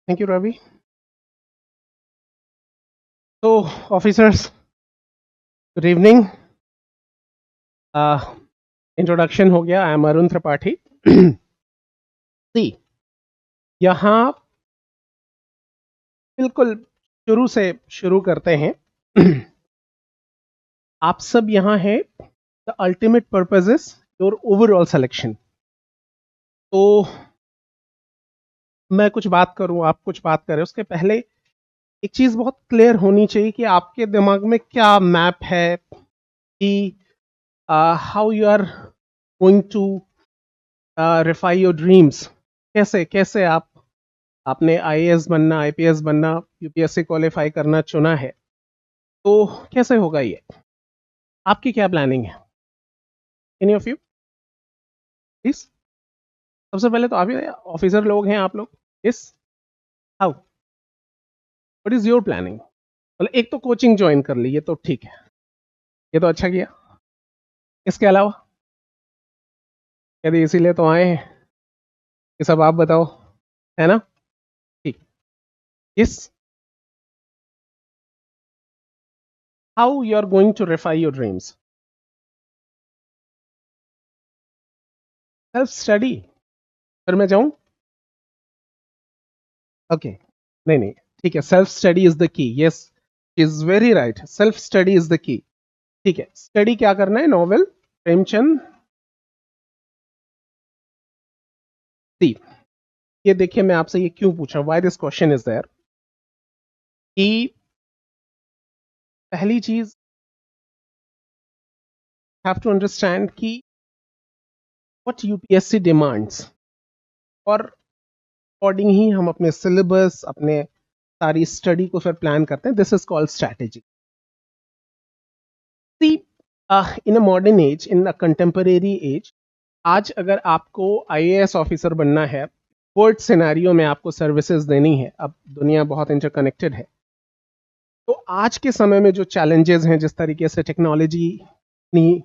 Thank you, Ravi. So, officers, good evening. Introduction हो गया. I am Arun Tripathi. See, यहाँ बिल्कुल शुरू से शुरू करते हैं. आप सब यहाँ हैं. The ultimate purpose is your overall selection. तो मैं कुछ बात करूं, आप कुछ बात करें, उसके पहले एक चीज बहुत क्लियर होनी चाहिए कि आपके दिमाग में क्या मैप है कि how you are going to refine your dreams. कैसे कैसे आपने आईएएस बनना, आईपीएस बनना, यूपीएससी क्वालिफाई करना चुना है, तो कैसे होगा ये? आपकी क्या प्लानिंग है? Any of you please. सबसे पहले तो आप ऑफिसर लोग हैं, आप लोग. Yes, how, what is your planning? मतलब एक तो कोचिंग ज्वाइन कर ली, ये तो ठीक है, ये तो अच्छा किया. इसके अलावा यदि इसीलिए तो आए हैं, ये सब आप बताओ, है ना? ठीक. Yes, how you are going to refine your dreams? Self study. फिर मैं जाऊं? ओके, नहीं नहीं, ठीक है. Self study is the key. Yes, is very right. Self study is the key. ठीक है. स्टडी क्या करना है? नॉवेल प्रेमचंद. सी, ये देखिए, मैं आपसे ये क्यों पूछा, why this question is there, कि पहली चीज हैव टू अंडरस्टैंड कि व्हाट यूपीएससी डिमांड्स, और अकॉर्डिंग ही हम अपने सिलेबस, अपने सारी स्टडी को फिर प्लान करते हैं. This is called strategy. See, in a modern age, in a contemporary age, आज अगर आपको आईएएस ऑफिसर बनना है, वर्ल्ड सिनेरियो में आपको सर्विसेज देनी है, अब दुनिया बहुत इंटरकनेक्टेड है, तो आज के समय में जो चैलेंजेस हैं, जिस तरीके से टेक्नोलॉजी अपनी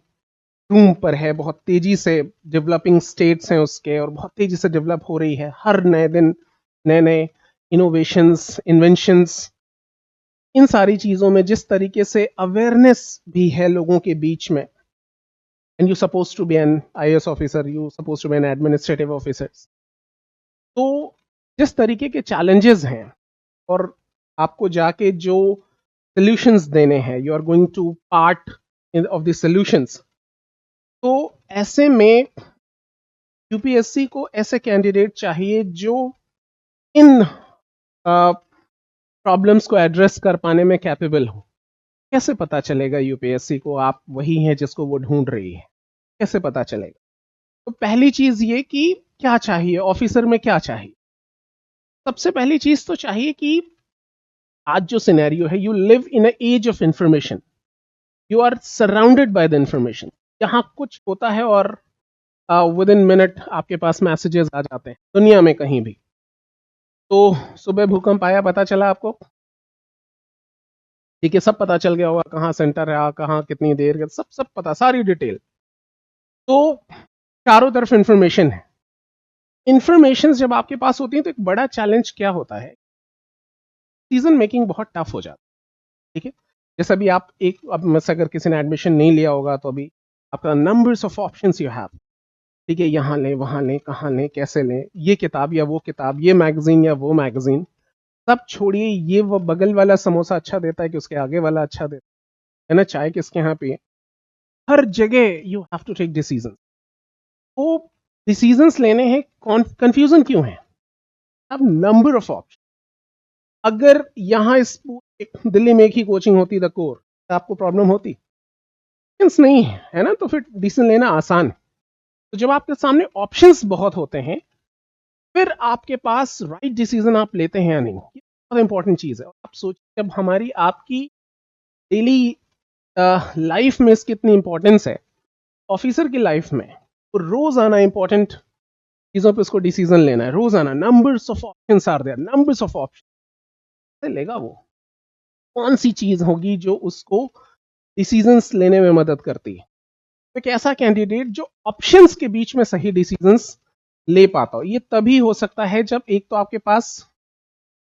रूम पर है, बहुत तेजी से डेवलपिंग स्टेट्स हैं उसके, और बहुत तेजी से डेवलप हो रही है, हर नए दिन नए नए इनोवेशंस, इन्वेंशंस, इन सारी चीजों में जिस तरीके से अवेयरनेस भी है लोगों के बीच में, and you suppose to be an IAS officer, you suppose to be an administrative officer, तो जिस तरीके के चैलेंजेस हैं, और आपको जाके जो सॉल्यूशंस देने हैं, you are going to part of the solutions, तो ऐसे में यूपीएससी को ऐसे कैंडिडेट चाहिए जो इन प्रॉब्लम्स को एड्रेस कर पाने में कैपेबल हो. कैसे पता चलेगा यूपीएससी को आप वही हैं जिसको वो ढूंढ रही है? कैसे पता चलेगा? तो पहली चीज ये कि क्या चाहिए ऑफिसर में, क्या चाहिए? सबसे पहली चीज तो चाहिए कि आज जो सिनेरियो है, you live in a age of information, you are surrounded by the information. जहां कुछ होता है और विद इन मिनट आपके पास मैसेजेस आ जाते हैं दुनिया में कहीं भी. तो सुबह भूकंप आया, पता चला आपको, ठीक है, सब पता चल गया होगा, कहाँ सेंटर है, कहाँ कितनी देर के, सब सब पता, सारी डिटेल. तो चारों तरफ इंफॉर्मेशन है. इंफॉर्मेशन जब आपके पास होती है, तो एक बड़ा चैलेंज क्या होता है, सीजन मेकिंग बहुत टफ हो जाता है. ठीक है, जैसे अभी आप एक, अब अगर किसी ने एडमिशन नहीं लिया होगा, तो अभी आपका numbers of options you have. ठीक है, यहाँ लें, वहाँ लें, कहाँ लें, कैसे लें, ये किताब या वो किताब, ये मैगजीन या वो मैगजीन, सब छोड़िए. ये वो बगल वाला समोसा अच्छा देता है कि उसके आगे वाला अच्छा देता है ना, चाय किसके यहाँ पिए, हर जगह you have to take decision. तो डिसीजंस लेने हैं, कंफ्यूजन क्यों है? अब नंबर ऑफ ऑप्शन. अगर यहाँ इस दिल्ली में एक ही कोचिंग होती, द कोर, तो आपको प्रॉब्लम होती? नहीं है ना, तो फिर डिसीजन लेना आसान. तो जब आपके सामने ऑप्शंस बहुत होते हैं, फिर आपके पास राइट डिसीजन आप लेते हैं या नहीं, ये बहुत इंपॉर्टेंट चीज है. आप सोचिए, जब हमारी आपकी डेली लाइफ में इसकी इतनी इंपॉर्टेंस है, ऑफिसर की लाइफ में तो रोजाना इंपॉर्टेंट चीजों पे उसको डिसीजन लेना है, रोजाना. Numbers of options are there, numbers of option लेगा वो. कौन सी चीज होगी जो उसको डिसीजंस लेने में मदद करती है? तो एक ऐसा कैंडिडेट जो ऑप्शंस के बीच में सही डिसीजंस ले पाता हो, ये तभी हो सकता है जब एक तो आपके पास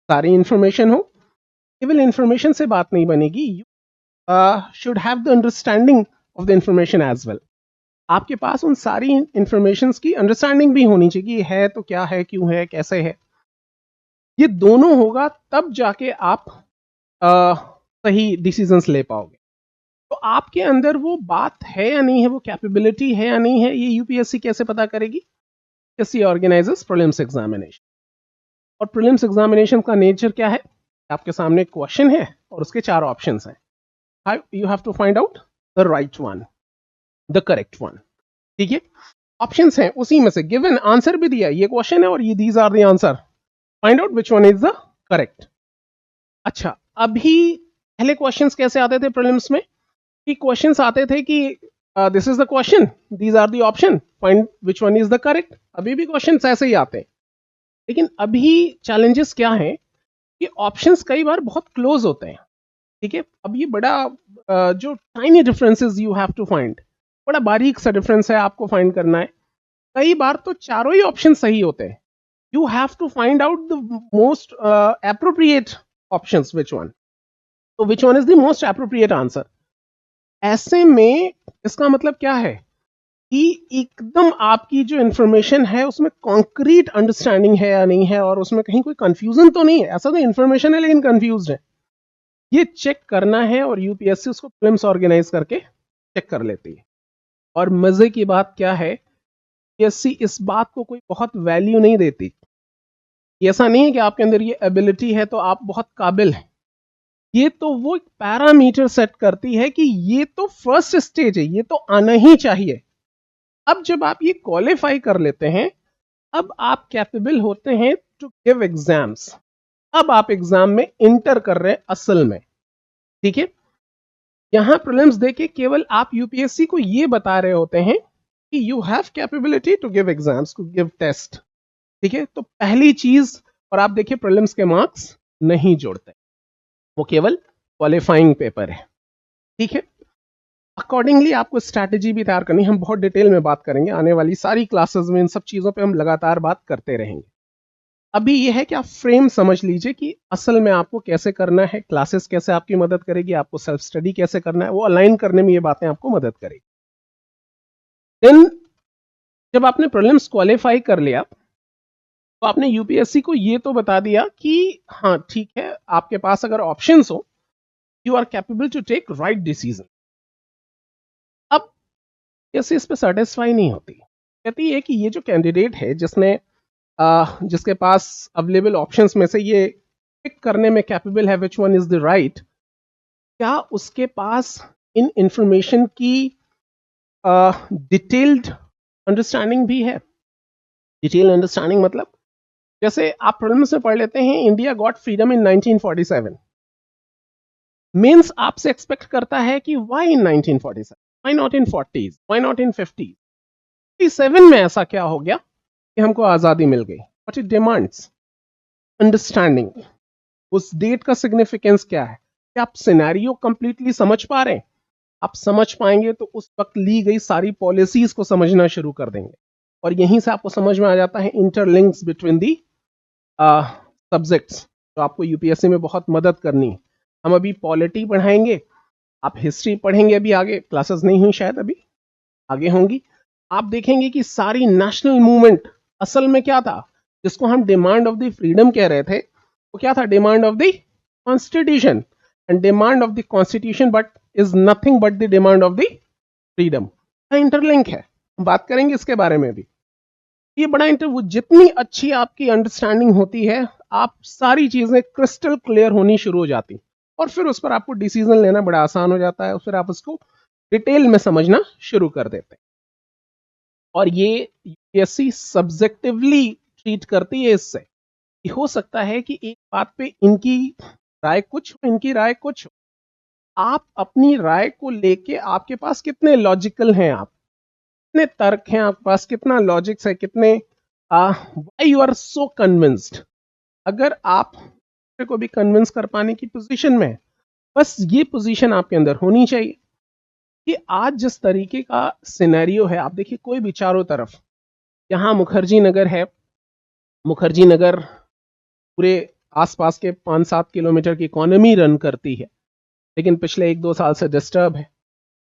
सारी इंफॉर्मेशन हो, केवल इंफॉर्मेशन से बात नहीं बनेगी, you should have the understanding of the information as well. आपके पास उन सारी इंफॉर्मेशन की अंडरस्टैंडिंग भी होनी चाहिए कि है तो क्या है, क्यों है, कैसे है। ये दोनों होगा तब जाके आप सही डिसीजंस ले पाओगे। तो आपके अंदर वो बात है या नहीं है, वो कैपेबिलिटी है या नहीं है, ये यूपीएससी कैसे पता करेगी? यूपीएससी ऑर्गेनाइजेस प्रीलिम्स एग्जामिनेशन, और प्रीलिम्स एग्जामिनेशन का नेचर क्या है? आपके सामने क्वेश्चन है और उसके 4 ऑप्शंस हैं। You have to find out the right one, the correct one. ठीक है, ऑप्शंस हैं, उसी में से गिवन आंसर भी दिया है, ये क्वेश्चन है और ये these are the answer, find out which one is the correct. अच्छा, अभी पहले क्वेश्चंस कैसे आते थे प्रीलिम्स में? कि क्वेश्चंस आते थे कि this is the question, these are the option, find which one is the correct. अभी भी क्वेश्चंस ऐसे ही आते हैं, लेकिन अभी चैलेंजेस क्या है कि ऑप्शंस कई बार बहुत क्लोज होते हैं। ठीक है, अब ये बड़ा जो tiny differences you have to find, बड़ा बारीक सा डिफरेंस है, आपको फाइंड करना है। कई बार तो चारों ही ऑप्शन सही होते हैं, you have to find out the most appropriate options, which one, तो which one is the most appropriate answer. ऐसे में इसका मतलब क्या है कि एकदम आपकी जो इंफॉर्मेशन है उसमें कॉन्क्रीट अंडरस्टैंडिंग है या नहीं है, और उसमें कहीं कोई कंफ्यूजन तो नहीं है। ऐसा तो इंफॉर्मेशन है लेकिन कंफ्यूज्ड है, ये चेक करना है, और यूपीएससी उसको प्रीलिम्स ऑर्गेनाइज करके चेक कर लेती है। और मजे की बात क्या है, यूपीएससी इस बात को कोई बहुत वैल्यू नहीं देती। ऐसा नहीं है कि आपके अंदर ये एबिलिटी है तो आप बहुत काबिल हैं, ये तो वो एक पैरामीटर सेट करती है कि ये तो फर्स्ट स्टेज है, ये तो आना ही चाहिए। अब जब आप ये क्वालिफाई कर लेते हैं, अब आप कैपेबल होते हैं टू गिव एग्जाम्स। अब आप एग्जाम में इंटर कर रहे हैं असल में। ठीक है, यहां प्रीलिम्स देके केवल आप यूपीएससी को ये बता रहे होते हैं कि you have capability to give exams, to give test. ठीक है, तो पहली चीज, और आप देखिए प्रीलिम्स के मार्क्स नहीं जोड़ते, वो केवल क्वालिफाइंग पेपर है। ठीक है, अकॉर्डिंगली आपको स्ट्रैटेजी भी तैयार करनी, हम बहुत डिटेल में बात करेंगे आने वाली सारी क्लासेस में, इन सब चीजों पे हम लगातार बात करते रहेंगे। अभी यह है कि आप फ्रेम समझ लीजिए कि असल में आपको कैसे करना है, क्लासेस कैसे आपकी मदद करेगी, आपको सेल्फ स्टडी कैसे करना है, वो अलाइन करने में ये बातें आपको मदद करेगी। देन जब आपने प्रीलिम्स क्वालिफाई कर लिया, तो आपने यूपीएससी को ये तो बता दिया कि हाँ ठीक है, आपके पास अगर ऑप्शंस हो, you are capable to take right decision. अब कैसे इस पे सेटिस्फाई नहीं होती, कहती है कि ये जो कैंडिडेट है जिसने जिसके पास अवेलेबल ऑप्शंस में से ये पिक करने में कैपेबल है विच वन इज द राइट, क्या उसके पास इन इंफॉर्मेशन की डिटेल्ड अंडरस्टैंडिंग भी है? डिटेल अंडरस्टैंडिंग मतलब, जैसे आप प्रीलिम्स में पढ़ लेते हैं इंडिया गॉट फ्रीडम इन 1947, मीन्स आपसे एक्सपेक्ट करता है कि why in 1947, why not in 40s, why not in 50s, 57 में ऐसा क्या हो गया कि हमको आजादी मिल गई। बट इट डिमांड्स अंडरस्टैंडिंग, उस डेट का सिग्निफिकेंस क्या है, क्या आप सिनेरियो कंप्लीटली समझ पा रहे हैं? आप समझ पाएंगे तो उस वक्त ली गई सारी पॉलिसीज को समझना शुरू कर देंगे, और यहीं से आपको समझ में आ जाता है इंटरलिंक्स बिटवीन दी सब्जेक्ट्स, तो आपको यूपीएससी में बहुत मदद करनी है। हम अभी पॉलिटी पढ़ाएंगे, आप हिस्ट्री पढ़ेंगे, अभी आगे क्लासेस नहीं हुई शायद, अभी आगे होंगी। आप देखेंगे कि सारी नेशनल मूवमेंट असल में क्या था, जिसको हम डिमांड ऑफ द फ्रीडम कह रहे थे, वो क्या था? Demand of the constitution, and demand of the constitution but is nothing but the demand of the freedom. Interlink है, बात करेंगे इसके बारे में भी। ये बड़ा इंटरव्यू, जितनी अच्छी आपकी अंडरस्टैंडिंग होती है, आप सारी चीजें क्रिस्टल क्लियर होनी शुरू हो जाती, और फिर उस पर आपको डिसीजन लेना बड़ा आसान हो जाता है, फिर आप उसको डिटेल में समझना शुरू कर देते हैं। और ये यूपीएससी सब्जेक्टिवली ट्रीट करती है इससे, कि हो सकता है कि एक बात पे इनकी राय कुछ हो, इनकी राय कुछ हो, आप अपनी राय को लेके आपके पास कितने लॉजिकल हैं, आप कितने तर्क हैं आपके पास, कितना लॉजिक्स है, कितने why you are so convinced. अगर आप को भी कन्विंस कर पाने की पोजीशन में है, बस ये पोजीशन आपके अंदर होनी चाहिए। कि आज जिस तरीके का सिनेरियो है, आप देखिए कोई भी चारों तरफ, यहाँ मुखर्जी नगर है, मुखर्जी नगर पूरे आसपास के 5-7 किलोमीटर की इकोनॉमी रन करती है, लेकिन पिछले 1-2 साल से डिस्टर्ब है।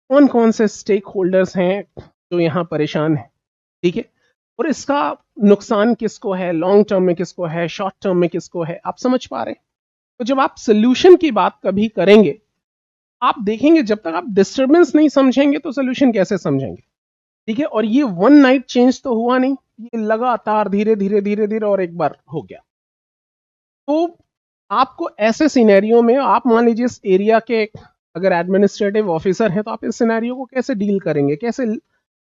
कौन कौन से स्टेक होल्डर्स हैं जो यहाँ परेशान है, ठीक है, और इसका नुकसान किसको है, लॉन्ग टर्म में किसको है, शॉर्ट टर्म में किसको है, आप समझ पा रहे हैं? तो जब आप सोल्यूशन की बात कभी करेंगे, आप देखेंगे जब तक आप डिस्टर्बेंस नहीं समझेंगे तो सोल्यूशन कैसे समझेंगे, ठीक है। और ये वन नाइट चेंज तो हुआ नहीं, ये लगातार धीरे धीरे धीरे धीरे और एक बार हो गया। तो आपको ऐसे सिनेरियो में, आप मान लीजिए इस एरिया के अगर एडमिनिस्ट्रेटिव ऑफिसर हैं, तो आप इस सिनेरियो को कैसे डील करेंगे, कैसे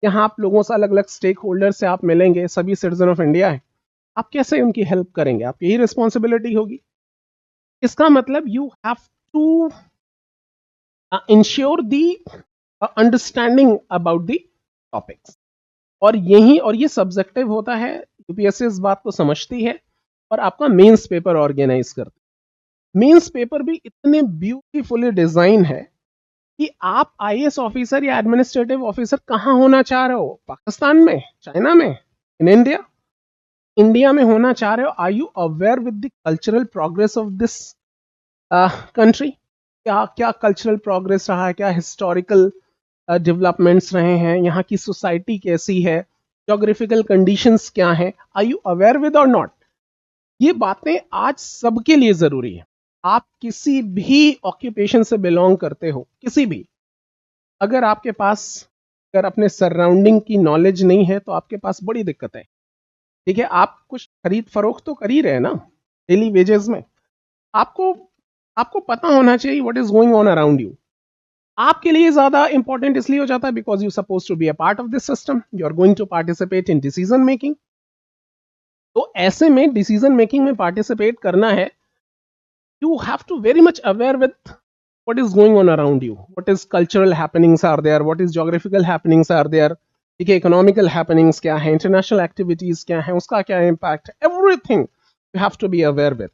यहाँ आप लोगों से, अलग अलग स्टेक होल्डर से आप मिलेंगे, सभी सिटीजन ऑफ इंडिया है, आप कैसे उनकी हेल्प करेंगे, आपकी यही रिस्पॉन्सिबिलिटी होगी। इसका मतलब you have to ensure the understanding about the topics, और ये सब्जेक्टिव होता है। यूपीएससी इस बात को समझती है और आपका मेंस पेपर ऑर्गेनाइज करती है। मेंस पेपर भी इतने ब्यूटीफुली डिजाइन है कि आप आईएएस ऑफिसर या एडमिनिस्ट्रेटिव ऑफिसर कहाँ होना चाह रहे हो, पाकिस्तान में, चाइना में, इन इंडिया में होना चाह रहे हो, are you aware with the cultural progress of this country, क्या क्या कल्चरल प्रोग्रेस रहा है, क्या हिस्टोरिकल डेवलपमेंट्स रहे हैं, यहाँ की सोसाइटी कैसी है, जोग्राफिकल कंडीशंस क्या हैं, आर यू अवेयर विद और नॉट। ये बातें आज सबके लिए जरूरी है। आप किसी भी ऑक्यूपेशन से बिलोंग करते हो, किसी भी, अगर आपके पास अगर अपने सराउंडिंग की नॉलेज नहीं है तो आपके पास बड़ी दिक्कत है, ठीक है। आप कुछ खरीद फरोख्त तो कर ही रहे हैं ना डेली वेजेस में, आपको आपको पता होना चाहिए what is going on around you. आपके लिए ज्यादा इंपॉर्टेंट इसलिए हो जाता है because you suppose to be a part of this system, you are going to participate in decision making. तो ऐसे में डिसीजन मेकिंग में पार्टिसिपेट करना है, you have to very much aware with what is going on around you, what is cultural happenings are there, what is geographical happenings are there, ठीक है, economical happenings क्या है, इंटरनेशनल एक्टिविटीज क्या है, उसका क्या इम्पैक्ट है, everything you have to be aware with,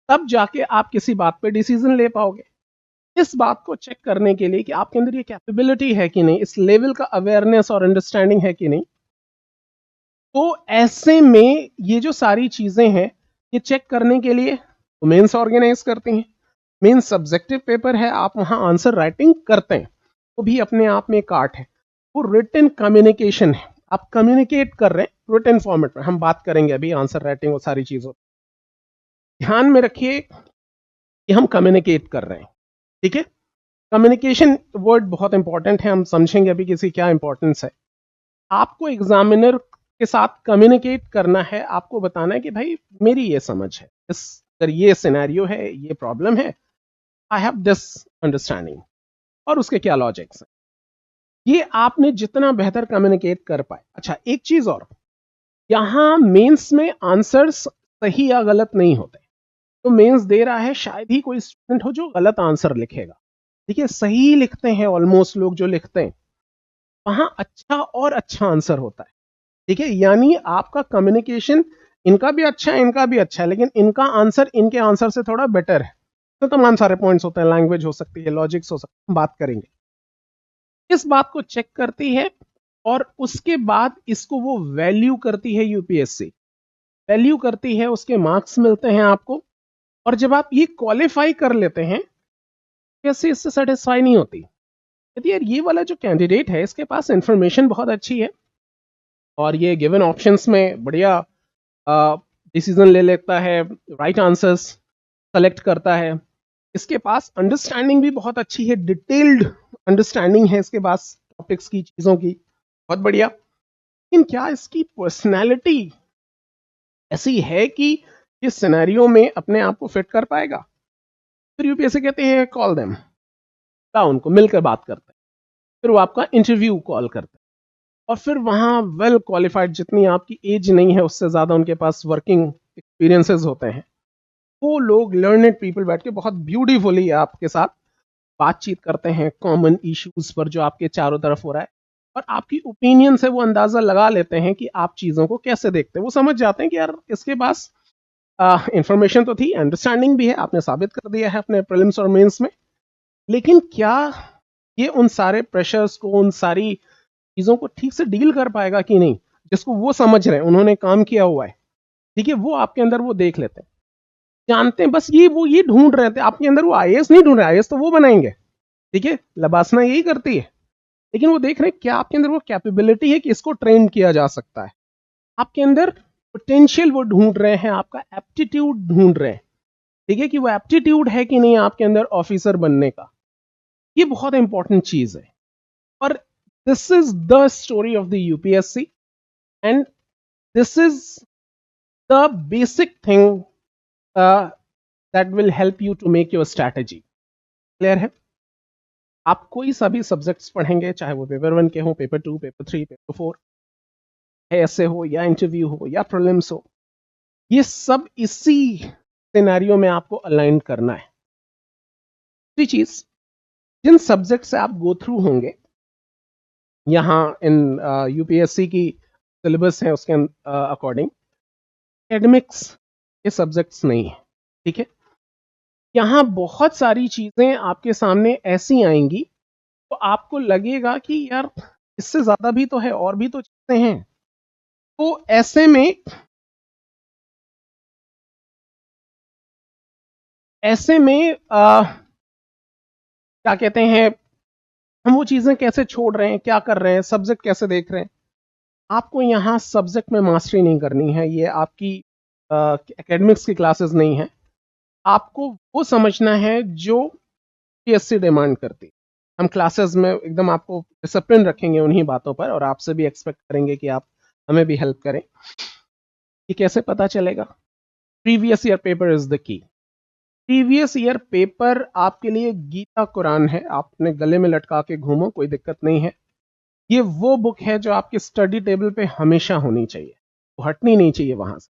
तब जाके आप किसी बात पे डिसीजन ले पाओगे। इस बात को चेक करने के लिए कि आपके अंदर ये कैपेबिलिटी है कि नहीं, इस लेवल का अवेयरनेस और अंडरस्टैंडिंग है कि नहीं, तो ऐसे में ये जो सारी चीजें हैं ये चेक करने के लिए तो मेंस ऑर्गेनाइज करते हैं। मेंस सब्जेक्टिव पेपर है, आप वहां आंसर राइटिंग करते हैं, वो भी अपने आप में एक आर्ट है। वो रिटन कम्युनिकेशन है, आप कम्युनिकेट कर रहे हैं रिटन फॉर्मेट में, हम बात करेंगे अभी आंसर राइटिंग और सारी चीजों। ध्यान में रखिए कि हम कम्युनिकेट कर रहे हैं, ठीक है। कम्युनिकेशन वर्ड बहुत इंपॉर्टेंट है, हम समझेंगे अभी किसी क्या इंपॉर्टेंस है। आपको एग्जामिनर के साथ कम्युनिकेट करना है, आपको बताना है कि भाई मेरी ये समझ है, इस अगर ये सिनेरियो है, ये प्रॉब्लम है, आई हैव दिस अंडरस्टैंडिंग, और उसके क्या लॉजिक्स हैं। ये आपने जितना बेहतर कम्युनिकेट कर पाए। अच्छा, एक चीज और, यहां मेंस में आंसर्स सही या गलत नहीं होते। तो मेंस दे रहा है, शायद ही कोई स्टूडेंट हो जो गलत आंसर लिखेगा, ठीक है, सही लिखते हैं ऑलमोस्ट लोग जो लिखते हैं, वहां अच्छा और अच्छा आंसर होता है, ठीक है। यानी आपका कम्युनिकेशन, इनका भी अच्छा है, इनका भी अच्छा है, लेकिन इनका आंसर इनके आंसर से थोड़ा बेटर है। तो तमाम सारे पॉइंट्स होते हैं, लैंग्वेज हो सकती है, लॉजिक्स हो सकते हैं, हम बात करेंगे। इस बात को चेक करती है और उसके बाद इसको वो वैल्यू करती है, यूपीएससी वैल्यू करती है, उसके मार्क्स मिलते हैं आपको। और जब आप ये क्वालिफाई कर लेते हैं, यूपीएससी इससे सेटिस्फाई नहीं होती, यदि यार ये वाला जो कैंडिडेट है इसके पास इंफॉर्मेशन बहुत अच्छी है और ये गिवन ऑप्शंस में बढ़िया डिसीजन ले लेता है, राइट आंसर्स सेलेक्ट करता है, इसके पास अंडरस्टैंडिंग भी बहुत अच्छी है, डिटेल्ड अंडरस्टैंडिंग है इसके पास टॉपिक्स की, चीज़ों की, बहुत बढ़िया। लेकिन क्या इसकी पर्सनैलिटी ऐसी है कि इस सिनेरियो में अपने आप को फिट कर पाएगा? फिर यूपीएससी कहते हैं कॉल देम, उनको मिलकर बात करते हैं, फिर वो आपका इंटरव्यू कॉल करते हैं, और फिर वहाँ वेल क्वालिफाइड, जितनी आपकी एज नहीं है उससे ज़्यादा उनके पास वर्किंग एक्सपीरियंसेस होते हैं, वो लोग लर्नेड पीपल बैठ के बहुत ब्यूटीफुली आपके साथ बातचीत करते हैं कॉमन इश्यूज पर जो आपके चारों तरफ हो रहा है, और आपकी ओपिनियन से वो अंदाज़ा लगा लेते हैं कि आप चीज़ों को कैसे देखते हैं। वो समझ जाते हैं कि यार इसके पास इंफॉर्मेशन तो थी, अंडरस्टैंडिंग भी है, आपने साबित कर दिया है अपने प्रीलिम्स और मेंस में, लेकिन क्या ये उन सारे प्रेशर्स को, उन सारी चीज़ों को ठीक से डील कर पाएगा कि नहीं, जिसको वो समझ रहे हैं, उन्होंने काम किया हुआ है, ठीक है, वो आपके अंदर वो देख लेते हैं। जानते हैं, बस ये वो ये ढूंढ रहे थे आपके अंदर, वो आईएएस नहीं ढूंढ रहे, आईएएस तो वो बनाएंगे, ठीक है, लबासना यही करती है, लेकिन वो देख रहे हैं क्या आपके अंदर वो कैपेबिलिटी है कि इसको ट्रेन किया जा सकता है। आपके अंदर पोटेंशियल वो ढूंढ रहे हैं, आपका एप्टीट्यूड ढूंढ रहे हैं, ठीक है, कि वो एप्टीट्यूड है कि नहीं आपके अंदर ऑफिसर बनने का। ये बहुत इंपॉर्टेंट चीज है। और this is the story of the UPSC, and this is the basic thing that will help you to make your strategy. Clear है? आप कोई सा भी सब्जेक्ट्स पढ़ेंगे, चाहे वो पेपर 1 के हो, पेपर 2, पेपर 3, पेपर 4, ऐसे हो या इंटरव्यू हो या प्रीलिम्स हो, ये सब इसी सिनेरियो में आपको अलाइन करना है। दूसरी चीज, जिन सब्जेक्ट से आप गो थ्रू होंगे यहाँ इन यूपीएससी की सिलेबस है उसके अकॉर्डिंग, एकेडमिक्स के सब्जेक्ट्स नहीं है, ठीक है। यहाँ बहुत सारी चीजें आपके सामने ऐसी आएंगी तो आपको लगेगा कि यार इससे ज्यादा भी तो है, और भी तो चीजें हैं। तो ऐसे में क्या कहते हैं, हम वो चीजें कैसे छोड़ रहे हैं, क्या कर रहे हैं, सब्जेक्ट कैसे देख रहे हैं। आपको यहाँ सब्जेक्ट में मास्टरी नहीं करनी है, ये आपकी एकेडमिक्स की क्लासेस नहीं है। आपको वो समझना है जो पीएससी डिमांड करती। हम क्लासेस में एकदम आपको डिसिप्लिन रखेंगे उन्हीं बातों पर, और आपसे भी एक्सपेक्ट करेंगे कि आप हमें भी हेल्प करें। ये कैसे पता चलेगा? Previous year paper is the की। प्रीवियस ईयर पेपर आपके लिए गीता कुरान है, आपने गले में लटका के घूमो, कोई दिक्कत नहीं है। ये वो बुक है जो आपके स्टडी टेबल पे हमेशा होनी चाहिए, वो हटनी नहीं चाहिए वहां से।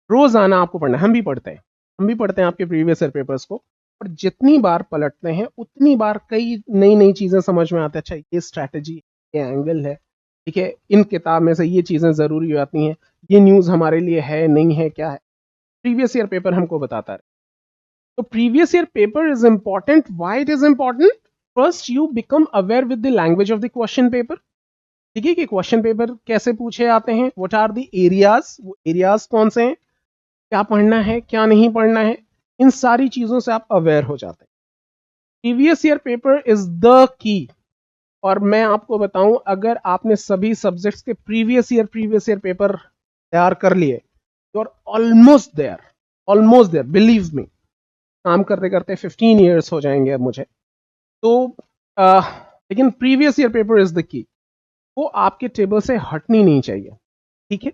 रोज आना आपको पढ़ना है, हम भी पढ़ते हैं, हम भी पढ़ते हैं आपके प्रीवियस ईयर पेपर्स को, और जितनी बार पलटते हैं उतनी बार कई नई नई चीजें समझ में आती है। अच्छा, ये स्ट्रैटेजी, ये एंगल है, ठीक है, इन किताब में से ये चीजें जरूरी हो जाती हैं, ये न्यूज हमारे लिए है नहीं है, क्या है, प्रीवियस ईयर पेपर हमको बताता है। तो previous year paper is important. Why it is important? First, you become aware with the language of the question paper, ठीक है, कि क्वेश्चन पेपर कैसे पूछे जाते हैं, व्हाट आर द एरियाज, वो एरियाज कौन से हैं, क्या पढ़ना है क्या नहीं पढ़ना है, इन सारी चीजों से आप अवेयर हो जाते हैं। Previous year paper is the की। और मैं आपको बताऊं, अगर आपने सभी सब्जेक्ट्स के प्रीवियस ईयर पेपर तैयार कर लिए, you are almost there, almost there, believe me. काम करते करते 15 ईयर्स हो जाएंगे अब मुझे तो, लेकिन previous year paper is the की, वो आपके टेबल से हटनी नहीं चाहिए, ठीक है।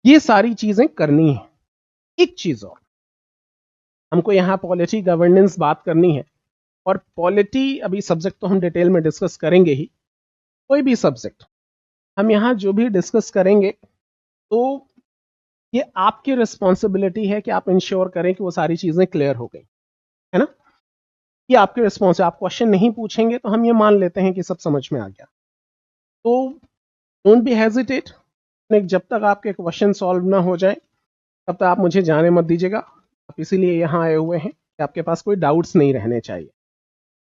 ये सारी चीजें करनी है। एक चीज और, हमको यहाँ पॉलिटी गवर्नेंस बात करनी है, और पॉलिटी अभी सब्जेक्ट तो हम डिटेल में डिस्कस करेंगे ही। कोई भी सब्जेक्ट हम यहाँ जो भी डिस्कस करेंगे, तो ये आपकी रिस्पॉन्सिबिलिटी है कि आप इंश्योर करें कि वो सारी चीजें क्लियर हो गई, है ना। ये आपकी रिस्पॉन्स है। आप क्वेश्चन नहीं पूछेंगे तो हम ये मान लेते हैं कि सब समझ में आ गया। तो डोंट बी हेजिटेट, जब तक आपके क्वेश्चन सॉल्व ना हो जाए तब तक आप मुझे जाने मत दीजिएगा। आप इसीलिए यहाँ आए हुए हैं कि आपके पास कोई डाउट्स नहीं रहने चाहिए।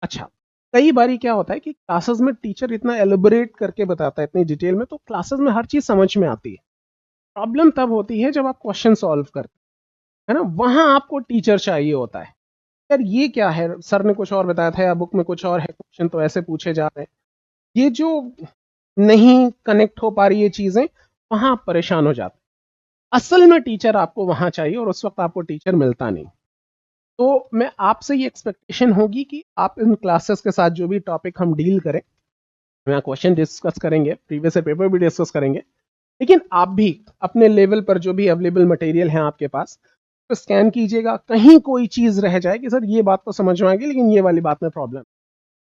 अच्छा, कई बारी क्या होता है कि क्लासेस में टीचर इतना एलिबोरेट करके बताता है इतनी डिटेल में, तो क्लासेस में हर चीज समझ में आती है। प्रॉब्लम तब होती है जब आप क्वेश्चन सॉल्व करते हैं ना, वहां आपको टीचर चाहिए होता है। यार ये क्या है, सर ने कुछ और बताया था या बुक में कुछ और है, क्वेश्चन तो ऐसे पूछे जा रहे हैं, ये जो नहीं कनेक्ट हो पा रही ये चीजें, वहां आप परेशान हो जाते हैं। असल में टीचर आपको वहां चाहिए, और उस वक्त आपको टीचर मिलता नहीं। तो मैं आपसे ये एक्सपेक्टेशन होगी कि आप इन क्लासेस के साथ जो भी टॉपिक हम डील करें, यहाँ क्वेश्चन डिस्कस करेंगे, प्रीवियस ईयर पेपर भी डिस्कस करेंगे, लेकिन आप भी अपने लेवल पर जो भी अवेलेबल मटेरियल है आपके पास, तो स्कैन कीजिएगा। कहीं कोई चीज रह जाए कि सर ये बात तो समझ में आ गई लेकिन ये वाली बात में problem,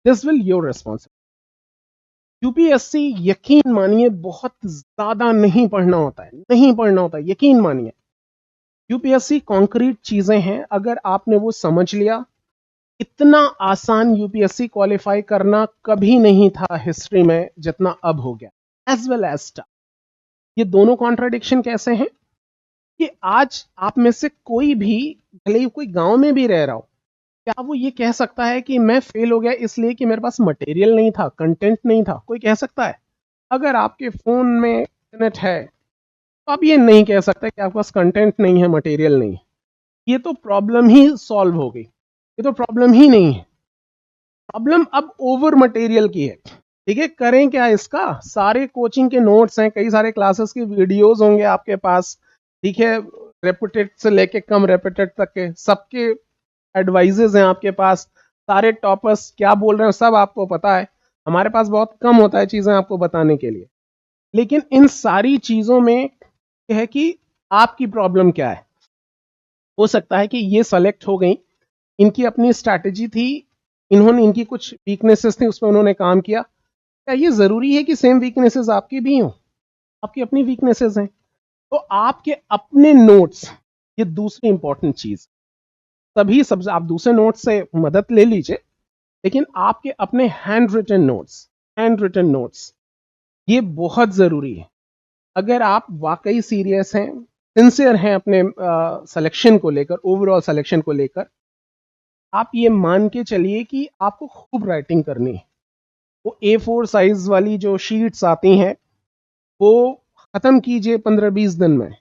this will your responsibility. UPSC, यकीन मानिए, बहुत ज्यादा नहीं पढ़ना होता है, नहीं पढ़ना होता है, यकीन मानिए। यूपीएससी कॉन्क्रीट चीजें हैं, अगर आपने वो समझ लिया, इतना आसान यूपीएससी क्वालिफाई करना कभी नहीं था हिस्ट्री में जितना अब हो गया। As well as tough. ये दोनों कॉन्ट्राडिक्शन कैसे हैं कि आज आप में से कोई भी, भले ही कोई गांव में भी रह रहा हो, क्या वो ये कह सकता है कि मैं फेल हो गया इसलिए कि मेरे पास मटेरियल नहीं था, कंटेंट नहीं था? कोई कह सकता है? अगर आपके फोन में इंटरनेट है तो आप ये नहीं कह सकते कि आपके पास कंटेंट नहीं है, मटेरियल नहीं है। ये तो प्रॉब्लम ही सॉल्व हो गई, ये तो प्रॉब्लम ही नहीं है। प्रॉब्लम अब ओवर मटेरियल की है। ठीक है, करें क्या इसका? सारे कोचिंग के नोट्स हैं, कई सारे क्लासेस के वीडियोस होंगे आपके पास। ठीक है, रेपुटेड से लेके कम रेपुटेड तक के सबके एडवाइजेज हैं आपके पास। सारे टॉपर्स क्या बोल रहे हैं सब आपको पता है। हमारे पास बहुत कम होता है चीजें आपको बताने के लिए। लेकिन इन सारी चीजों में यह है कि आपकी प्रॉब्लम क्या है। हो सकता है कि ये सेलेक्ट हो गई, इनकी अपनी स्ट्रैटेजी थी, इन्होंने इनकी कुछ वीकनेसेस थी उस पर उन्होंने काम किया। क्या ये जरूरी है कि सेम वीकनेसेस आपकी भी हो? आपकी अपनी वीकनेसेस हैं, तो आपके अपने नोट्स, ये दूसरी इंपॉर्टेंट चीज। तभी सब आप दूसरे नोट्स से मदद ले लीजिए, लेकिन आपके अपने हैंड रिटन नोट्स ये बहुत जरूरी है। अगर आप वाकई सीरियस हैं, सिंसियर हैं अपने सिलेक्शन को लेकर, ओवरऑल सिलेक्शन को लेकर, आप ये मान के चलिए कि आपको खूब राइटिंग करनी है। वो A4 साइज वाली जो शीट्स आती हैं वो खत्म कीजिए 15-20 दिन में।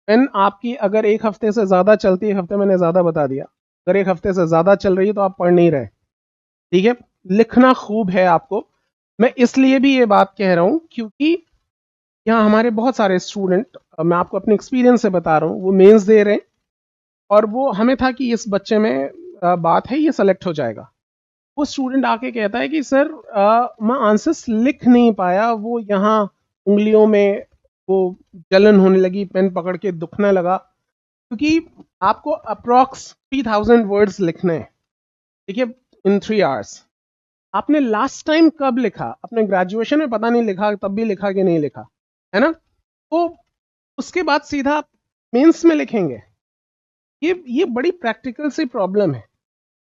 पेन आपकी अगर एक हफ्ते से ज्यादा चलती है, एक हफ्ते मैंने ज्यादा बता दिया, अगर एक हफ्ते से ज्यादा चल रही है तो आप पढ़ नहीं रहे। ठीक है, लिखना खूब है आपको। मैं इसलिए भी ये बात कह रहा हूं क्योंकि यहाँ हमारे बहुत सारे स्टूडेंट, मैं आपको अपने एक्सपीरियंस से बता रहा हूँ, वो मेंस दे रहे हैं और वो हमें था कि इस बच्चे में बात है, ये सेलेक्ट हो जाएगा। वो स्टूडेंट आके कहता है कि सर मैं आंसर्स लिख नहीं पाया, वो यहाँ उंगलियों में वो जलन होने लगी, पेन पकड़ के दुखने लगा। क्योंकि आपको अप्रॉक्स 3000 वर्ड्स लिखने हैं, ठीक है, इन 3 आवर्स। आपने लास्ट टाइम कब लिखा? अपने ग्रेजुएशन में पता नहीं लिखा, तब भी लिखा कि नहीं लिखा, है ना? तो उसके बाद सीधा मेंस में लिखेंगे। ये बड़ी प्रैक्टिकल सी प्रॉब्लम है।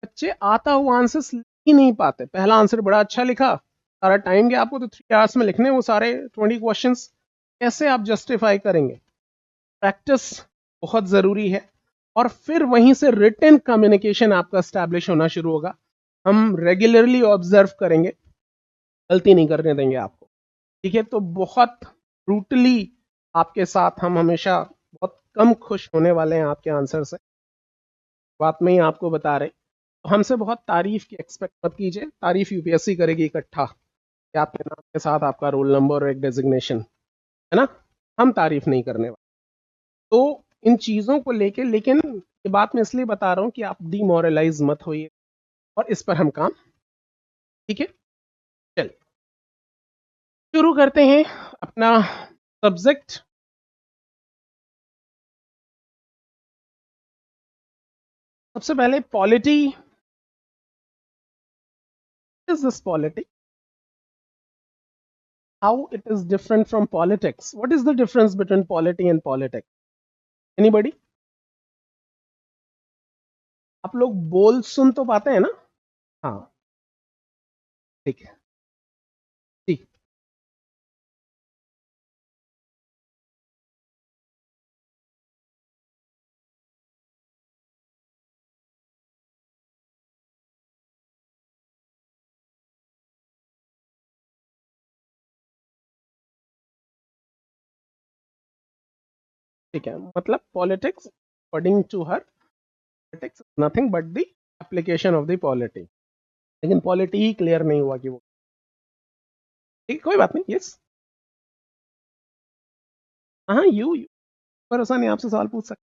बच्चे आता हुआ आंसर्स लिख ही नहीं पाते। पहला आंसर बड़ा अच्छा लिखा, सारा टाइम गया आपको, तो 3 आवर्स में लिखने वो सारे 20 क्वेश्चंस, कैसे आप जस्टिफाई करेंगे? प्रैक्टिस बहुत ज़रूरी है। और फिर वहीं से रिटन कम्युनिकेशन आपका स्टैब्लिश होना शुरू होगा। हम रेगुलरली ऑब्जर्व करेंगे, गलती नहीं करने देंगे आपको। ठीक है, तो बहुत ब्रूटली आपके साथ हम हमेशा बहुत कम खुश होने वाले हैं आपके आंसर से। बात में ही आपको बता रहे, तो हमसे बहुत तारीफ की एक्सपेक्ट मत कीजिए। तारीफ यूपीएससी करेगी इकट्ठा कि आपके नाम के साथ आपका रोल नंबर और एक डेजिग्नेशन, है ना? हम तारीफ नहीं करने वाले। तो इन चीज़ों को लेके, लेकिन ये बात मैं इसलिए बता रहा हूँ कि आप डीमोरलाइज मत होइए, और इस पर हम काम, ठीक है, चल शुरू करते हैं अपना सब्जेक्ट। सबसे पहले polity. Is this polity? How it is different from politics? What is the difference between polity and politics? Anybody? आप लोग बोल सुन तो पाते हैं ना? हाँ, ठीक है, ठीक। ठीक है, मतलब politics according to her, politics nothing but the application of the polity. लेकिन पॉलिटी ही क्लियर नहीं हुआ कि वो, ठीक, कोई बात नहीं, यस। हाँ, यू भरोसा नहीं, आपसे सवाल पूछ सकते,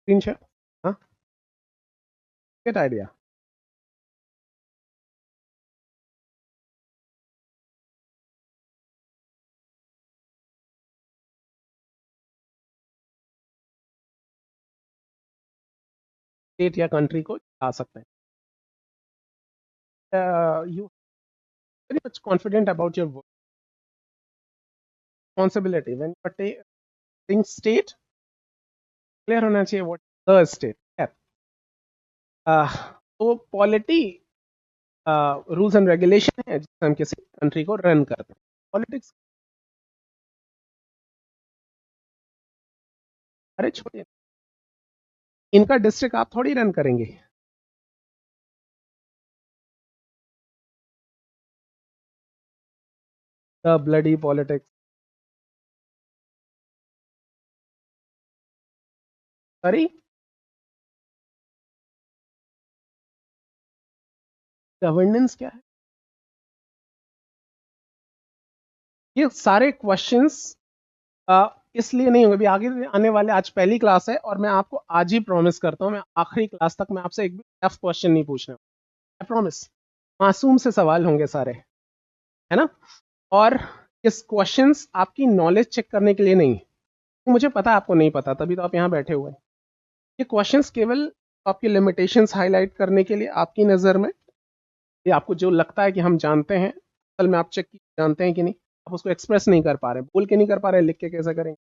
स्क्रीन शेयर। हाँ, गेट आइडिया। स्टेट या कंट्री को आ सकते हैं। You very much confident about your responsibility when you are taking state, clear होना चाहिए व्हाट द स्टेट। तो पॉलिटी रूल्स एंड रेगुलेशन है जिससे हम किसी कंट्री को रन करते हैं। पॉलिटिक्स, अरे छोड़िए, इनका डिस्ट्रिक्ट आप थोड़ी रन करेंगे। The bloody politics, sorry, governance क्या है? ये सारे क्वेश्चंस इसलिए नहीं होंगे, अभी आगे आने वाले, आज पहली क्लास है और मैं आपको आज ही प्रॉमिस करता हूं, मैं आखिरी क्लास तक मैं आपसे एक भी टफ क्वेश्चन नहीं पूछने, आई प्रॉमिस। मासूम से सवाल होंगे सारे, है ना? और इस क्वेश्चंस आपकी नॉलेज चेक करने के लिए नहीं, मुझे पता है आपको नहीं पता, तभी तो आप यहाँ बैठे हुए हैं। ये क्वेश्चंस केवल आपकी लिमिटेशंस हाईलाइट करने के लिए, आपकी नज़र में ये आपको जो लगता है कि हम जानते हैं, असल में आप चेक जानते हैं कि नहीं, आप उसको एक्सप्रेस नहीं कर पा रहे, बोल के नहीं कर पा रहे, लिख के कैसे करेंगे?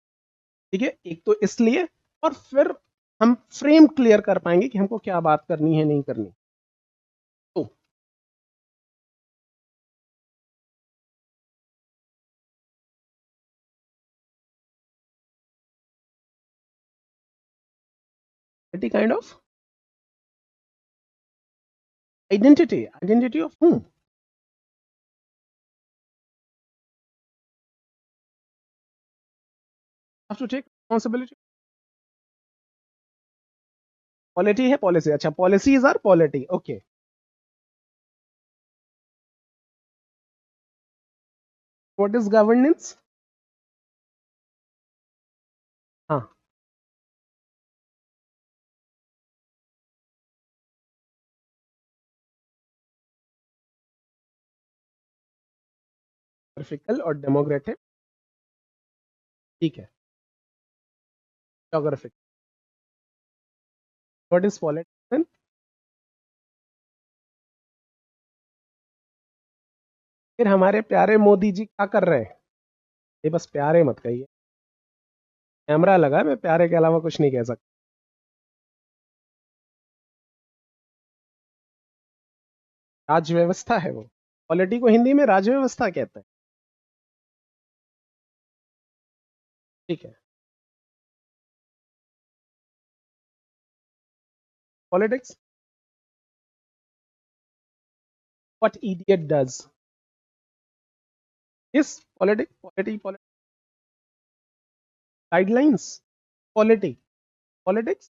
ठीक है, एक तो इसलिए, और फिर हम फ्रेम क्लियर कर पाएंगे कि हमको क्या बात करनी है, नहीं करनी। तो kind of identity of whom? Have to take responsibility. Polity है, पॉलिसी, अच्छा, policies are polity, okay. What is governance? हाँ, ग्राफिकल और डेमोग्राफिक, ठीक है, जोग्राफिक। What is politics? फिर हमारे प्यारे मोदी जी क्या कर रहे हैं? ये बस प्यारे मत कहिए, कैमरा लगा है, मैं प्यारे के अलावा कुछ नहीं कह सकता। राज व्यवस्था है वो, पॉलिटी को हिंदी में राज व्यवस्था कहते हैं, ठीक है। पॉलिटिक्स, व्हाट इडियट डज, इस politics, polity, guidelines, polity, politics,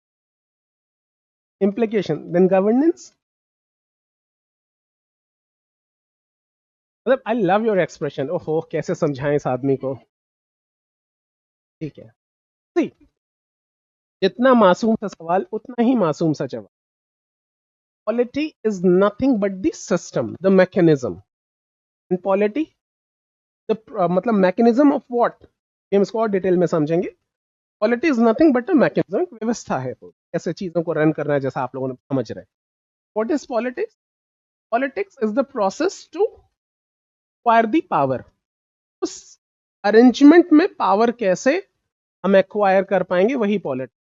implication, then governance। मतलब आई लव योर एक्सप्रेशन, ओहो कैसे समझाएं इस आदमी को, ठीक है। See, जितना मासूम सा सवाल उतना ही मासूम सा जवाब। Polity is nothing but the system, the mechanism. In polity the मतलब मैकेनिज्म ऑफ व्हाट, हम इसको और डिटेल में समझेंगे। Polity is nothing but a mechanism, व्यवस्था है वो, कैसे चीजों को रन करना है, जैसा आप लोगों ने समझ रहे हैं। What is politics? Politics is the process to acquire the power. उस अरेंजमेंट में पावर कैसे हम एक्वायर कर पाएंगे, वही पॉलिटिक्स,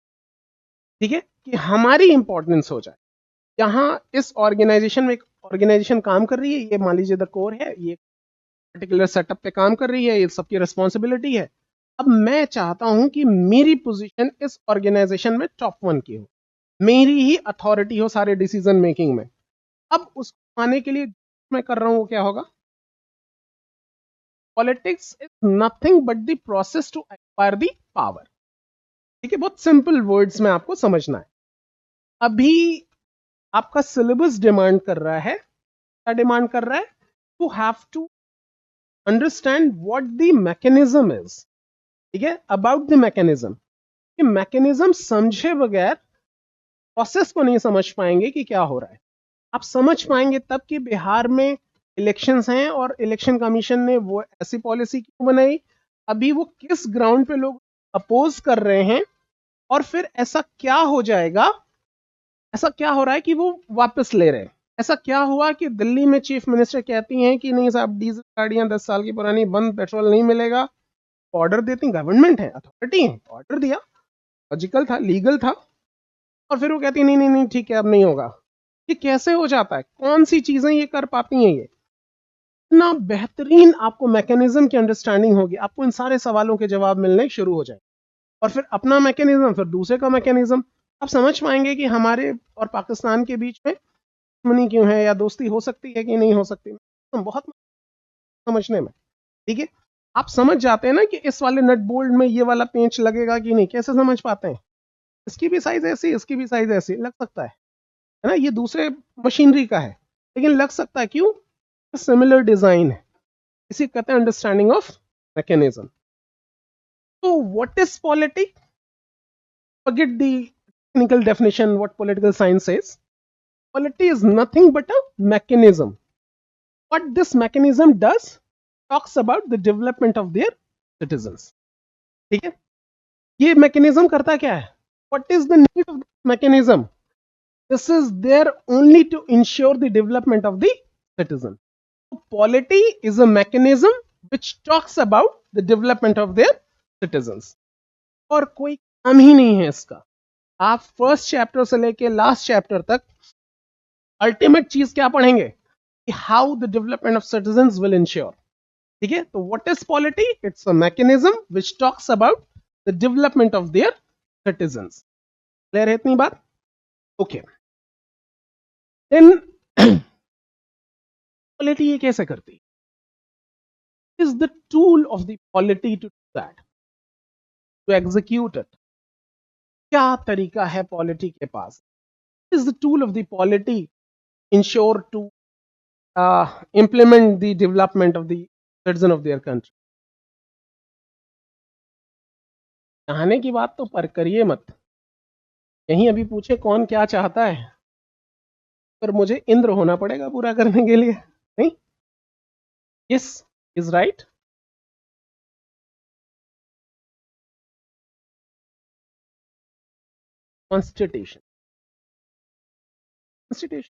ठीक है, कि हमारी इंपॉर्टेंस हो जाए। यहाँ इस ऑर्गेनाइजेशन में एक ऑर्गेनाइजेशन काम कर रही है, ये मान लीजिए द कोर है, ये पर्टिकुलर सेटअप पे काम कर रही है, ये सबकी रिस्पॉन्सिबिलिटी है। अब मैं चाहता हूं कि मेरी पोजीशन इस ऑर्गेनाइजेशन में टॉप 1 की हो, मेरी ही अथॉरिटी हो सारे डिसीजन मेकिंग में। अब उसको पाने के लिए मैं कर रहा हूं वो क्या होगा? Politics is nothing but the process to acquire the power, ठीक है, बहुत सिंपल वर्ड्स में आपको समझना है। अभी आपका सिलेबस डिमांड कर रहा है, क्या डिमांड कर रहा है? To have to understand what the mechanism is, ठीक है, अबाउट द मैकेनिज्म। कि मैकेनिज्म समझे बगैर प्रोसेस को नहीं समझ पाएंगे कि क्या हो रहा है। आप समझ पाएंगे तब कि बिहार में इलेक्शंस हैं और इलेक्शन कमीशन ने वो ऐसी पॉलिसी क्यों बनाई, अभी वो किस ग्राउंड पे लोग अपोज कर रहे हैं, और फिर ऐसा क्या हो जाएगा, ऐसा क्या हो रहा है कि वो वापस ले रहे हैं। ऐसा क्या हुआ कि दिल्ली में चीफ मिनिस्टर कहती हैं कि नहीं साहब, डीजल गाड़ियां 10 साल की पुरानी बंद, पेट्रोल नहीं मिलेगा। ऑर्डर देती, गवर्नमेंट है, अथॉरिटी है, ऑर्डर दिया, लॉजिकल था, लीगल था, और फिर वो कहती नहीं नहीं नहीं ठीक है अब नहीं होगा। ये कैसे हो जाता है? कौन सी चीजें ये कर पाती हैं? ये इतना बेहतरीन आपको मैकेनिज्म की अंडरस्टैंडिंग होगी, आपको इन सारे सवालों के जवाब मिलने शुरू हो जाए, और फिर अपना मैकेनिज्म, फिर दूसरे का मैकेनिज्म। आप समझ पाएंगे कि हमारे और पाकिस्तान के बीच में दुश्मनी क्यों है, या दोस्ती हो सकती है कि नहीं हो सकती, तो बहुत समझने में, ठीक है। आप समझ जाते हैं ना कि इस वाले नट बोल्ट में ये वाला पेंच लगेगा कि नहीं, कैसे समझ पाते हैं? इसकी भी साइज ऐसी, इसकी भी साइज ऐसी लग सकता है ना, ये दूसरे मशीनरी का है, लेकिन लग सकता है क्यों, सिमिलर डिजाइन है, इसी कहते हैं अंडरस्टैंडिंग ऑफ मैकेनिज्म। तो what is polity, forget the technical definition what political science says. Polity is nothing but a mechanism. What this mechanism does, talks about the development of their citizens. ठीक है, ये mechanism करता क्या है, what is the need of this mechanism, this is there only to ensure the development of the citizen. So polity is a mechanism which talks about the development of their citizens. और कोई काम ही नहीं है इसका, आप first chapter से लेके last chapter तक अल्टीमेट चीज क्या पढ़ेंगे, how the development of citizens will ensure. ठीक है, तो what is polity, it's a mechanism which talks about the development of their citizens. Clear है इतनी बात? ओके, देन पॉलिटी ये कैसे करती, is the tool of the polity to do that, to execute it. क्या तरीका है पॉलिटी के पास, is the tool of the polity ensure to implement the development of the citizen of their country। चाहने की बात तो पर करिए मत, यहीं अभी पूछे कौन क्या चाहता है, पर मुझे इंद्र होना पड़ेगा पूरा करने के लिए, नहीं? Yes is right. Constitution, constitution,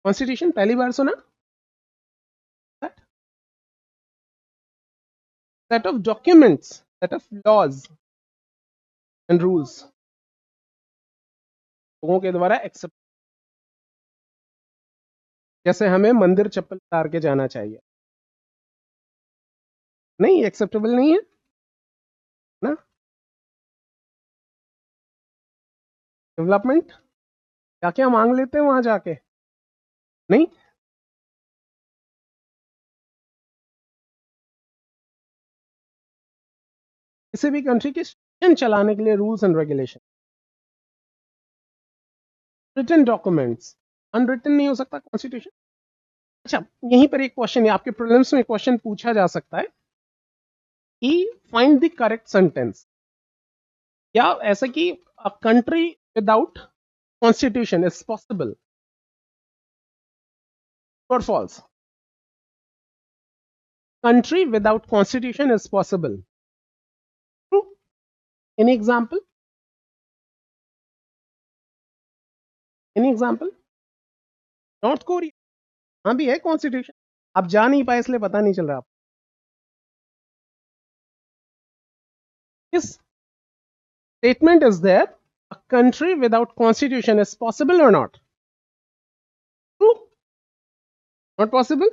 constitution पहली बार सुना, set of documents, set of laws and rules लोगों के द्वारा एक्सेप्ट, जैसे हमें मंदिर चप्पल उतार के जाना चाहिए, नहीं एक्सेप्टेबल नहीं है ना। डेवलपमेंट क्या क्या मांग लेते हैं वहां जाके, नहीं? किसी भी कंट्री के स्टेशन चलाने के लिए rules and regulation, written documents, unwritten नहीं हो सकता कॉन्स्टिट्यूशन। अच्छा, यहीं पर एक क्वेश्चन है, आपके प्रीलिम्स में क्वेश्चन पूछा जा सकता है कि फाइंड द करेक्ट सेंटेंस, या ऐसा कि a country without constitution is possible और false, country without constitution is possible, true? Any example, any example? North Korea, हाँ भी है कॉन्स्टिट्यूशन, आप जा नहीं पाए इसलिए पता नहीं चल रहा आप। This statement is there, a country without constitution is possible or not, true? Not possible?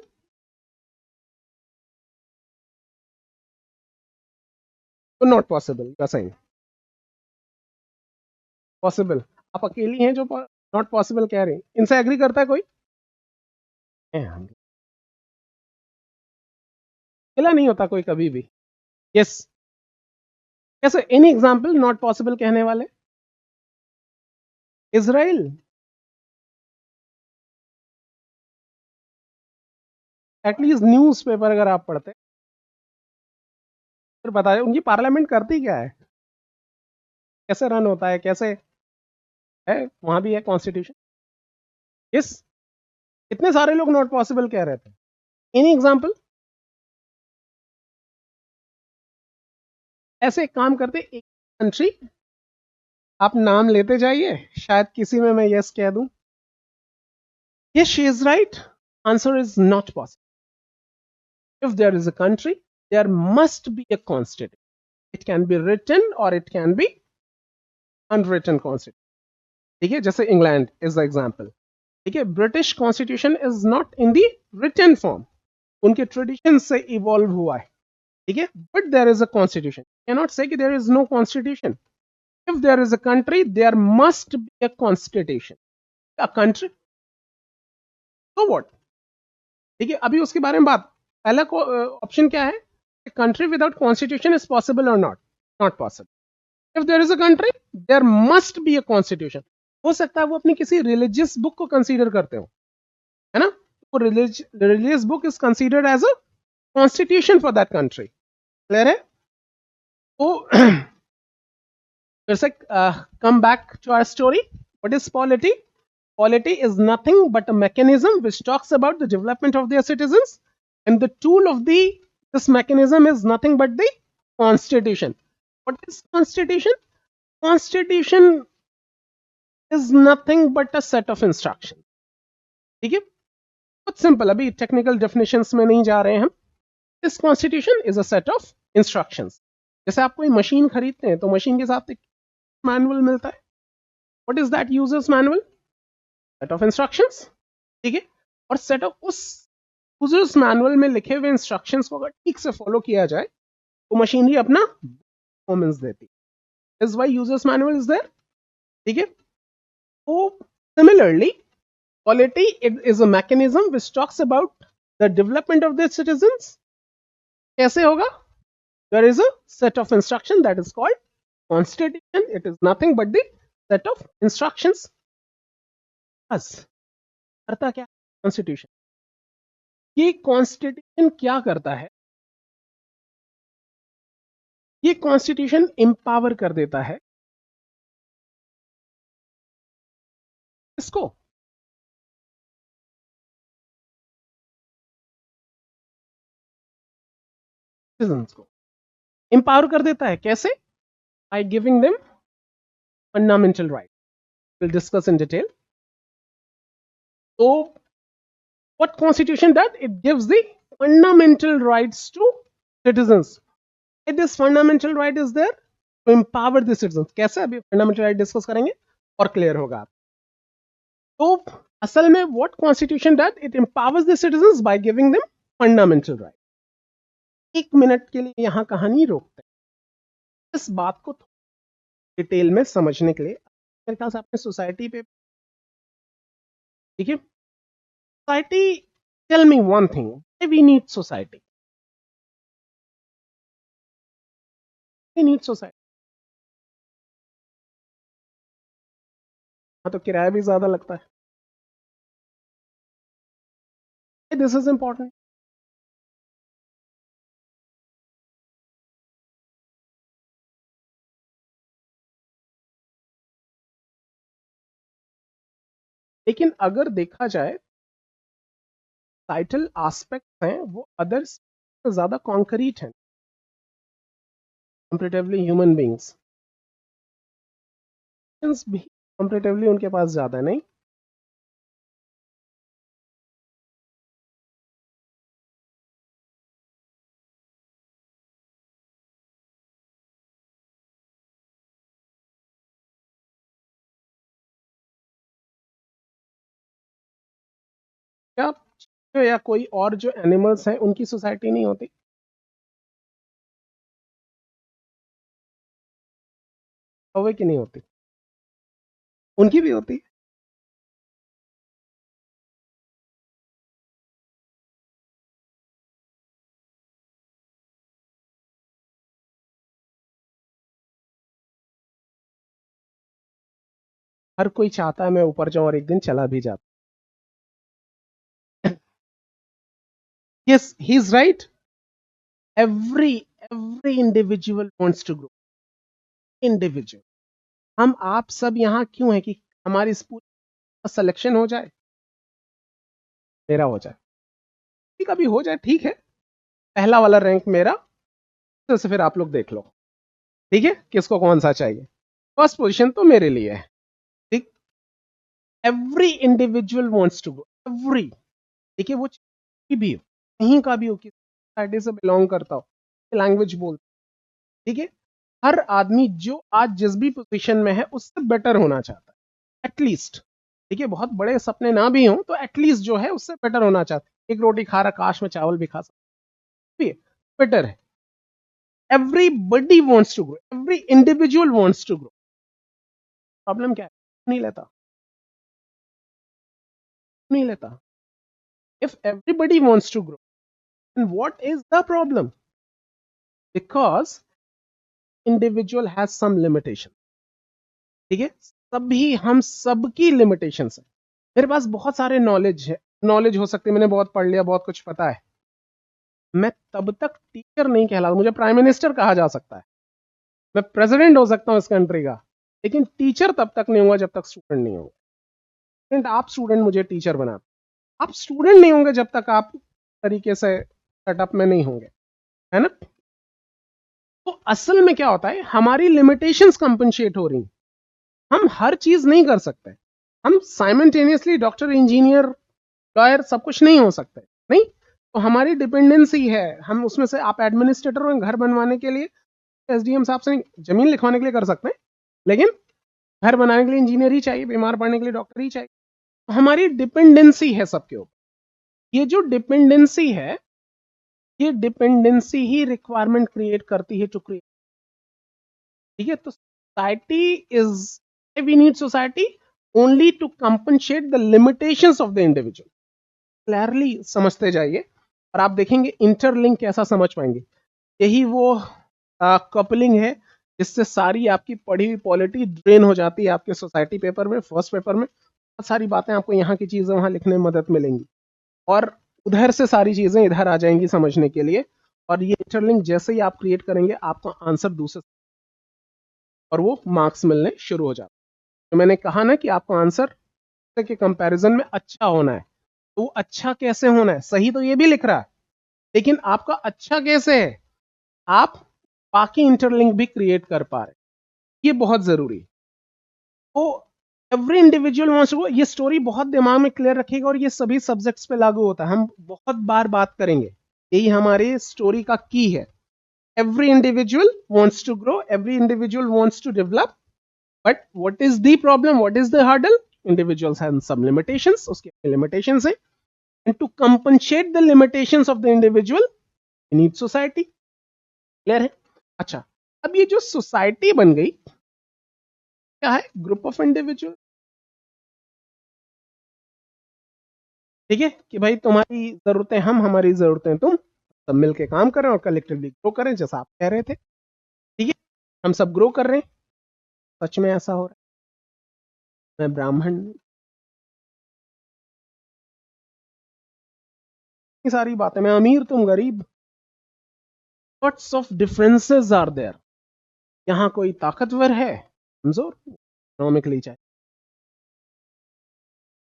So not possible, you are saying possible, आप अकेली हैं जो नॉट पॉसिबल कह रहे हैं, इनसे एग्री करता है कोई? अकेला नहीं होता कोई कभी भी। यस, कैसे, एनी एग्जांपल नॉट पॉसिबल कहने वाले? इजराइल, एटलीस्ट न्यूज़पेपर अगर आप पढ़ते फिर बताइए उनकी पार्लियामेंट करती क्या है, कैसे रन होता है, कैसे है, वहां भी है कॉन्स्टिट्यूशन। यस, इतने सारे लोग नॉट पॉसिबल कह रहे थे, एनी एग्जांपल? ऐसे एक काम करते, एक कंट्री आप नाम लेते जाइए, शायद किसी में मैं यस कह दूं। Yes, she is right, answer is not possible. If there is a country there must be a constitution, it can be written और it can be unwritten constitution. ठीक है, जैसे इंग्लैंड इज द एग्जांपल। ठीक है, British constitution is not in the written form, उनके tradition से evolve हुआ है। ठीक है, but there is a constitution, cannot say कि there is no constitution. If there is a country there must be a constitution, a country, तो what? ठीक है, अभी उसके बारे में बात, पहला ऑप्शन क्या है, country without constitution is possible और not? Not possible. If there is a country there must be a constitution, हो सकता है वो अपनी किसी रिलीजियस बुक को कंसीडर करते हो, है ना, वो religious book is considered as a constitution for that country. Clear है? तो फिर से come back to our story. What is polity? Polity is nothing but a mechanism which talks about the development of their citizens, and the tool of this mechanism is nothing but the constitution. What is constitution? Constitution is nothing but a set of instructions. ठीक है, बहुत simple, अभी technical definitions में नहीं जा रहे हैं हम। This constitution is a set of instructions. जैसे आप कोई मशीन खरीदते हैं तो मशीन के साथ एक मैनुअल मिलता है। What is that users manual? Set of instructions. ठीक है, और सेट ऑफ उस यूजर्स मैनुअल में लिखे हुए इंस्ट्रक्शंस को अगर ठीक से फॉलो किया जाए तो मशीनरी अपना परफॉर्मेंस देती है। Is why users manual is there. ठीक है, तो similarly polity is a mechanism which talks about the development of their citizens. कैसे होगा? There is a set of instruction that is called constitution. It is nothing but the set of instructions. बस करता क्या constitution? ये constitution क्या करता है? ये कॉन्स्टिट्यूशन एम्पावर कर देता है इसको, सिटीजन्स को एम्पावर कर देता है। कैसे? By giving them fundamental right. Will discuss in detail. तो what constitution does? It gives the fundamental rights to citizens. And this fundamental right is there to empower the citizens. कैसे? अभी fundamental right discuss करेंगे और clear होगा। तो असल में what constitution does? It empowers the citizens by giving them fundamental right. एक minute के लिए यहाँ कहानी रोकते हैं। इस बात को डिटेल में समझने के लिए मेरे ख्याल से आपने सोसाइटी पे, ठीक है, society, tell me one thing, why we need society? We need society. हाँ, तो किराया भी ज्यादा लगता है। This is important. लेकिन अगर देखा जाए टाइटल एस्पेक्ट हैं वो अदर्स से ज्यादा कॉन्क्रीट हैं कंपैरेटिवली ह्यूमन बीइंग्स भी कंपैरेटिवली उनके पास ज्यादा नहीं। क्या या कोई और जो एनिमल्स हैं उनकी सोसाइटी नहीं होती? कौवे की नहीं होती? उनकी भी होती। हर कोई चाहता है मैं ऊपर जाऊं और एक दिन चला भी जाता। Yes, he is right. Every individual wants to grow. Individual, हम आप सब यहाँ क्यों हैं कि हमारी स्कूल का सिलेक्शन हो जाए, मेरा हो जाए, ठीक अभी हो जाए, ठीक है, पहला वाला रैंक मेरा, तो फिर आप लोग देख लो, ठीक है, किसको कौन सा चाहिए। फर्स्ट पोजीशन तो मेरे लिए है, ठीक। Every individual wants to grow, every, ठीक है, वो भी हो, कहीं का भी हो, किस सोसाइटी से बिलोंग करता हो, लैंग्वेज बोलता, ठीक है, हर आदमी जो आज जिस भी पोजीशन में है उससे बेटर होना चाहता है, एटलीस्ट, ठीक है, बहुत बड़े सपने ना भी हों तो एटलीस्ट जो है उससे बेटर होना चाहते हैं। एक रोटी खा रहा, काश में चावल भी खा सकता, बेटर है। Everybody wants to grow, every individual wants to grow. Problem क्या है? नहीं लेता, नहीं लेता। If everybody wants to grow, then what is the problem? Because individual has some limitation, ठीक है, सभी हम सबकी लिमिटेशंस है। मेरे पास बहुत सारे नॉलेज हो सकते, मैंने बहुत पढ़ लिया, बहुत कुछ पता है, मैं तब तक टीचर नहीं कहलाता। मुझे प्राइम मिनिस्टर कहा जा सकता है, मैं प्रेसिडेंट हो सकता हूँ इस कंट्री का, लेकिन टीचर तब तक नहीं होगा जब तक स्टूडेंट नहीं होगा। आप स्टूडेंट मुझे टीचर बना, आप स्टूडेंट नहीं होंगे जब तक आप तरीके से सेटअप में नहीं होंगे, है ना। तो असल में क्या होता है, हमारी लिमिटेशंस कंपनसेट हो रही, हम हर चीज नहीं कर सकते, हम साइमल्टेनियसली डॉक्टर, इंजीनियर, लॉयर सब कुछ नहीं हो सकते, नहीं। तो हमारी डिपेंडेंसी है, हम उसमें से, आप एडमिनिस्ट्रेटर में घर बनवाने के लिए एसडीएम साहब से जमीन लिखवाने के लिए कर सकते हैं, लेकिन घर बनाने के लिए इंजीनियर ही चाहिए, बीमार पड़ने के लिए डॉक्टर ही चाहिए। तो हमारी डिपेंडेंसी है सबके ऊपर। ये जो डिपेंडेंसी है, ये डिपेंडेंसी ही रिक्वायरमेंट क्रिएट करती है टू क्रिएट, ठीक है। तो society is, we need society only to compensate the limitations of the individual. Clearly समझते जाइए और आप देखेंगे इंटरलिंक कैसा समझ पाएंगे। यही वो कपलिंग है जिससे सारी आपकी पढ़ी हुई पॉलिटी ड्रेन हो जाती है आपके सोसाइटी पेपर में, फर्स्ट पेपर में। बहुत सारी बातें आपको यहाँ की चीजें वहां लिखने में मदद मिलेंगी, और उधर से सारी चीजें इधर आ जाएंगी समझने के लिए। और ये इंटरलिंक जैसे ही आप क्रिएट करेंगे, आपका आंसर दूसरे, और वो मार्क्स मिलने शुरू हो जाते हैं। तो मैंने कहा ना कि आपको आंसर के कंपैरिजन में अच्छा होना है। तो वो अच्छा कैसे होना है, सही तो ये भी लिख रहा है, लेकिन आपका अच्छा कैसे है, आप बाकी इंटरलिंक भी क्रिएट कर पा रहे, ये बहुत जरूरी है। तो एवरी इंडिविजुअल वांट्स टू, ये स्टोरी बहुत दिमाग में क्लियर रखिएगा, और ये सभी सब्जेक्ट्स पे लागू होता है, हम बहुत बार बात करेंगे, यही हमारी स्टोरी का की है। Every individual wants to grow, every individual wants to develop, but what is the problem, what is the hurdle? Individuals have some limitations, उसकी limitations है, and to compensate the limitations of the individual, we need society. Clear है? अच्छा, अब ये जो society बन गई, क्या है, ग्रुप ऑफ इंडिविजुअल, ठीक है, कि भाई तुम्हारी जरूरतें हम, हमारी जरूरतें तुम, सब मिलके काम करें और कलेक्टिवली ग्रो करें, जैसा आप कह रहे थे, ठीक है। हम सब ग्रो कर रहे हैं, सच में ऐसा हो रहा है। मैं ब्राह्मण, सारी बातें, मैं अमीर तुम गरीब, lots of differences are there। यहां कोई ताकतवर है, कमजोर, इकोनॉमिकली चाहिए।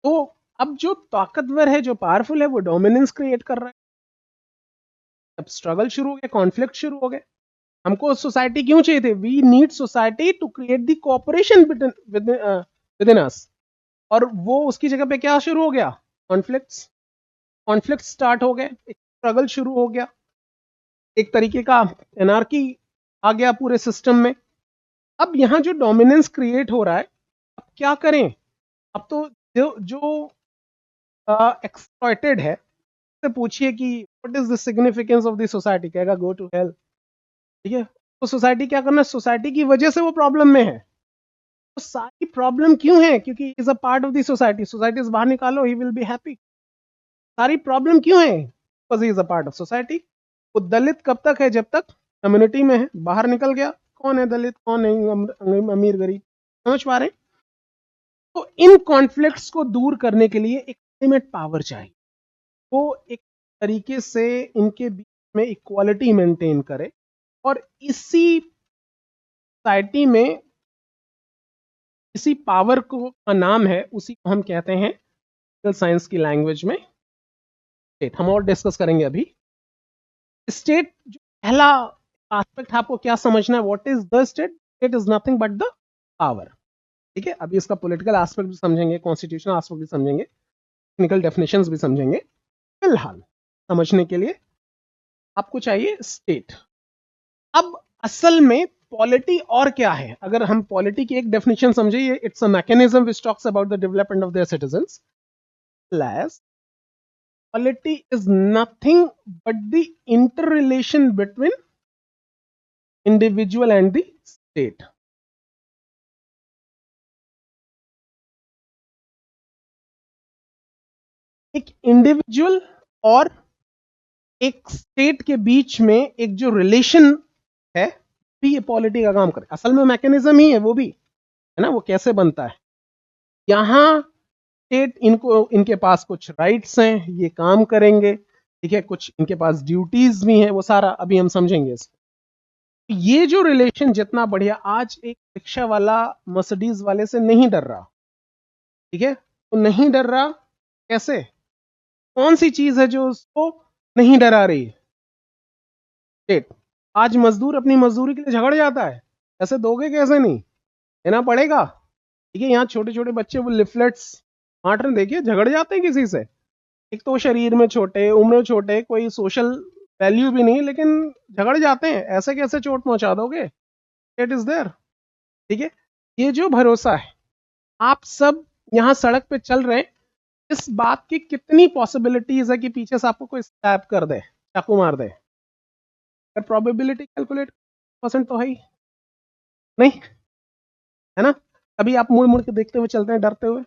तो अब जो ताकतवर है, जो पावरफुल है, वो डोमिनेंस क्रिएट कर रहा है। अब स्ट्रगल शुरू हो गया, कॉन्फ्लिक्ट शुरू हो गए। हमको सोसाइटी क्यों चाहिए थे, we need society to create the cooperation within us. और वो उसकी जगह पे क्या शुरू हो गया, कॉन्फ्लिक्ट स्टार्ट हो गए, एक स्ट्रगल शुरू हो गया, एक तरीके का एनार्की आ गया पूरे सिस्टम में। अब यहां जो डोमिनेंस क्रिएट हो रहा है, अब क्या करें, अब तो जो एक्सप्लॉइटेड है, से पूछिए कि what is the significance of the society, कहेगा गो टू हेल, ठीक है। तो सोसाइटी क्या करना, सोसाइटी की वजह से वो प्रॉब्लम में है। तो सारी प्रॉब्लम क्यों है, क्योंकि is a part of the society, society से बाहर निकालो, ही विल बी हैप्पी। सारी प्रॉब्लम क्यों है, because he is a part of society. वो दलित कब तक है, जब तक कम्युनिटी में है, बाहर निकल गया, कौन है दलित, कौन है अमीर गरीब, समझ पा रहे हैं। तो इन कॉन्फ्लिक्ट्स को दूर करने के लिए एक अल्टीमेट पावर चाहिए, वो एक तरीके से इनके बीच में इक्वालिटी मेंटेन करे। और इसी सोसाइटी में, इसी पावर को का नाम है, उसी को हम कहते हैं साइंस की लैंग्वेज में स्टेट। हम और डिस्कस करेंगे अभी। स्टेट जो पहला एस्पेक्ट आपको क्या समझना है, what is the state, state is nothing but the power, ठीक है। अभी इसका पॉलिटिकल एस्पेक्ट भी समझेंगे, कॉन्स्टिट्यूशनल एस्पेक्ट भी समझेंगे, टेक्निकल डेफिनेशंस भी समझेंगे। फिलहाल समझने के लिए आपको चाहिए स्टेट। अब असल में पॉलिटी और क्या है, अगर हम पॉलिटी की एक डेफिनेशन समझे, it's a mechanism which talks about the development of their citizens, plus polity is nothing but the interrelation between individual and the state. एक इंडिविजुअल और एक स्टेट के बीच में एक जो रिलेशन है, भी ये पॉलिटी का काम करे, असल में मैकेनिज्म ही है वो भी। है ना, वो कैसे बनता है। यहाँ स्टेट इनके पास कुछ राइट्स हैं, ये काम करेंगे, ठीक है, कुछ इनके पास ड्यूटीज भी हैं, वो सारा अभी हम समझेंगे इसको। ये जो रिलेशन जितना बढ़िया, आज एक रिक्शा वाला मर्सिडीज वाले से नहीं डर रहा, ठीक है, तो नहीं डर रहा कैसे, कौन सी चीज है जो उसको नहीं डरा रही, स्टेट। आज मजदूर अपनी मजदूरी के लिए झगड़ जाता है, ऐसे दोगे कैसे, नहीं देना पड़ेगा, ठीक है। यहाँ छोटे छोटे बच्चे वो लिफलेट्स बांट रहे, देखिए झगड़ जाते हैं किसी से, एक तो शरीर में छोटे, उम्र में छोटे, कोई सोशल वैल्यू भी नहीं, लेकिन झगड़ जाते हैं, ऐसे कैसे चोट पहुंचा दोगे, इट इज देयर, ठीक है। ये जो भरोसा है, आप सब यहाँ सड़क पे चल रहे हैं, इस बात की कितनी पॉसिबिलिटीज है कि पीछे से आपको कोई स्टैप कर दे, चाकू मार दे, अगर प्रोबेबिलिटी कैलकुलेट परसेंट तो है ही नहीं, है ना। अभी आप मुड़ मुड़ के देखते हुए चलते हैं डरते हुए,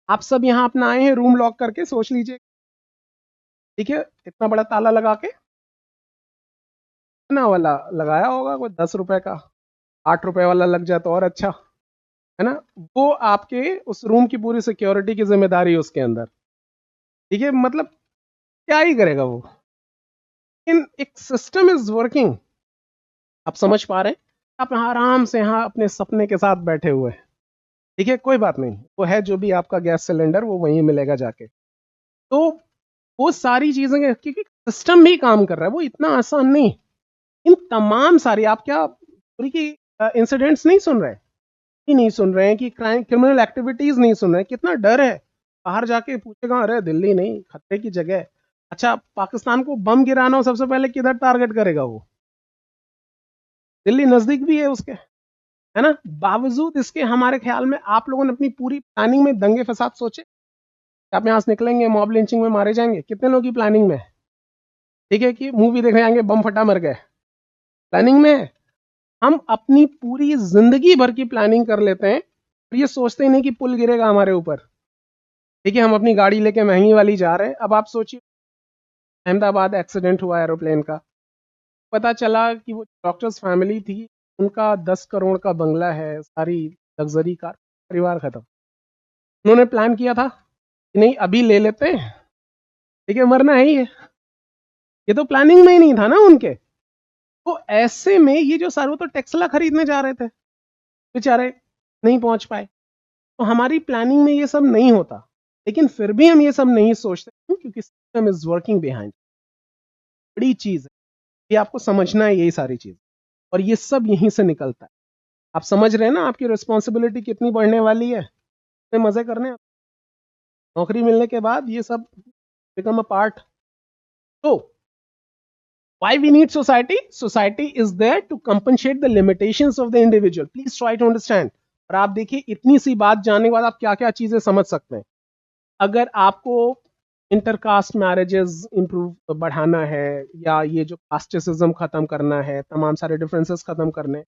आप सब यहाँ अपना आए हैं रूम लॉक करके, सोच लीजिए, ठीक है, इतना बड़ा ताला लगा के ना वाला लगाया होगा, कोई 10 रुपए का, 8 रुपए वाला लग जाए तो और अच्छा, है ना। वो आपके उस रूम की पूरी सिक्योरिटी की जिम्मेदारी है उसके अंदर, ठीक है, मतलब क्या ही करेगा वो, इन एक सिस्टम इज वर्किंग, आप समझ पा रहे हैं। आप यहाँ आराम से यहाँ अपने सपने के साथ बैठे हुए हैं, ठीक है, कोई बात नहीं, वो है जो भी आपका गैस सिलेंडर वो वहीं मिलेगा जाके। तो वो सारी चीजें, क्योंकि सिस्टम भी काम कर रहा है, वो इतना आसान नहीं। इन तमाम सारी, आप क्या पूरी की इंसिडेंट्स नहीं सुन रहे, ही नहीं सुन रहे हैं कि क्राइम क्रिमिनल एक्टिविटीज नहीं सुन रहे हैं, कितना डर है, बाहर जाके पूछेगा, अरे दिल्ली नहीं खतरे की जगह है। अच्छा, पाकिस्तान को बम गिराना हो, सबसे पहले किधर टारगेट करेगा वो, दिल्ली नजदीक भी है उसके, है ना। बावजूद इसके हमारे ख्याल में आप लोगों ने अपनी पूरी प्लानिंग में दंगे फसाद सोचे, आप यहाँ से निकलेंगे मॉब लिंचिंग में मारे जाएंगे, कितने लोग की प्लानिंग में, ठीक है, कि मूवी देखने जाएंगे बम फटा मर गए, प्लानिंग में है। हम अपनी पूरी जिंदगी भर की प्लानिंग कर लेते हैं और ये सोचते ही नहीं कि पुल गिरेगा हमारे ऊपर, ठीक है, हम अपनी गाड़ी लेके महंगी वाली जा रहे हैं। अब आप सोचिए, अहमदाबाद एक्सीडेंट हुआ एरोप्लेन का, पता चला कि वो डॉक्टर्स फैमिली थी, उनका 10 करोड़ का बंगला है, सारी लग्जरी कार, परिवार खत्म। उन्होंने प्लान किया था कि नहीं अभी ले लेते हैं, ठीक है, मरना है ही है, ये तो प्लानिंग में ही नहीं था ना उनके। तो ऐसे में ये जो सारे, वो तो टेक्सला खरीदने जा रहे थे बेचारे, नहीं पहुंच पाए। तो हमारी प्लानिंग में ये सब नहीं होता, लेकिन फिर भी हम ये सब नहीं सोचते, क्योंकि सिस्टम इज वर्किंग बिहाइंड। बड़ी चीज है, ये आपको समझना है, यही सारी चीज, और ये सब यहीं से निकलता है। आप समझ रहे हैं ना, आपकी रिस्पॉन्सिबिलिटी कितनी बढ़ने वाली है, इतने मजे करने हैं। नौकरी मिलने के बाद ये सब बिकम अ पार्ट। तो why we need society, society is there to compensate the limitations of the individual, please try to understand। और आप देखिए इतनी सी बात जानने के बाद आप क्या क्या चीजें समझ सकते हैं। अगर आपको इंटरकास्ट मैरिजेस इंप्रूव बढ़ाना है, या ये जो कास्टिसिज्म खत्म करना है, तमाम सारे डिफरेंसेस खत्म करने,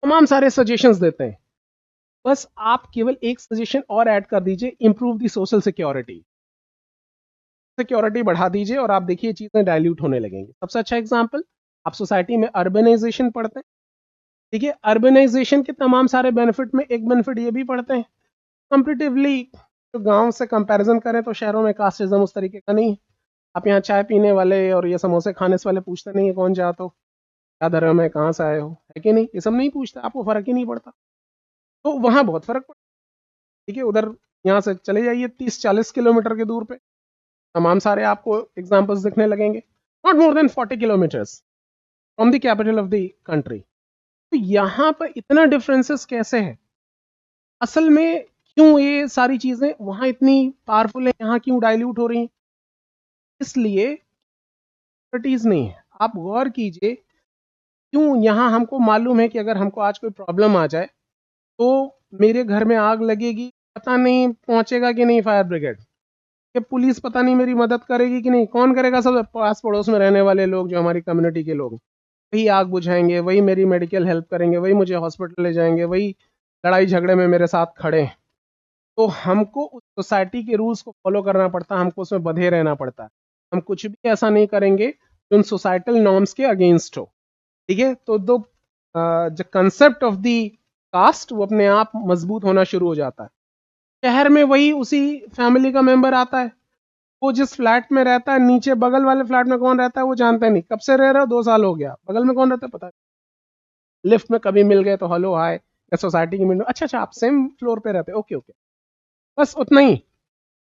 तमाम सारे सजेशंस देते हैं। बस आप केवल एक सजेशन और ऐड कर दीजिए, इंप्रूव दी सोशल सिक्योरिटी, सिक्योरिटी बढ़ा दीजिए और आप देखिए चीजें डाइल्यूट होने लगेंगी। सबसे अच्छा एग्जांपल, आप सोसाइटी में अर्बनाइजेशन पढ़ते हैं, ठीक है, अर्बनाइजेशन के तमाम सारे बेनिफिट में एक बेनिफिट ये भी पढ़ते हैं, कंपेरेटिवली तो गांव से कंपैरिजन करें तो शहरों में कास्टिज्म उस तरीके का नहीं है। आप यहाँ चाय पीने वाले और ये समोसे खाने से वाले पूछते नहीं है कौन जात हो, क्या धर्म है, कहाँ से आए हो, है कि नहीं, ये सब नहीं पूछते, आपको फर्क ही नहीं पड़ता। तो वहाँ बहुत फर्क पड़ता, ठीक है। उधर यहाँ से चले जाइए 30-40 किलोमीटर के दूर पे, तमाम सारे आपको एग्जाम्पल्स दिखने लगेंगे, not more than 40 kilometres from the capital of the country. तो यहाँ पर इतना डिफरेंसेस कैसे है, असल में क्यों ये सारी चीजें वहां इतनी पावरफुल है, यहाँ क्यों डाइल्यूट हो रही हैं, इसलिए एक्सपर्टीज नहीं है। आप गौर कीजिए, क्यों यहाँ हमको मालूम है कि अगर हमको आज कोई प्रॉब्लम आ जाए तो मेरे घर में आग लगेगी, पता नहीं पहुंचेगा कि नहीं फायर ब्रिगेड, कि पुलिस पता नहीं मेरी मदद करेगी कि नहीं, कौन करेगा, सब पास पड़ोस में रहने वाले लोग जो हमारी कम्युनिटी के लोग, वही आग बुझाएंगे, वही मेरी मेडिकल हेल्प करेंगे, वही मुझे हॉस्पिटल ले जाएंगे, वही लड़ाई झगड़े में मेरे साथ खड़े हैं। तो हमको उस सोसाइटी के रूल्स को फॉलो करना पड़ता है, हमको उसमें बंधे रहना पड़ता है। हम कुछ भी ऐसा नहीं करेंगे जो उन सोसाइटल नॉर्म्स के अगेंस्ट हो, ठीक है। तो जो कंसेप्ट ऑफ द कास्ट वो अपने आप मजबूत होना शुरू हो जाता है। शहर में वही उसी फैमिली का मेंबर आता है, वो जिस फ्लैट में रहता है, नीचे बगल वाले फ्लैट में कौन रहता है वो जानता नहीं, कब से रह रहा है, 2 साल हो गया, बगल में कौन रहता है पता नहीं। लिफ्ट में कभी मिल गए तो हेलो हाय, या सोसाइटी की मिल, अच्छा अच्छा आप सेम फ्लोर पे रहते, ओके ओके, बस उतना ही।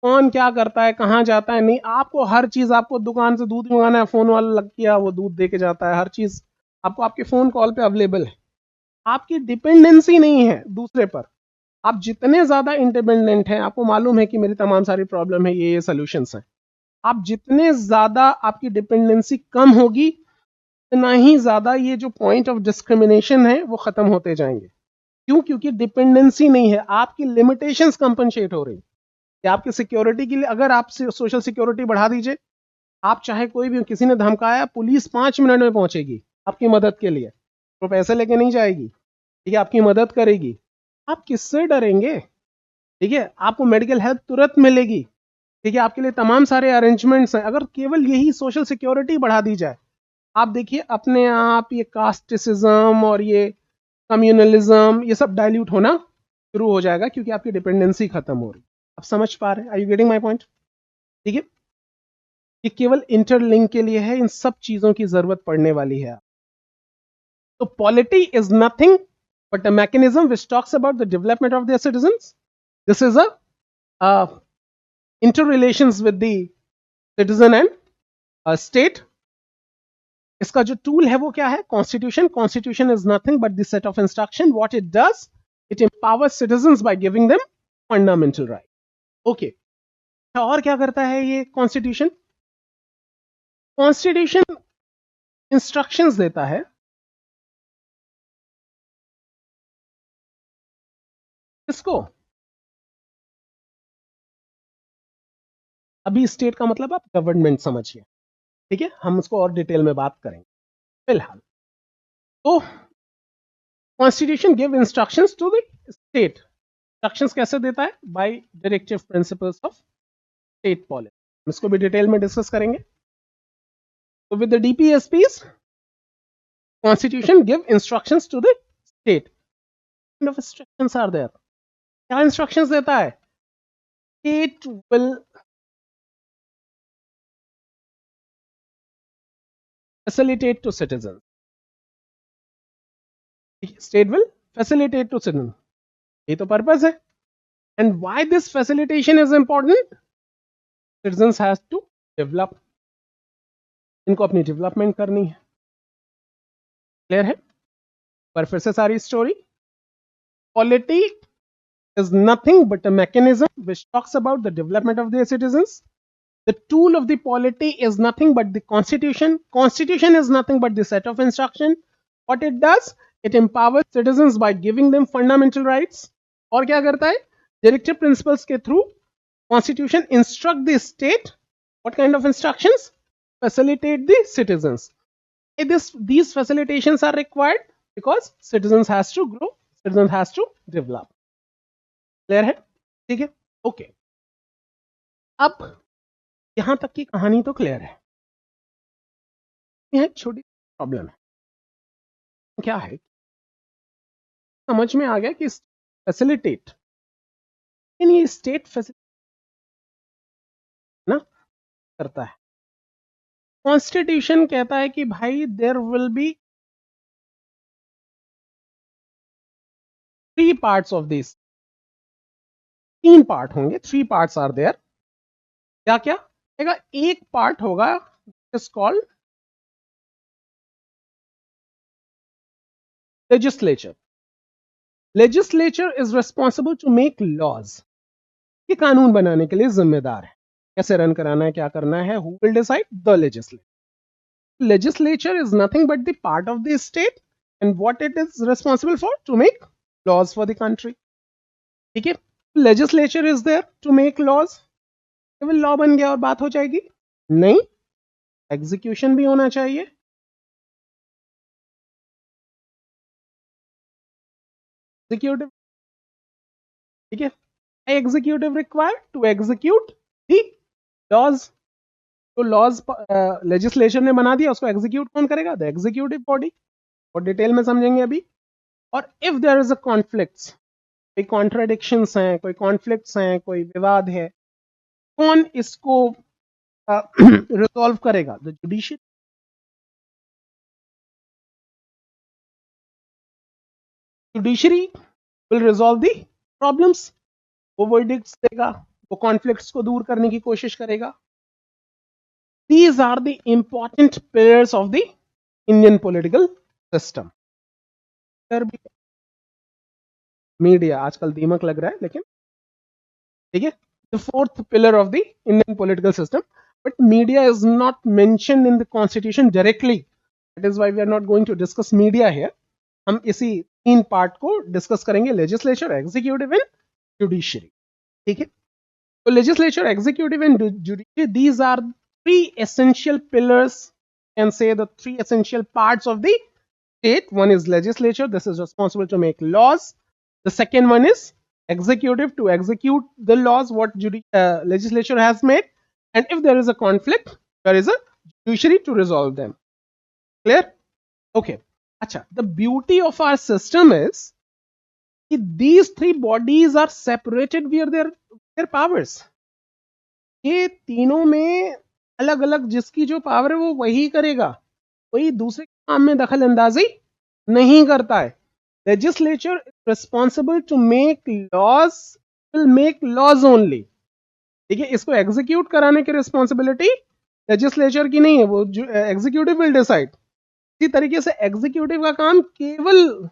कौन क्या करता है, कहाँ जाता है, नहीं, आपको हर चीज, आपको दुकान से दूध मंगाना है, फोन वाला लग गया, वो दूध दे के जाता है, हर चीज आपको आपके फोन कॉल पे अवेलेबल है। आपकी डिपेंडेंसी नहीं है दूसरे पर। आप जितने ज्यादा इंडिपेंडेंट हैं, आपको मालूम है कि मेरी तमाम सारी प्रॉब्लम है, ये सॉल्यूशंस हैं, आप जितने ज्यादा आपकी डिपेंडेंसी कम होगी, उतना ही ज्यादा ये जो पॉइंट ऑफ डिस्क्रिमिनेशन है वो खत्म होते जाएंगे। क्यों? क्योंकि डिपेंडेंसी नहीं है, आपकी लिमिटेशंस कंपनसेट हो रही कि आपकी सिक्योरिटी के लिए अगर आप सोशल सिक्योरिटी बढ़ा दीजिए, आप चाहे कोई भी, किसी ने धमकाया, पुलिस 5 मिनट में पहुंचेगी आपकी मदद के लिए, तो पैसे लेके नहीं जाएगी, ठीक है, आपकी मदद करेगी। आप किससे डरेंगे? ठीक है, आपको मेडिकल हेल्प तुरंत मिलेगी, ठीक है, आपके लिए तमाम सारे अरेंजमेंट्स हैं। अगर केवल यही सोशल सिक्योरिटी बढ़ा दी जाए, आप देखिए अपने आप ये कास्टिसिज्म और ये कम्युनलिज्म ये सब डाइल्यूट होना शुरू हो जाएगा, क्योंकि आपकी डिपेंडेंसी खत्म हो रही। आप समझ पा रहे हैं? Are you getting my point? ठीक है, ये केवल इंटरलिंक के लिए है, इन सब चीजों की जरूरत पड़ने वाली है। तो polity is nothing but a mechanism which talks about the development of their citizens. This is a interrelations with the citizen and state. इसका जो टूल है वो क्या है? Constitution. Constitution is nothing but the set of instruction. What it does, it empowers citizens by giving them fundamental right. Okay, और क्या करता है ये कॉन्स्टिट्यूशन? कॉन्स्टिट्यूशन इंस्ट्रक्शंस देता है किसको? अभी स्टेट का मतलब आप गवर्नमेंट समझिए, ठीक है, हम उसको और डिटेल में बात करेंगे फिलहाल। तो constitution give instructions to the state. Instructions कैसे देता है? By directive principles of state policy. इसको भी डिटेल में डिस्कस करेंगे। तो with the DPSPs, constitution give instructions to the state. Kind of instructions are there? क्या इंस्ट्रक्शंस देता है? State will facilitate to citizens. State will facilitate to citizens. ये तो पर्पस है। And why this facilitation is important? Citizens has to develop. इनको अपनी development करनी है। क्लियर है? पर फिर से सारी story. Polity is nothing but a mechanism which talks about the development of their citizens. The tool of the polity is nothing but the constitution. Constitution is nothing but the set of instruction. What it does, it empowers citizens by giving them fundamental rights. और क्या करता है? Directive principles के through constitution instruct the state. What kind of instructions? Facilitate the citizens. These facilitations are required because citizens has to grow, citizens has to develop. Clear है? ठीक है, okay. अब यहां तक की कहानी तो क्लियर है। यह एक छोटी प्रॉब्लम है। क्या है? समझ में आ गया कि फैसिलिटेट, ये स्टेट फैसिलिटेट ना करता है। कॉन्स्टिट्यूशन कहता है कि भाई there will be 3 parts of this. 3 part होंगे, 3 पार्ट्स आर देयर। क्या क्या? एक पार्ट होगा is called legislature. Legislature is responsible to make laws. ये कानून बनाने के लिए जिम्मेदार है, कैसे रन कराना है, क्या करना है। Who will decide? The legislature. Legislature is nothing but the part of the state and what it is responsible for to make laws for the country. ठीक है, legislature is there to make laws. केवल law बन गया और बात हो जाएगी? नहीं, एग्जीक्यूशन भी होना चाहिए। एग्जीक्यूटिव, ठीक है, executive required to execute the laws. तो लॉज लेजिस्लेशन ने बना दिया, उसको एग्जीक्यूट कौन करेगा? The executive body. और डिटेल में समझेंगे अभी। और if there is a conflicts, कोई कॉन्ट्राडिक्शंस हैं, कोई कॉन्फ्लिक्ट्स हैं, कोई विवाद है, कौन इसको रिजॉल्व करेगा? The judiciary. Judiciary will resolve the problems. वो वर्डिक्ट्स देगा, वो कॉन्फ्लिक्ट्स को दूर करने की कोशिश करेगा। These are the important pillars of the Indian political system. Media आजकल दीमक लग रहा है, लेकिन ठीक है, the fourth pillar of the Indian political system, but media is not mentioned in the constitution directly. That is why we are not going to discuss media here. हम इसी तीन पार्ट को डिस्कस करेंगे, लेजिस्लेचर, एग्जीक्यूटिव एंड जुडिशरी। ठीक है, तो legislature, executive and judiciary, these are three essential pillars, can say the three essential parts of the state. One is legislature, this is responsible to make laws. The second one is executive, to execute the laws what legislature has made, and if there is a conflict, there is a judiciary to resolve them. Clear? Okay. Acha, the beauty of our system is that these three bodies are separated via their powers. ये तीनों में अलग अलग जिसकी जो power है वो वही करेगा, कोई दूसरे काम में दखल अंदाजी नहीं करता है। Legislature is responsible to make laws, will make laws only. ठीक है, इसको एग्जीक्यूट कराने की रिस्पॉन्सिबिलिटी लेजिस्लेचर की नहीं है, वो एग्जीक्यूटिव विल डिसाइड। इसी तरीके से एग्जीक्यूटिव का काम केवल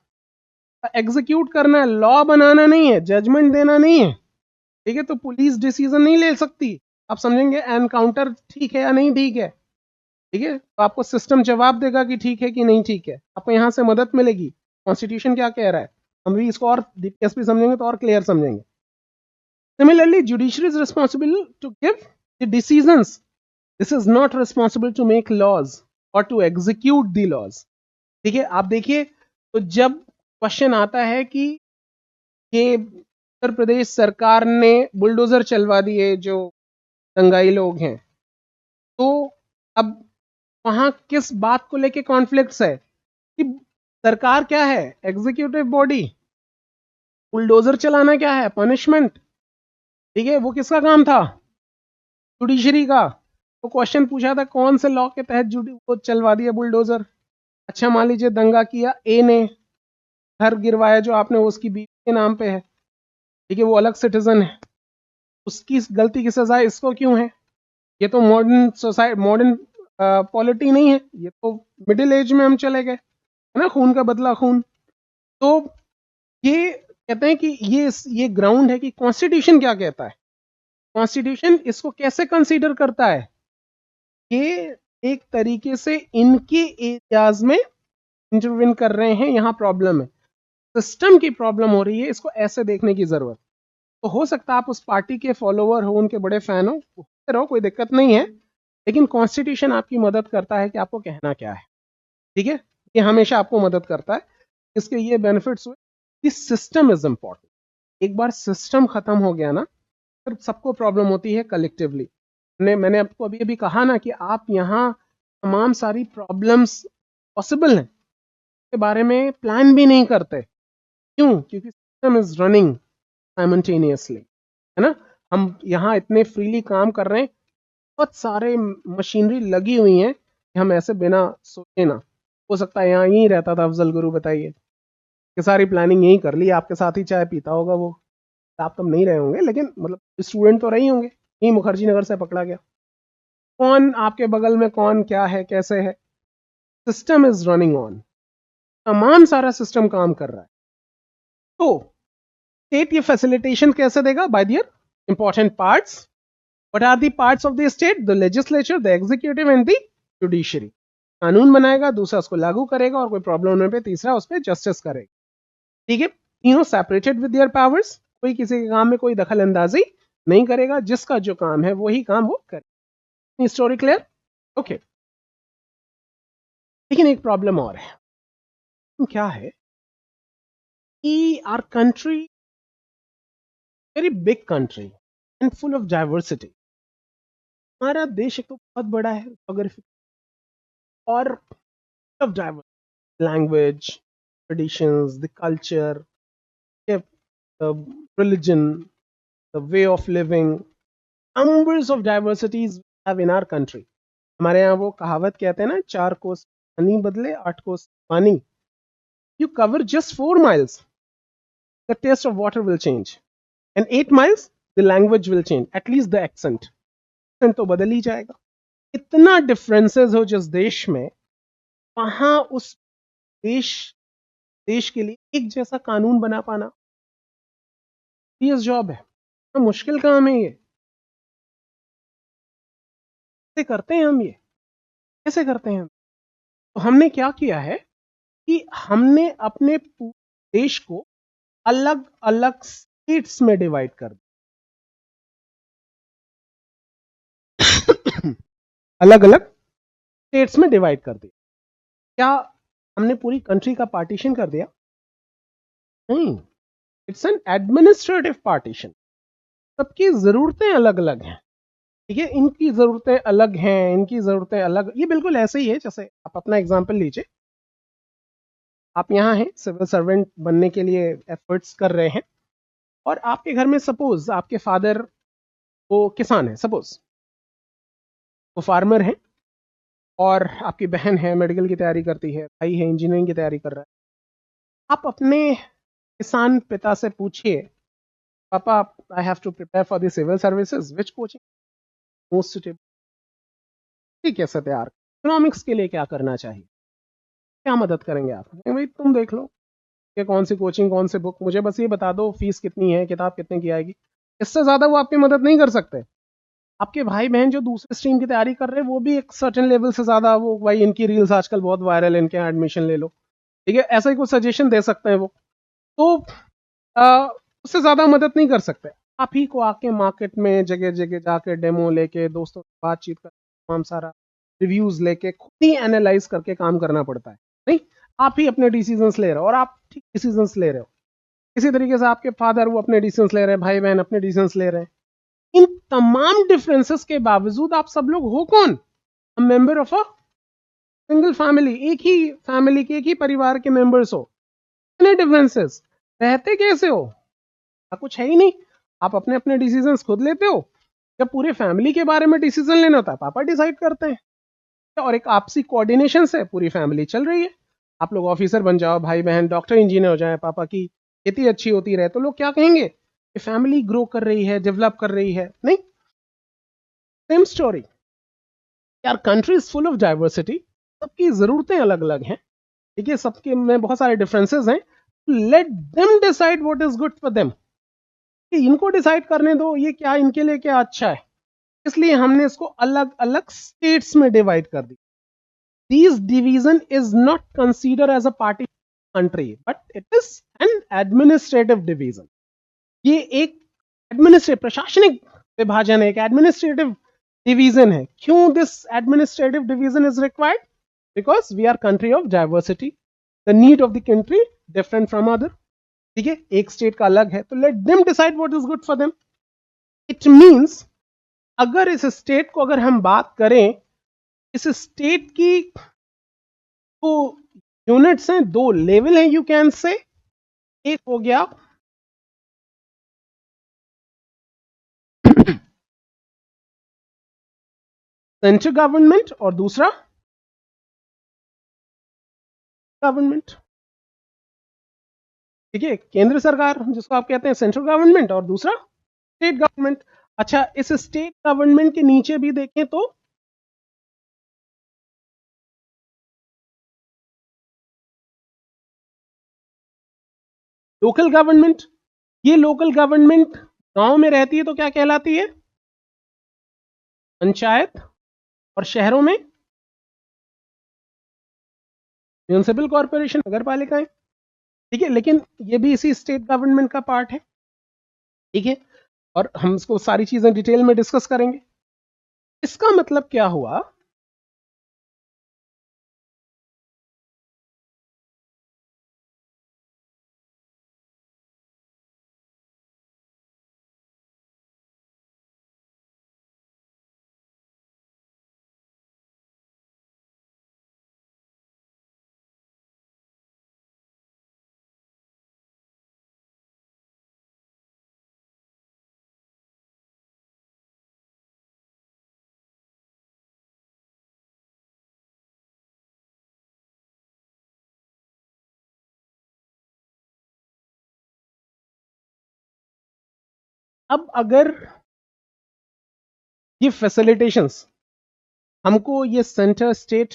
एग्जीक्यूट करना है, लॉ बनाना नहीं है, जजमेंट देना नहीं है। ठीक है, तो पुलिस डिसीजन नहीं ले सकती, आप समझेंगे एनकाउंटर ठीक है या नहीं ठीक है। ठीक है, तो आपको सिस्टम जवाब देगा कि ठीक है कि नहीं ठीक है, आपको यहाँ से मदद मिलेगी। कॉन्स्टिट्यूशन क्या कह रहा है, हम भी इसको और डीपीएसपी समझेंगे तो और क्लियर समझेंगे। Similarly judiciary is responsible to give the decisions, this is not responsible to make laws और टू एग्जीक्यूट द लॉज। ठीक है, आप देखिए, तो जब क्वेश्चन आता है कि ये उत्तर प्रदेश सरकार ने बुलडोजर चलवा दिए जो दंगाई लोग हैं, तो अब वहां किस बात को लेके कॉन्फ्लिक्ट्स है कि सरकार क्या है, एग्जीक्यूटिव बॉडी, बुलडोजर चलाना क्या है, पनिशमेंट। ठीक है, वो किसका काम था, जुडिशरी का। तो क्वेश्चन पूछा था कौन से लॉ के तहत वो चलवा दिया बुलडोजर। अच्छा, मान लीजिए दंगा किया ए ने, घर गिरवाया जो आपने, उसकी बीवी के नाम पे है। ठीक है, वो अलग सिटीजन है, उसकी गलती की सजा इसको क्यों है? ये तो मॉडर्न सोसाइटी, मॉडर्न पॉलिटी नहीं है, ये तो मिडिल एज में हम चले गए, है ना, खून का बदला खून। तो ये कहते हैं कि ये ग्राउंड है कि कॉन्स्टिट्यूशन क्या कहता है, कॉन्स्टिट्यूशन इसको कैसे कंसीडर करता है, ये एक तरीके से इनके एरियाज में इंटरविन कर रहे हैं, यहाँ प्रॉब्लम है, सिस्टम की प्रॉब्लम हो रही है, इसको ऐसे देखने की जरूरत। तो हो सकता है आप उस पार्टी के फॉलोवर हो, उनके बड़े फैन हो, कोई दिक्कत नहीं है, लेकिन कॉन्स्टिट्यूशन आपकी मदद करता है कि आपको कहना क्या है। ठीक है, ये हमेशा आपको मदद करता है। इसके ये बेनिफिट्स हुए कि सिस्टम इज इंपॉर्टेंट। एक बार सिस्टम खत्म हो गया ना, फिर सबको प्रॉब्लम होती है कलेक्टिवली। मैंने आपको अभी अभी कहा ना कि आप यहाँ तमाम सारी प्रॉब्लम्स पॉसिबल हैं के बारे में प्लान भी नहीं करते। क्यों? क्योंकि सिस्टम इज रनिंग साइमल्टेनियसली, है ना। हम यहाँ इतने फ्रीली काम कर रहे हैं, बहुत सारे मशीनरी लगी हुई हैं कि हम ऐसे बिना सोचे ना, हो सकता है यहाँ यहीं रहता था अफजल गुरु, बताइए, कि सारी प्लानिंग यहीं कर ली, आपके साथ ही चाय पीता होगा वो, आप तो नहीं रहे होंगे, लेकिन मतलब स्टूडेंट तो रही होंगे, यहीं मुखर्जी नगर से पकड़ा गया। कौन आपके बगल में कौन क्या है कैसे है, सिस्टम इज रनिंग ऑन, तमाम सारा सिस्टम काम कर रहा है। तो स्टेट ये फैसिलिटेशन कैसे देगा? By their important parts. What are the parts of the state? The legislature, the executive and the judiciary. कानून बनाएगा, दूसरा उसको लागू करेगा, और कोई प्रॉब्लम होने पे तीसरा उस पर जस्टिस करेगा। ठीक है, तीनों सेपरेटेड विद देयर पावर्स, कोई किसी के काम में कोई दखल अंदाजी नहीं करेगा, जिसका जो काम है वही काम वो करे। Story clear? ओके। लेकिन एक प्रॉब्लम और है, क्या है कि our country very big country and full of diversity. हमारा देश एक तो बहुत बड़ा है, ज्योग्राफी और of diverse language, traditions, the culture, yeah, the religion, the way of living, numbers of diversities we have in our country. हमारे यहाँ वो कहावत कहते हैं ना, 4 कोस पानी बदले 8 कोस पानी. You cover just 4 miles, the taste of water will change. And 8 miles, the language will change. At least the accent. Accent तो बदल ही जाएगा. इतना differences हो जिस देश में, वहां उस देश देश के लिए एक जैसा कानून बना पाना सीरियस जॉब है. तो मुश्किल काम है ये. कैसे करते हैं हम ये? कैसे करते हैं हम? तो हमने क्या किया है कि हमने अपने देश को अलग अलग स्टेट्स में डिवाइड कर दिया. अलग अलग स्टेट्स में डिवाइड कर दिया. क्या हमने पूरी कंट्री का पार्टीशन कर दिया? नहीं. It's an administrative partition. सबकी जरूरतें अलग अलग हैं. ठीक है, इनकी ज़रूरतें अलग हैं, इनकी ज़रूरतें अलग. ये बिल्कुल ऐसे ही है जैसे आप अपना एग्जांपल लीजिए. आप यहाँ हैं, सिविल सर्वेंट बनने के लिए एफर्ट्स कर रहे हैं, और आपके घर में सपोज आपके फादर वो किसान है, सपोज वो फार्मर है, और आपकी बहन है मेडिकल की तैयारी करती है, भाई है इंजीनियरिंग की तैयारी कर रहा है. आप अपने किसान पिता से पूछिए, papa I have to prepare for the civil services, which coaching most suitable? ठीक है, तैयार इकोनॉमिक्स के लिए क्या करना चाहिए, क्या मदद करेंगे आप? भाई तुम देख लो कि कौन सी कोचिंग, कौन से बुक, मुझे बस ये बता दो फीस कितनी है, किताब कितने की आएगी. इससे ज़्यादा वो आपकी मदद नहीं कर सकते. आपके भाई बहन जो दूसरे स्ट्रीम की तैयारी कर रहे हैं, वो भी एक सर्टेन लेवल से ज़्यादा, वो भाई इनकी रील्स आजकल बहुत वायरल है, इनके यहाँ एडमिशन ले लो, ठीक है, ऐसा ही कुछ सजेशन दे सकते हैं वो. तो उससे ज़्यादा मदद नहीं कर सकते. आप ही को आके मार्केट में जगह जगह जाके डेमो लेके, दोस्तों से बातचीत कर, तमाम सारा रिव्यूज़ लेके, खुद ही एनालाइज करके काम करना पड़ता है. नहीं, आप ही अपने डिसीजंस ले रहे हो, और आप ठीक डिसीजंस ले रहे हो. इसी तरीके से आपके फादर वो अपने डिसीजंस ले रहे हैं, भाई बहन अपने डिसीजंस ले रहे हैं. इन तमाम डिफरेंसेस के बावजूद आप सब लोग हो कौन? Member of a single family. एक ही फैमिली के, एक ही परिवार के मेंबर्स हो. इतने डिफरेंसेस, रहते कैसे हो? कुछ है ही नहीं. आप अपने अपने डिसीजंस खुद लेते हो. जब पूरे फैमिली के बारे में डिसीजन लेना होता है, पापा डिसाइड करते हैं, और एक आपसी कोऑर्डिनेशन से पूरी फैमिली चल रही है. आप लोग ऑफिसर बन जाओ, भाई बहन डॉक्टर इंजीनियर हो जाए, पापा की खेती अच्छी होती रहे, तो लोग क्या कहेंगे कि फैमिली ग्रो कर रही है, डेवलप कर रही है. नहीं, सेम स्टोरी. यार country is full of diversity. सबकी ज़रूरतें अलग अलग हैं, ठीक है, सबके में बहुत सारे डिफरेंसेस हैं. Late them decide what is good for them. इनको डिसाइड करने दो ये क्या इनके लिए क्या अच्छा है. इसलिए हमने इसको अलग अलग स्टेट्स में डिवाइड कर दी. This division is not considered as a party country, but it is an administrative division. ये एक एडमिनिस्ट्रेटिव प्रशासनिक विभाजन है, एक एडमिनिस्ट्रेटिव डिवीजन है. क्यों this administrative division is required? Because we are country of diversity. The need of the country different from other. ठीक है, एक स्टेट का अलग है, तो let them decide what is good for them. It means अगर इस स्टेट को अगर हम बात करें, इस स्टेट की तो यूनिट्स हैं, दो लेवल हैं, यू कैन से. एक हो गया सेंट्रल गवर्नमेंट, और दूसरा गवर्नमेंट. ठीक है, केंद्र सरकार जिसको आप कहते हैं सेंट्रल गवर्नमेंट, और दूसरा स्टेट गवर्नमेंट. अच्छा, इस स्टेट गवर्नमेंट के नीचे भी देखें तो लोकल गवर्नमेंट. ये लोकल गवर्नमेंट गांव में रहती है तो क्या कहलाती है? पंचायत. और शहरों में म्यूनिसिपल कॉर्पोरेशन, नगर पालिकाएं. ठीक है, लेकिन ये भी इसी स्टेट गवर्नमेंट का पार्ट है. ठीक है, और हम इसको सारी चीजें डिटेल में डिस्कस करेंगे. इसका मतलब क्या हुआ? अब अगर ये फैसिलिटेशंस हमको ये सेंटर स्टेट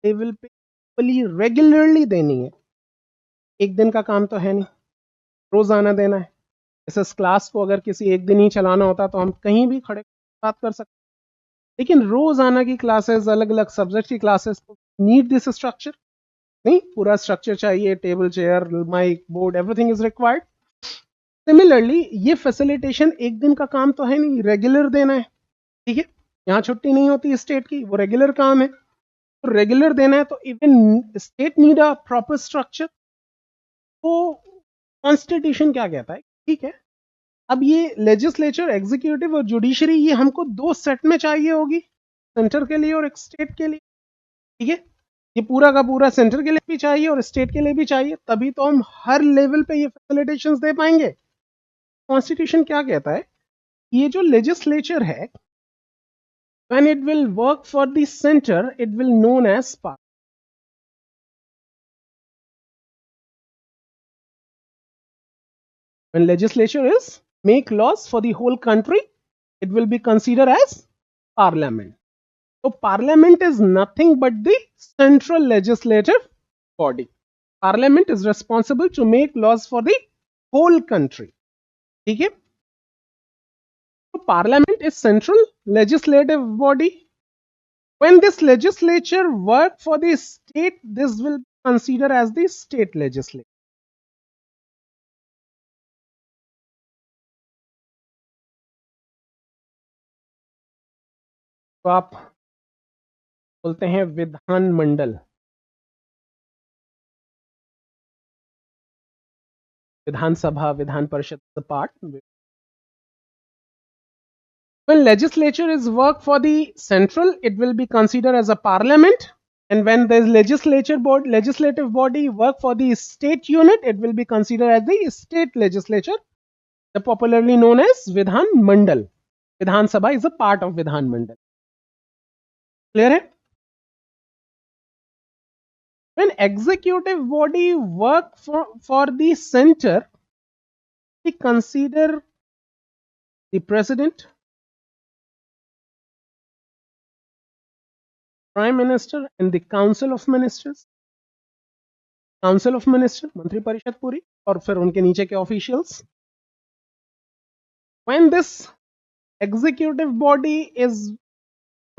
लेवल पे रेगुलरली देनी है, एक दिन का काम तो है नहीं, रोजाना देना है। इस क्लास को अगर किसी एक दिन ही चलाना होता तो हम कहीं भी खड़े बात कर सकते, लेकिन रोजाना की क्लासेस, अलग अलग सब्जेक्ट की क्लासेस नीड दिस स्ट्रक्चर। नहीं, पूरा स्ट्रक्चर चाहिए, table, chair, mic, board, everything is required. Similarly ये फैसिलिटेशन एक दिन का काम तो है नहीं, रेगुलर देना है। ठीक है, यहाँ छुट्टी नहीं होती स्टेट की, वो रेगुलर काम है, तो रेगुलर देना है, तो even state need a proper structure. तो कॉन्स्टिट्यूशन क्या कहता है, ठीक है, अब ये लेजिस्लेचर, एग्जीक्यूटिव और जुडिशरी ये हमको दो सेट में चाहिए होगी, सेंटर के लिए और एक स्टेट के लिए। ठीक है, ये पूरा का पूरा सेंटर के लिए भी चाहिए और स्टेट के लिए भी चाहिए, तभी तो हम हर लेवल पे ये फैसिलिटेशंस दे पाएंगे। कॉन्स्टिट्यूशन क्या कहता है, ये जो लेजिस्लेचर है, when it will work for the center, it will known as parliament. When legislature is make laws for the whole country, it will be considered as parliament. So parliament is nothing but the central legislative body. Parliament is responsible to make laws for the whole country. ठीक है, so parliament is central legislative body. When this legislature work for the state, this will be considered as the state legislature. तो आप बोलते हैं विधान मंडल, विधानसभा, विधान परिषद part. When legislature is work for the central, it will be considered as a parliament, and when the legislative body work for the state unit, it will be considered as the state legislature, the popularly known as Vidhan Mandal. Vidhan Sabha is a part of Vidhan Mandal. Clear है? When executive body work for the center, we consider the president, prime minister and the council of ministers. Council of minister, मंत्री परिषद पूरी, और फिर उनके नीचे के officials. When this executive body is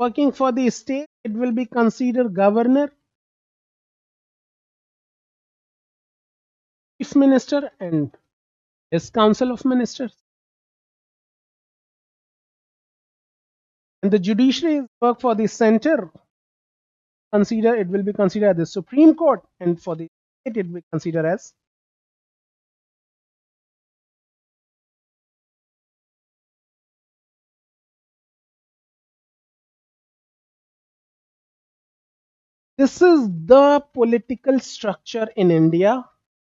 working for the state, it will be consider governor, chief minister and his council of ministers. And the judiciary work for the centre, consider it will be considered as the Supreme Court, and for the state it will be considered as this is the political structure in India,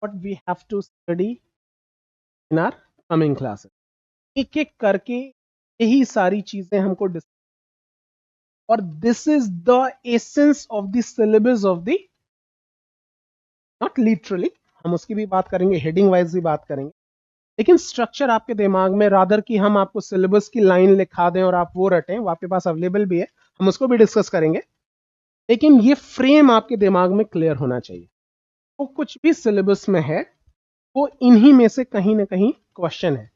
what we have to study in our coming classes. एक एक करके यही सारी चीजें हमको discuss, और this is the essence of the syllabus of the, not literally, हम उसकी भी बात करेंगे, हेडिंग वाइज भी बात करेंगे, लेकिन स्ट्रक्चर आपके दिमाग में, रादर कि हम आपको सिलेबस की लाइन लिखा दें और आप वो रटें, वो आपके पास अवेलेबल भी है, हम उसको भी डिस्कस करेंगे, लेकिन ये फ्रेम आपके दिमाग में क्लियर होना चाहिए। वो कुछ भी सिलेबस में है, वो इन्हीं में से कहीं ना कहीं क्वेश्चन है।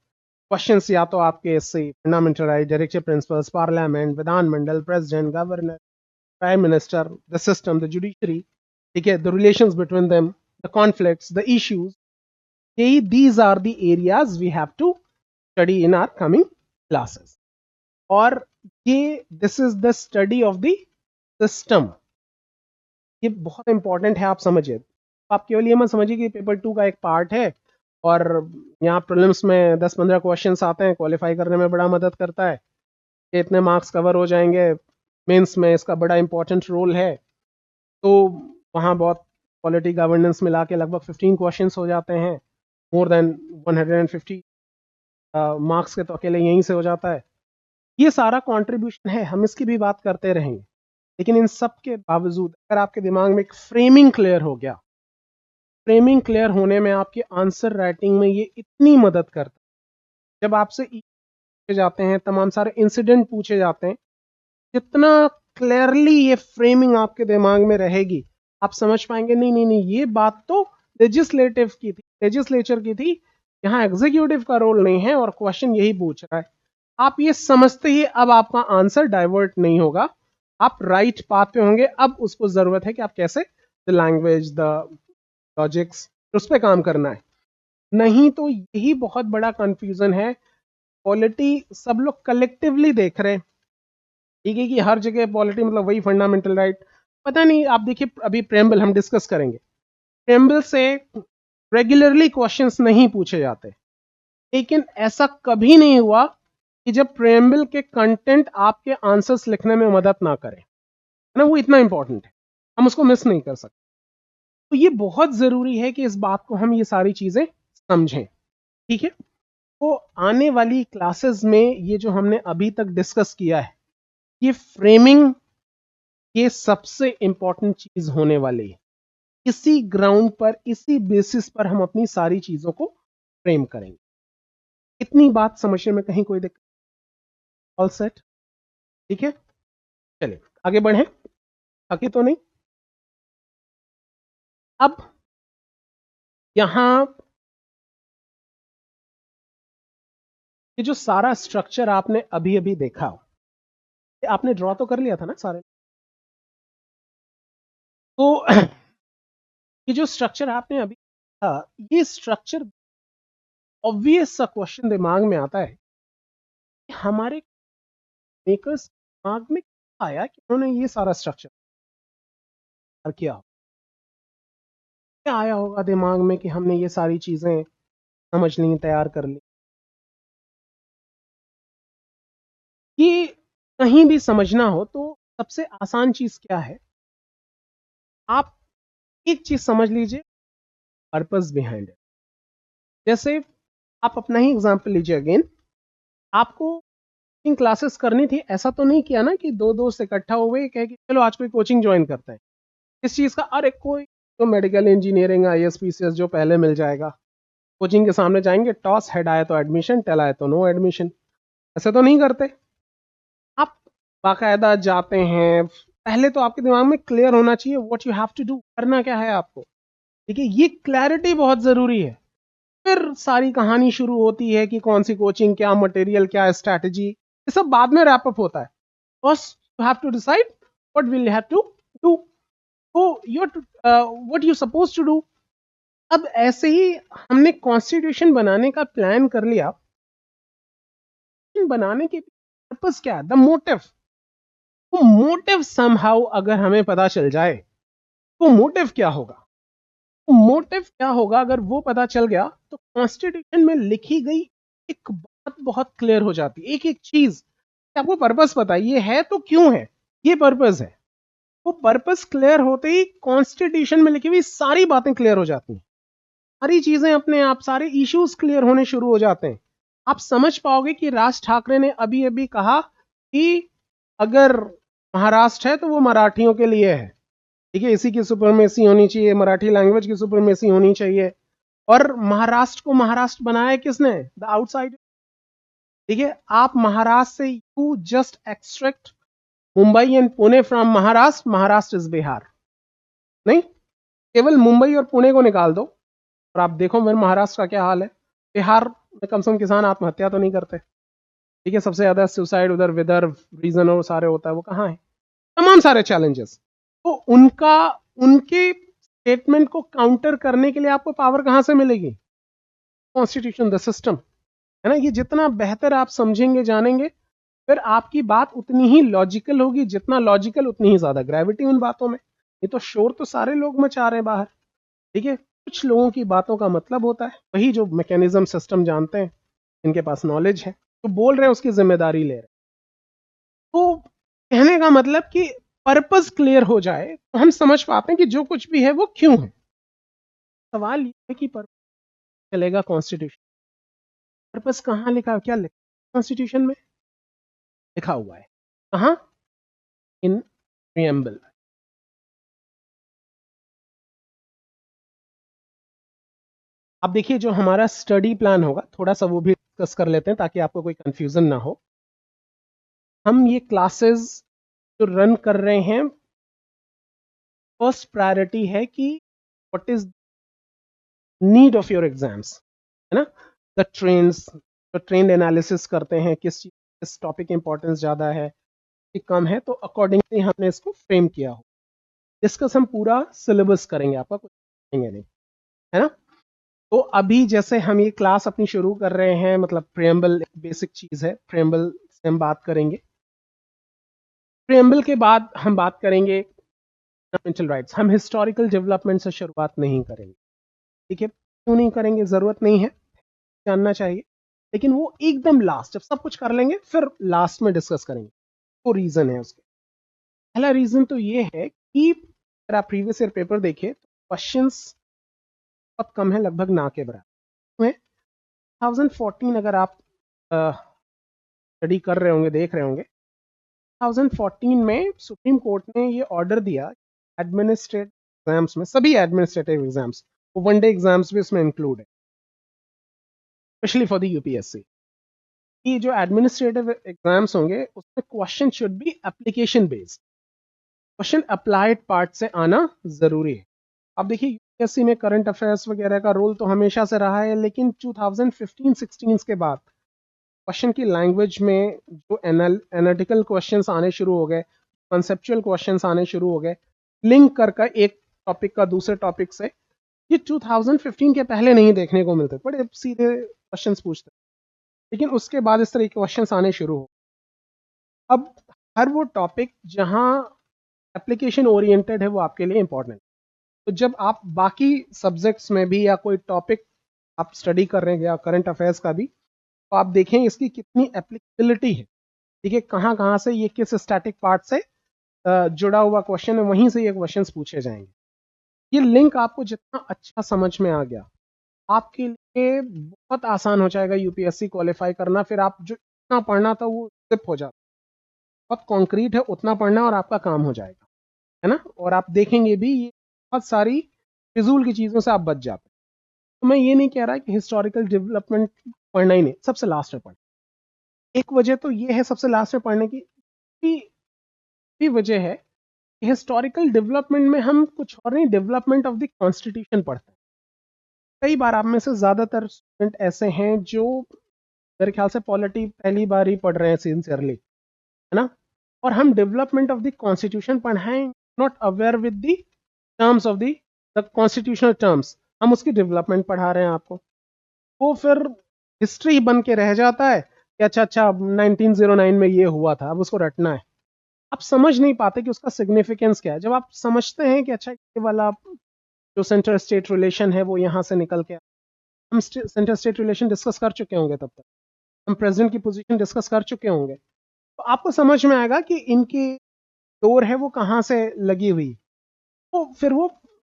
क्वेश्चंस या तो आपके इससे fundamental right, directive principles, parliament, विधानमंडल, president, governor, prime minister, the system, the judiciary, ठीक है, the relations between them, the conflicts, the issues, these are the areas we have to study in our coming classes. और ये this is the study of the system, ये बहुत important है, आप समझिए। आप केवल ये मत समझिए कि पेपर 2 का एक पार्ट है और यहाँ प्रीलिम्स में 10-15 क्वेश्चंस आते हैं, क्वालिफाई करने में बड़ा मदद करता है, कि इतने मार्क्स कवर हो जाएंगे, मेंस में इसका बड़ा इंपॉर्टेंट रोल है, तो वहाँ बहुत पॉलिटी गवर्नेंस मिला के लगभग 15 क्वेश्चंस हो जाते हैं, मोर देन 150 मार्क्स के तो अकेले यहीं से हो जाता है। ये सारा कंट्रीब्यूशन है, हम इसकी भी बात करते रहेंगे, लेकिन इन सब के बावजूद अगर आपके दिमाग में एक फ्रेमिंग क्लियर हो गया, फ्रेमिंग क्लियर होने में आपके आंसर राइटिंग में ये इतनी मदद करता है। जब आपसे पूछे जाते हैं, तमाम सारे इंसिडेंट पूछे जाते हैं। जितना क्लियरली ये फ्रेमिंग आपके दिमाग में रहेगी, आप समझ पाएंगे नहीं नहीं नहीं, ये बात तो लेजिस्लेटिव की थी, लेजिस्लेचर की थी, यहाँ एग्जीक्यूटिव का रोल नहीं है और क्वेश्चन यही पूछ रहा है। आप ये समझते ही अब आपका आंसर डाइवर्ट नहीं होगा, आप राइट पाथ पे होंगे। अब उसको जरूरत है कि आप कैसे द लैंग्वेज, द लॉजिक्स, उस पर काम करना है। नहीं तो यही बहुत बड़ा कंफ्यूजन है। पॉलिटी सब लोग कलेक्टिवली देख रहे हैं, ठीक है, कि हर जगह पॉलिटी मतलब वही फंडामेंटल राइट। पता नहीं, आप देखिए अभी प्रेम्बल हम डिस्कस करेंगे, प्रेम्बल से रेगुलरली क्वेश्चंस नहीं पूछे जाते, लेकिन ऐसा कभी नहीं हुआ कि जब प्रेम्बल के कंटेंट आपके आंसर्स लिखने में मदद ना करें, है ना, वो इतना इंपॉर्टेंट है, हम उसको मिस नहीं कर सकते। तो ये बहुत जरूरी है कि इस बात को हम ये सारी चीजें समझें, ठीक है। तो आने वाली क्लासेस में ये जो हमने अभी तक डिस्कस किया है, ये फ्रेमिंग, ये सबसे इंपॉर्टेंट चीज होने वाली है। इसी ग्राउंड पर, इसी बेसिस पर हम अपनी सारी चीजों को फ्रेम करेंगे। इतनी बात समझने में कहीं कोई दिक्कत? ऑल सेट, ठीक है, चलिए आगे बढ़े, आगे तो नहीं। अब यहां ये जो सारा स्ट्रक्चर आपने अभी अभी देखा, ये आपने ड्रॉ तो कर लिया था ना सारे, तो ये जो स्ट्रक्चर आपने अभी था, ये स्ट्रक्चर ऑब्वियस सा क्वेश्चन दिमाग में आता है कि हमारे मेकर्स दिमाग में क्या आया कि उन्होंने ये सारा स्ट्रक्चर किया, क्या आया होगा दिमाग में कि हमने ये सारी चीजें समझ ली, तैयार कर ली। ये कहीं भी समझना हो तो सबसे आसान चीज क्या है, आप एक चीज समझ लीजिए, पर्पस बिहाइंड इट। जैसे आप अपना ही एग्जांपल लीजिए अगेन, आपको कोचिंग क्लासेस करनी थी, ऐसा तो नहीं किया ना कि दो दोस्त इकट्ठा हुए कहे कि चलो आज कोई कोचिंग ज्वाइन करते हैं। इस चीज का, अरे कोई तो मेडिकल इंजीनियरिंग IAS PCS जो पहले मिल जाएगा, कोचिंग के सामने जाएंगे, टॉस हेड आए तो एडमिशन, टेल आए तो नो एडमिशन, ऐसे तो नहीं करते। आप बाकायदा जाते हैं, पहले तो आपके दिमाग में क्लियर होना चाहिए what you have to do, करना क्या है आपको, ठीक है, ये क्लैरिटी बहुत जरूरी है। फिर सारी कहानी शुरू होती है कि कौन सी कोचिंग, क्या मटेरियल, क्या स्ट्रैटेजी, ये सब बाद में रैप अप होता है। First you have to decide what will you have to do, तो you what you suppose to do. अब ऐसे ही हमने कॉन्स्टिट्यूशन बनाने का प्लान कर लिया, बनाने के पर्पस क्या है, द मोटिव। वो मोटिव समहाउ अगर हमें पता चल जाए, तो मोटिव क्या होगा, मोटिव क्या होगा अगर वो पता चल गया, तो कॉन्स्टिट्यूशन में लिखी गई एक बात बहुत क्लियर हो जाती है, एक एक चीज। आपको पर्पस पता है, ये है तो क्यों है, ये पर्पस है। वो पर्पस क्लियर होते ही कॉन्स्टिट्यूशन में लिखी हुई सारी बातें क्लियर हो जाती हैं, सारी चीजें अपने आप, सारे इश्यूज क्लियर होने शुरू हो जाते हैं। आप समझ पाओगे कि राज ठाकरे ने अभी अभी कहा कि अगर महाराष्ट्र है तो वो मराठियों के लिए है, ठीक है, इसी की सुपरमेसी होनी चाहिए, मराठी लैंग्वेज की सुपरमेसी होनी चाहिए। और महाराष्ट्र को महाराष्ट्र बनाया किसने, द आउटसाइडर, ठीक है। आप महाराष्ट्र से, you just extract Mumbai and Pune from Maharashtra, Maharashtra is Bihar, नहीं, केवल मुंबई और पुणे को निकाल दो और आप देखो मेरे महाराष्ट्र का क्या हाल है। बिहार में कम से कम किसान आत्महत्या तो नहीं करते, ठीक है, सबसे ज्यादा सुसाइड उधर विदर्भ रीजन और सारे होता है, वो कहाँ है, तमाम सारे चैलेंजेस। तो उनका, उनके स्टेटमेंट को काउंटर करने के लिए आपको पावर कहां से मिलेगी, कॉन्स्टिट्यूशन, द सिस्टम, है ना। ये जितना बेहतर आप समझेंगे जानेंगे, फिर आपकी बात उतनी ही लॉजिकल होगी, जितना लॉजिकल उतनी ही ज्यादा ग्रेविटी उन बातों में। ये तो शोर तो सारे लोग मचा रहे हैं बाहर, ठीक है, कुछ लोगों की बातों का मतलब होता है, वही जो मैकेनिज्म सिस्टम जानते हैं, इनके पास नॉलेज है, तो बोल रहे हैं उसकी जिम्मेदारी ले रहे हैं। तो कहने का मतलब कि पर्पस क्लियर हो जाए तो हम समझ पाते हैं कि जो कुछ भी है वो क्यों है। सवाल ये है कि पर्पस चलेगा कॉन्स्टिट्यूशन, पर्पस कहाँ लिखा है, क्या लिखा कॉन्स्टिट्यूशन में, लिखा हुआ है कहाँ, इन प्रिएम्बल। अब देखिए जो हमारा स्टडी प्लान होगा, थोड़ा सा वो भी डिस्कस कर लेते हैं ताकि आपको कोई कंफ्यूजन ना हो। हम ये क्लासेस जो रन कर रहे हैं, फर्स्ट प्रायोरिटी है कि what is need of your exams, है ना। द ट्रेंड्स, जो ट्रेंड एनालिसिस करते हैं, किस टॉपिक की इंपॉर्टेंस ज़्यादा है कि कम है, तो अकॉर्डिंगली हमने इसको फ्रेम किया हो। डिस्कस हम पूरा सिलेबस करेंगे, आपका कुछ करेंगे नहीं, है ना। तो अभी जैसे हम ये क्लास अपनी शुरू कर रहे हैं, मतलब प्रेम्बल एक बेसिक चीज़ है, प्रेम्बल से हम बात करेंगे। प्रेम्बल के बाद हम बात करेंगे फंडामेंटल राइट्स। हम हिस्टोरिकल डेवलपमेंट से शुरुआत नहीं करेंगे, ठीक है। क्यों नहीं करेंगे, ज़रूरत नहीं है, जानना चाहिए, लेकिन वो एकदम लास्ट, जब सब कुछ कर लेंगे फिर लास्ट में डिस्कस करेंगे। वो रीज़न है उसके। पहला रीज़न तो ये है कि अगर आप प्रीवियस ईयर पेपर देखें तो क्वेश्चंस बहुत कम है, लगभग ना के बराबर। 2014 अगर आप स्टडी कर रहे होंगे, देख रहे होंगे, 2014 में सुप्रीम कोर्ट ने ये ऑर्डर दिया, एडमिनिस्ट्रेटिव एग्जाम्स में, सभी एडमिनिस्ट्रेटिव एग्जाम्स, वो वनडे एग्जाम्स भी उसमें इंक्लूड है, स्पेशली फॉर द यूपीएससी, कि जो एडमिनिस्ट्रेटिव एग्जाम्स होंगे उसमें question should be application based, question applied part से आना जरूरी है। अब देखिए यूपीएससी में करंट अफेयर्स वगैरह का रोल तो हमेशा से रहा है, लेकिन 2015-16 के बाद क्वेश्चन की लैंग्वेज में जो एनालिटिकल क्वेश्चंस आने शुरू हो गए, कॉन्सेप्चुअल क्वेश्चंस आने शुरू हो गए, लिंक कर एक टॉपिक का दूसरे टॉपिक से, ये 2015 के पहले नहीं देखने को मिलते, बड़े सीधे क्वेश्चंस पूछते, लेकिन उसके बाद इस तरह के क्वेश्चंस आने शुरू हो। अब हर वो टॉपिक जहां एप्लीकेशन ओरिएंटेड है वो आपके लिए इंपॉर्टेंट। तो जब आप बाकी सब्जेक्ट्स में भी या कोई टॉपिक आप स्टडी कर रहे हैं या करंट अफेयर्स का भी, तो आप देखें इसकी कितनी एप्लीकेबिलिटी है, ठीक है, कहाँ कहाँ से ये किस स्टैटिक पार्ट से जुड़ा हुआ क्वेश्चन है, वहीं से ये क्वेश्चंस पूछे जाएंगे। ये लिंक आपको जितना अच्छा समझ में आ गया, आपके लिए बहुत आसान हो जाएगा यूपीएससी क्वालिफाई करना। फिर आप जो इतना पढ़ना था वो स्किप हो जाता, बहुत कॉन्क्रीट है, उतना पढ़ना और आपका काम हो जाएगा, है ना। और आप देखेंगे भी ये बहुत सारी फिजूल की चीज़ों से आप बच जाते हैं। तो मैं ये नहीं कह रहा कि हिस्टोरिकल डेवलपमेंट पढ़ना ही नहीं, सबसे लास्ट में पढ़ना। एक वजह तो ये है सबसे लास्ट में पढ़ने की, भी वजह है कि हिस्टोरिकल डेवलपमेंट में हम कुछ और नहीं, डेवलपमेंट ऑफ द कॉन्स्टिट्यूशन पढ़ते हैं। कई बार आप में से ज़्यादातर स्टूडेंट ऐसे हैं जो मेरे ख्याल से पॉलिटी पहली बार ही पढ़ रहे हैं सिंसियरली, है ना। और हम डेवलपमेंट ऑफ द कॉन्स्टिट्यूशन पढ़ाएं, not aware with the terms of the constitutional terms, हम उसकी डेवलपमेंट पढ़ा रहे हैं आपको। वो फिर हिस्ट्री बन के रह जाता है कि अच्छा 1909 में ये हुआ था, अब उसको रटना है। आप समझ नहीं पाते कि उसका सिग्निफिकेंस क्या है। जब आप समझते हैं कि अच्छा ये वाला जो सेंटर स्टेट रिलेशन है वो यहाँ से निकल के, हम सेंटर स्टेट रिलेशन डिस्कस कर चुके होंगे, तब तक हम प्रेसिडेंट की पोजीशन डिस्कस कर चुके होंगे, तो आपको समझ में आएगा कि इनकी डोर है वो कहाँ से लगी हुई, तो फिर वो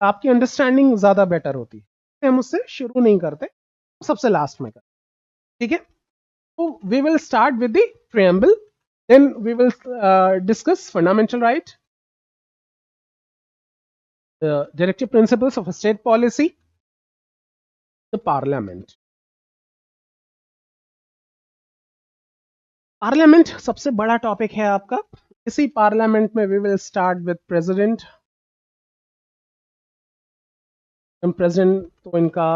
आपकी अंडरस्टैंडिंग ज़्यादा बेटर होती है। हम उससे शुरू नहीं करते, सबसे लास्ट में करते, ठीक है। तो we will start with the preamble, then we will discuss fundamental right, the directive principles of a state policy, the parliament. Parliament सबसे बड़ा टॉपिक है आपका। इसी पार्लियामेंट में we will start with president. President तो इनका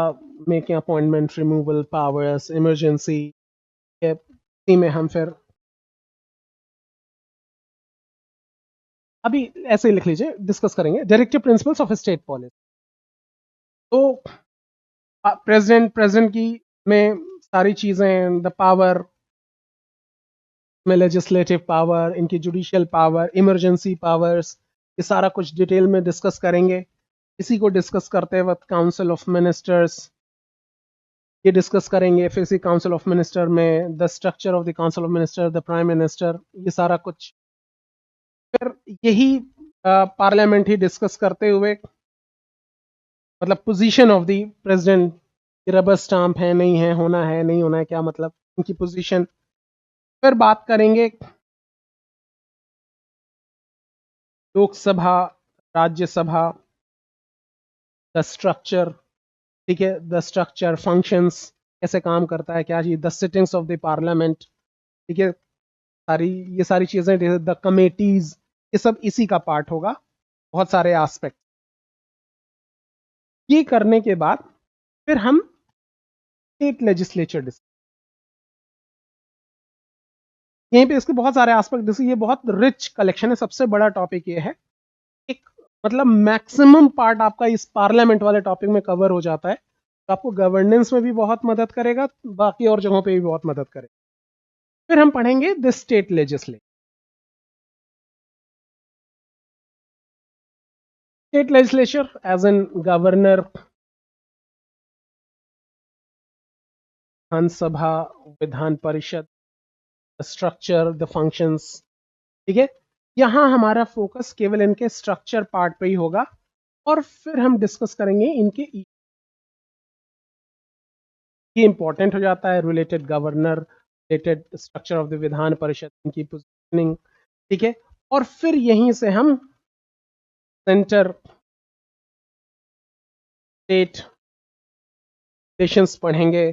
making appointment, removal powers, emergency, इसी में हम फिर अभी ऐसे ही लिख लीजिए, डिस्कस करेंगे directive principles of state policy. तो प्रेसिडेंट की में सारी चीजें, द पावर में, लेजिस्लेटिव पावर, इनकी जुडिशियल पावर, इमरजेंसी पावर्स, ये सारा कुछ डिटेल में डिस्कस करेंगे। इसी को डिस्कस करते वक्त काउंसिल ऑफ मिनिस्टर्स ये डिस्कस करेंगे। फिर इसी काउंसिल ऑफ मिनिस्टर में the structure of the council of minister, the prime minister, ये सारा कुछ फिर यही पार्लियामेंट ही डिस्कस करते हुए, मतलब position of the president, rubber stamp है नहीं है, होना है नहीं होना है, क्या मतलब इनकी पोजीशन। फिर बात करेंगे लोकसभा, राज्यसभा, द स्ट्रक्चर, ठीक है, द स्ट्रक्चर, फंक्शंस, कैसे काम करता है, क्या चीज, the sittings of the parliament, ठीक है, ये सारी चीजें, द कमेटीज, ये सब इसी का पार्ट होगा, बहुत सारे एस्पेक्ट। ये करने के बाद फिर हम स्टेट लेजिस्लेचर, यहीं पे इसके बहुत सारे एस्पेक्ट, ये बहुत रिच कलेक्शन है। सबसे बड़ा टॉपिक ये है, एक मतलब मैक्सिमम पार्ट आपका इस पार्लियामेंट वाले टॉपिक में कवर हो जाता है, तो आपको गवर्नेंस में भी बहुत मदद करेगा, बाकी और जगहों पे भी बहुत मदद करेगा। फिर हम पढ़ेंगे the state legislature. State legislature as an governor, Vidhan Sabha, Vidhan Parishad, structure, the functions, ठीक है। यहां हमारा फोकस केवल इनके स्ट्रक्चर पार्ट पे ही होगा, और फिर हम डिस्कस करेंगे इनके, ये इंपॉर्टेंट हो जाता है, related governor, related structure of the Vidhan Parishad, इनकी पोजीशनिंग, ठीक है। और फिर यहीं से हम सेंटर स्टेट रिलेशंस पढ़ेंगे,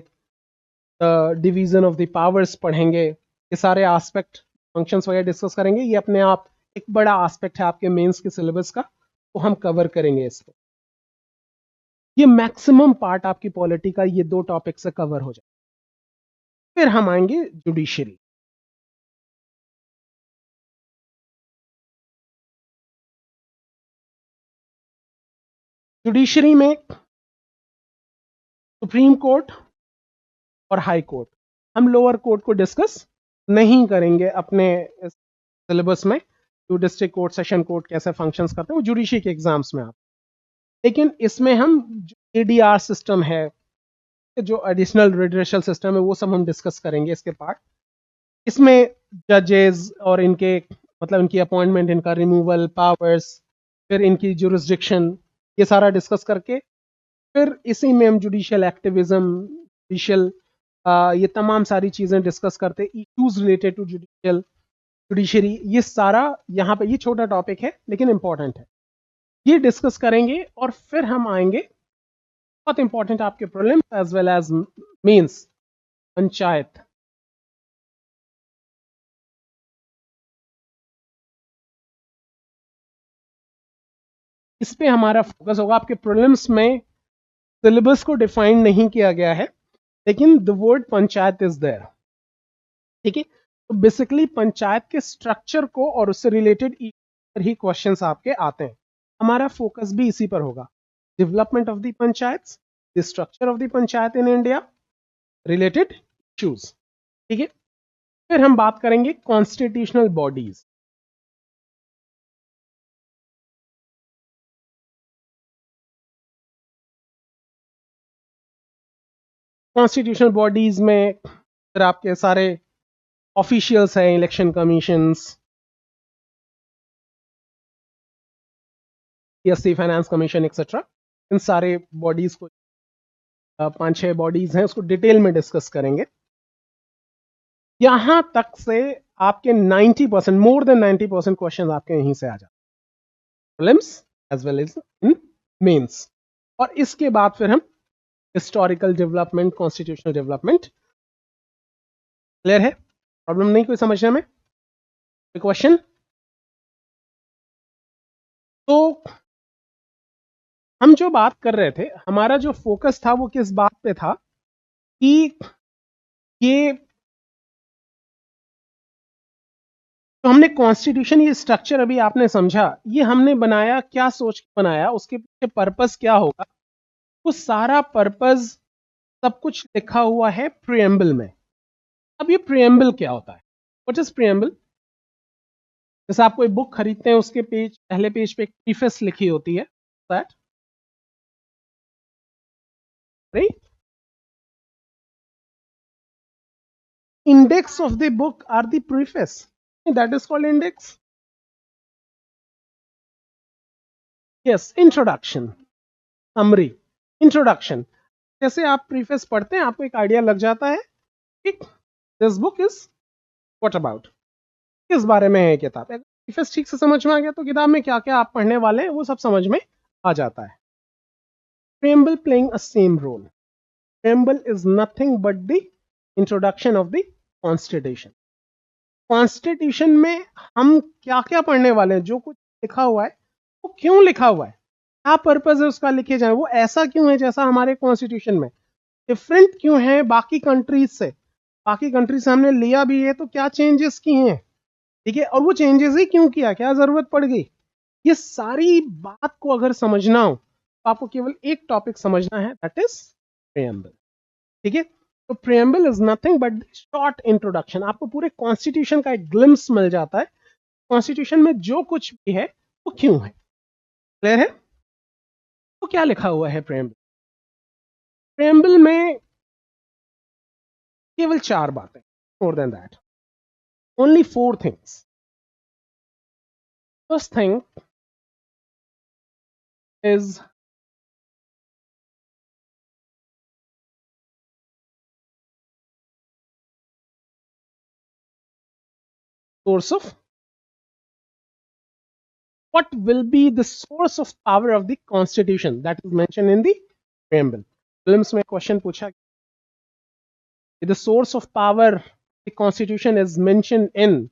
डिवीजन ऑफ द पावर्स पढ़ेंगे, ये सारे एस्पेक्ट, फंक्शंस वगैरह डिस्कस करेंगे। ये अपने आप एक बड़ा एस्पेक्ट है आपके मेंस के सिलेबस का, तो हम कवर करेंगे इसको। ये मैक्सिमम पार्ट आपकी पॉलिटी का ये दो टॉपिक से कवर हो जाए। फिर हम आएंगे जुडिशरी। जुडिशरी में सुप्रीम कोर्ट और हाई कोर्ट, हम लोअर कोर्ट को डिस्कस नहीं करेंगे अपने सिलेबस में, जो डिस्ट्रिक्ट कोर्ट, सेशन कोर्ट कैसे फंक्शंस करते हैं वो जुडिशरी के एग्जाम्स में आप, लेकिन इसमें हम एडीआर सिस्टम है, जो एडिशनल रिड्रेशल सिस्टम है, वो सब हम डिस्कस करेंगे इसके पार्ट। इसमें जजेस और इनके मतलब इनकी अपॉइंटमेंट, इनका रिमूवल, पावर्स, फिर इनकी जुरिस्डिक्शन, ये सारा डिस्कस करके फिर इसी में हम जुडिशियल एक्टिविज्म, जुडिशियल, ये तमाम सारी चीजें डिस्कस करते, इश्यूज रिलेटेड टू जुडिशरी, ये सारा यहाँ पे, ये छोटा टॉपिक है लेकिन इंपॉर्टेंट है, ये डिस्कस करेंगे। और फिर हम आएंगे, बहुत इंपॉर्टेंट आपके prelims as well as mains, panchayat. इस पे हमारा फोकस होगा। आपके प्रीलिम्स में सिलेबस को डिफाइन नहीं किया गया है, लेकिन the word panchayat is there, ठीक है। तो बेसिकली पंचायत के स्ट्रक्चर को और उससे रिलेटेड ही क्वेश्चंस आपके आते हैं। हमारा फोकस भी इसी पर होगा, development of the panchayat, the structure of the panchayat in India, related issues, ठीक है। फिर हम बात करेंगे कॉन्स्टिट्यूशनल बॉडीज। कॉन्स्टिट्यूशनल बॉडीज में फिर आपके सारे ऑफिशियल्स हैं, election commissions, CSC, finance commission etcetera, इन सारे बॉडीज को, 5-6 बॉडीज हैं, उसको डिटेल में डिस्कस करेंगे। यहां तक से आपके 90%, मोर देन 90% क्वेश्चन आपके यहीं से आ जाते, prelims as well as in mains. और इसके बाद फिर हम historical development, constitutional development. Clear है? प्रॉब्लम नहीं कोई समझने में? कोई क्वेश्चन? तो हम जो बात कर रहे थे, हमारा जो फोकस था वो किस बात पे था कि ये तो हमने कॉन्स्टिट्यूशन, ये स्ट्रक्चर अभी आपने समझा, ये हमने बनाया क्या सोच के बनाया, उसके पीछे पर्पस क्या होगा, वो सारा पर्पस सब कुछ लिखा हुआ है प्रिएम्बल में। अब ये प्रिएम्बल क्या होता है? What is preamble? जैसे आप कोई बुक खरीदते हैं, उसके पहले पेज पे एक प्रीफेस लिखी होती है, that right, index of the book are the preface, that is called index. Yes, introduction, summary, introduction। जैसे आप प्रीफेस पढ़ते हैं, आपको एक आइडिया लग जाता है कि this book is what about, किस बारे में है किताब। अगर प्रीफेस ठीक से समझ में आ गया तो किताब में क्या क्या आप पढ़ने वाले हैं वो सब समझ में आ जाता है। Preamble playing a same role. preamble is nothing but the introduction of the constitution. Constitution में हम क्या क्या पढ़ने वाले हैं, जो कुछ लिखा हुआ है वो क्यों लिखा हुआ है, क्या पर्पज है उसका लिखे जाए, वो ऐसा क्यों है जैसा हमारे कॉन्स्टिट्यूशन में, डिफरेंट क्यों है बाकी कंट्रीज से, बाकी कंट्रीज से हमने लिया भी है तो क्या चेंजेस किए हैं, ठीक है, और वो चेंजेस ही क्यों किया, क्या जरूरत पड़ गई, ये सारी बात को अगर समझना हो तो आपको केवल एक टॉपिक समझना है, दैट इज प्रिएम्बल, ठीक है। तो preamble is nothing but short introduction, आपको पूरे कॉन्स्टिट्यूशन का एक ग्लिम्स मिल जाता है, कॉन्स्टिट्यूशन में जो कुछ भी है वो क्यों है, क्लियर है। तो क्या लिखा हुआ है प्रिएम्बल, प्रिएम्बल में केवल 4 बातें, more than that, only 4 things. First thing is source of, what will be the source of power of the constitution that is mentioned in the preamble. Films में क्वेश्चन पूछा, the source of power the constitution is mentioned in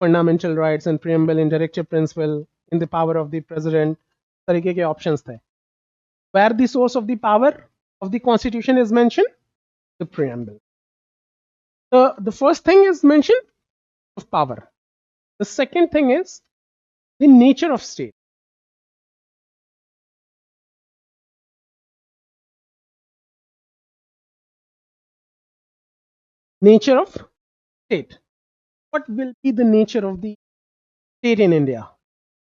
fundamental rights and preamble in directive principle in the power of the president, तरीके के options थे, where the source of the power of the constitution is mentioned, the preamble. The first thing is mention of power, the second thing is the nature of state, nature of state, what will be the nature of the state in India,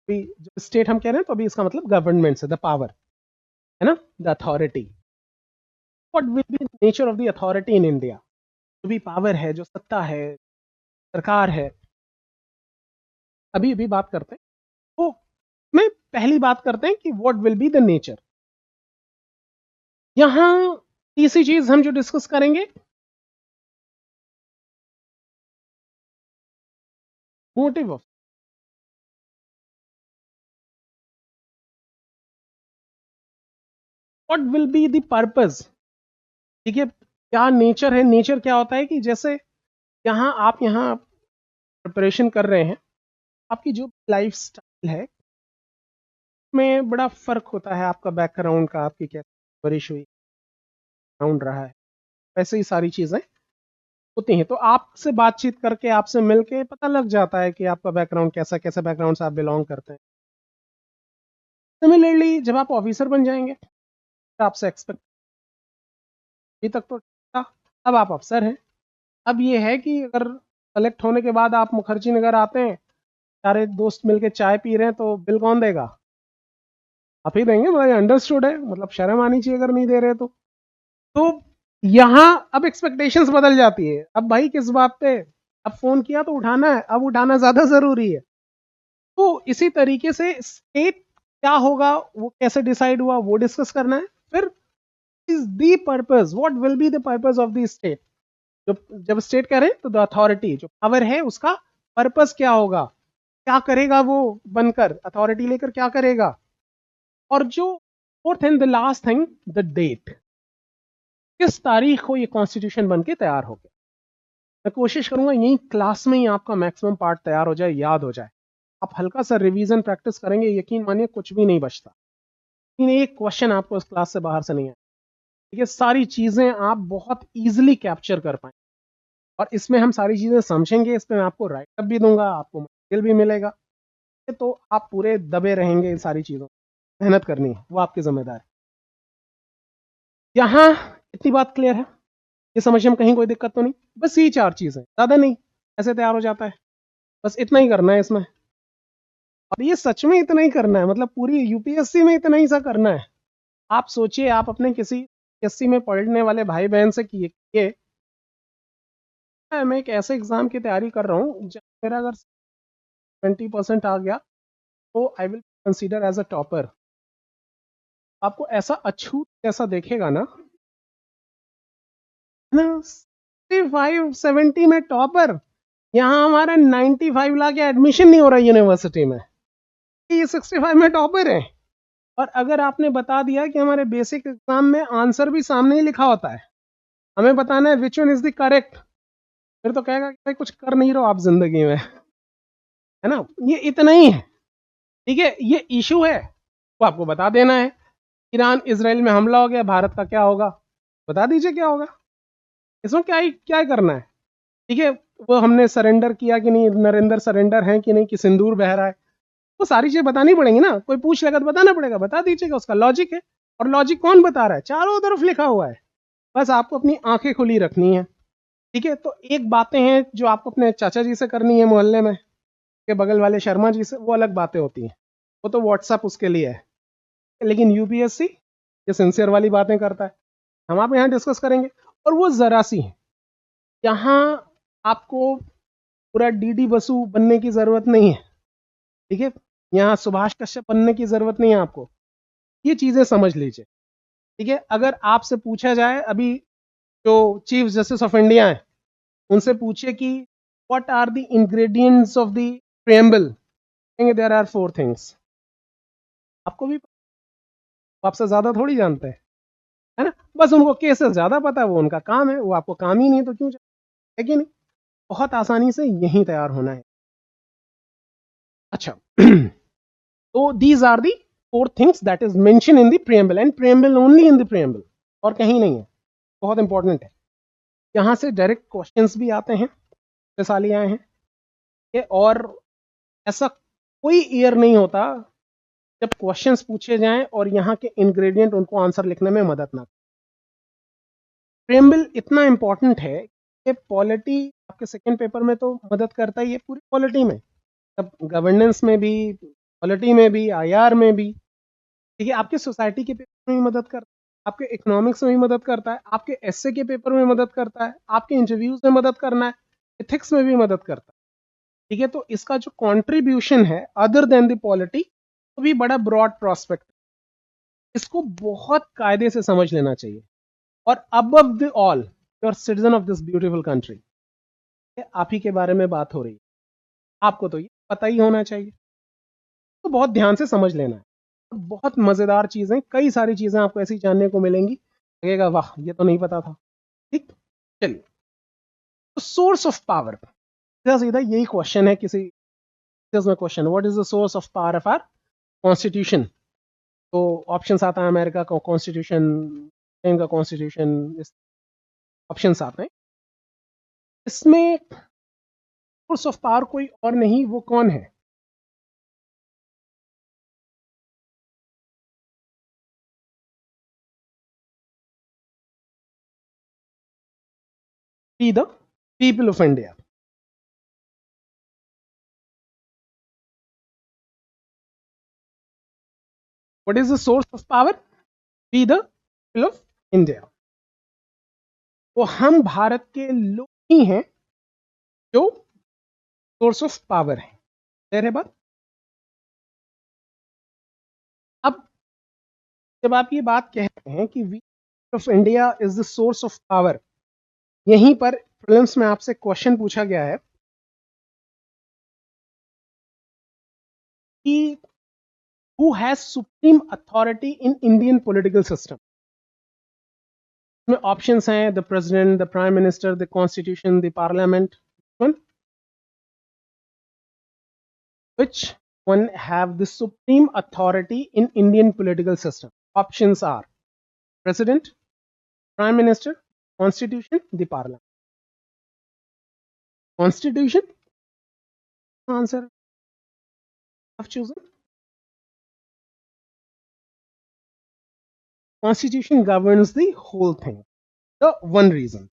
अभी जो state हम कह रहे हैं तो अभी इसका मतलब गवर्नमेंट से, द पावर है ना, the authority, what will be the nature of the authority in India, जो भी पावर है, जो सत्ता है, सरकार है, अभी अभी बात करते हैं। तो में पहली बात करते हैं कि what will be the nature. यहां तीसरी चीज हम जो डिस्कस करेंगे, motive of, what will be the purpose, ठीक है, क्या नेचर है, नेचर क्या होता है कि जैसे आप यहाँ प्रिपरेशन कर रहे हैं, आपकी जो लाइफ स्टाइल है में बड़ा फर्क होता है, आपका बैकग्राउंड का, आपकी कैसे बारिश हुई ग्राउंड रहा है, वैसे ही सारी चीजें होती हैं। तो आपसे बातचीत करके, आपसे मिलके पता लग जाता है कि आपका बैकग्राउंड कैसा, कैसे बैकग्राउंड से आप बिलोंग करते हैं। सिमिलरली जब आप ऑफिसर बन जाएंगे तो आपसे एक्सपेक्ट, अभी तक तो था, अब आप अफसर हैं, अब ये है कि अगर सेलेक्ट होने के बाद आप मुखर्जी नगर आते हैं, सारे दोस्त मिलके चाय पी रहे हैं, तो बिल कौन देगा, आप ही देंगे, मतलब अंडरस्टूड है, मतलब शर्म आनी चाहिए अगर नहीं दे रहे तो यहां अब एक्सपेक्टेशंस बदल जाती है, अब भाई किस बात पे, अब फोन किया तो उठाना है, अब उठाना ज्यादा जरूरी है। तो इसी तरीके से स्टेट क्या होगा, वो कैसे डिसाइड हुआ, वो डिस्कस करना है। फिर is the purpose, what will be the purpose of the state, जब स्टेट कह रहे हैं तो द अथॉरिटी, जो पावर है उसका पर्पस क्या होगा, क्या करेगा वो बनकर, अथॉरिटी लेकर क्या करेगा। और जो fourth and the last thing, the date, किस तारीख को ये कॉन्स्टिट्यूशन बन के तैयार हो गया। मैं कोशिश करूंगा यही क्लास में ही आपका मैक्सिमम पार्ट तैयार हो जाए, याद हो जाए, आप हल्का सा रिवीजन प्रैक्टिस करेंगे, यकीन मानिए कुछ भी नहीं बचता, लेकिन एक क्वेश्चन आपको इस क्लास से बाहर से नहीं आए, ये सारी चीजें आप बहुत इजीली कैप्चर कर पाएंगे, और इसमें हम सारी चीजें समझेंगे, इसमें मैं आपको राइटअप भी दूंगा, आपको मटेरियल भी मिलेगा, तो आप पूरे दबे रहेंगे इन सारी चीजों, मेहनत करनी है वो आपकी जिम्मेदारी। यहां इतनी बात क्लियर है, ये समझने में कहीं कोई दिक्कत तो नहीं, बस ये 4 चीजें, ज्यादा नहीं, ऐसे तैयार हो जाता है, बस इतना ही करना है इसमें, और ये सच में इतना ही करना है, मतलब पूरी यूपीएससी में इतना ही सा करना है। आप सोचिए, आप अपने किसी यूपीएससी में पढ़ने वाले भाई बहन से किए, मैं एक ऐसे एग्जाम की तैयारी कर रहा हूँ जब मेरा अगर 20% आ गया तो I will consider as a topper. आपको ऐसा अछूत जैसा देखेगा ना, 65-70 में टॉपर, यहाँ हमारा 95 ला के एडमिशन नहीं हो रहा यूनिवर्सिटी में, ये 65 में टॉपर है। और अगर आपने बता दिया कि हमारे बेसिक एग्जाम में आंसर भी सामने ही लिखा होता है, हमें बताना है विच वन इज द करेक्ट, फिर तो कहेगा कि भाई कुछ कर नहीं रहो आप जिंदगी में, है ना। ये इतना ही है, ठीक है, ये इशू है, वो आपको बता देना है। ईरान इसराइल में हमला हो गया, भारत का क्या होगा, बता दीजिए क्या होगा, इसमें क्या करना है, ठीक है। वो हमने सरेंडर किया कि नहीं, नरेंद्र सरेंडर है कि नहीं, कि सिंदूर बह रहा है, वो सारी चीजें बतानी पड़ेंगी ना, कोई पूछ लेगा तो बताना पड़ेगा, बता दीजिएगा, उसका लॉजिक है। और लॉजिक कौन बता रहा है, चारों तरफ लिखा हुआ है, बस आपको अपनी आंखें खुली रखनी है, ठीक है। तो एक बातें हैं जो आपको अपने चाचा जी से करनी है मोहल्ले में, के बगल वाले शर्मा जी से, वो अलग बातें होती हैं, वो तो व्हाट्सअप उसके लिए है। लेकिन यूपीएससी ये सिंसियर वाली बातें करता है, हम आप यहाँ डिस्कस करेंगे, और वो जरा सी है। यहाँ आपको पूरा डीडी बसु बनने की जरूरत नहीं है, ठीक है, यहाँ सुभाष कश्यप बनने की जरूरत नहीं है आपको, ये चीजें समझ लीजिए, ठीक है। अगर आपसे पूछा जाए, अभी जो चीफ जस्टिस ऑफ इंडिया है, उनसे पूछिए कि what are the ingredients of the preamble, कहेंगे देयर आर 4 थिंग्स। आपको भी, आपसे ज्यादा थोड़ी जानते हैं, है ना, बस उनको केसेस ज्यादा पता है, वो उनका काम है, वो आपको काम ही नहीं तो क्यों है कि नहीं, बहुत आसानी से यहीं तैयार होना है। अच्छा तो these are the 4 things that is mention in the preamble, and preamble only in the preamble, और कहीं नहीं है, बहुत इंपॉर्टेंट है। यहां से डायरेक्ट क्वेश्चंस भी आते हैं, साल ही आए हैं, और ऐसा कोई ईयर नहीं होता जब क्वेश्चंस पूछे जाएं और यहाँ के इंग्रेडिएंट उनको आंसर लिखने में मदद ना। प्रीएम्बल इतना इंपॉर्टेंट है कि पॉलिटी आपके सेकंड पेपर में तो मदद करता ही है, पूरी पॉलिटी में, तब गवर्नेंस में भी, पॉलिटी में भी, आईआर में भी, ठीक है, आपके सोसाइटी के पेपर में भी मदद करता है, आपके इकोनॉमिक्स में भी मदद करता है, आपके एसए के पेपर में मदद करता है, आपके इंटरव्यूज में मदद करना है, एथिक्स में भी मदद करता है, ठीक है। तो इसका जो कंट्रीब्यूशन है अदर देन द पॉलिटी, वो भी बड़ा ब्रॉड प्रोस्पेक्ट, इसको बहुत कायदे से समझ लेना चाहिए। और above the all, you are citizen of this beautiful country, आप ही के बारे में बात हो रही है, आपको तो ये पता ही होना चाहिए, तो बहुत ध्यान से समझ लेना है। बहुत मजेदार चीजें, कई सारी चीजें आपको ऐसी जानने को मिलेंगी, लगेगा वाह ये तो नहीं पता था, ठीक। चलिए, तो सोर्स ऑफ पावर, सीधा सीधा यही क्वेश्चन है किसी में, question what is the source of power of our constitution, तो ऑप्शंस आता है अमेरिका का कॉन्स्टिट्यूशन, ब्रिटेन का कॉन्स्टिट्यूशन, ऑप्शंस आते हैं। इसमें सोर्स ऑफ पावर कोई और नहीं, वो कौन है, be the people of India. What is the source of power, be the people of India. तो हम भारत के लोग ही हैं जो सोर्स ऑफ पावर है, क्लियर है बात। अब जब आप ये बात कहते हैं कि we of India is the source of power, यहीं पर प्रीलिम्स में आपसे क्वेश्चन पूछा गया है कि who has supreme authority in Indian political system. इसमें ऑप्शंस हैं the president, the prime minister, the constitution, the parliament, which one have the supreme authority in Indian political system? Options are President, Prime Minister, Constitution, the Parliament. Constitution? Answer I've chosen. Constitution governs the whole thing. The one reason.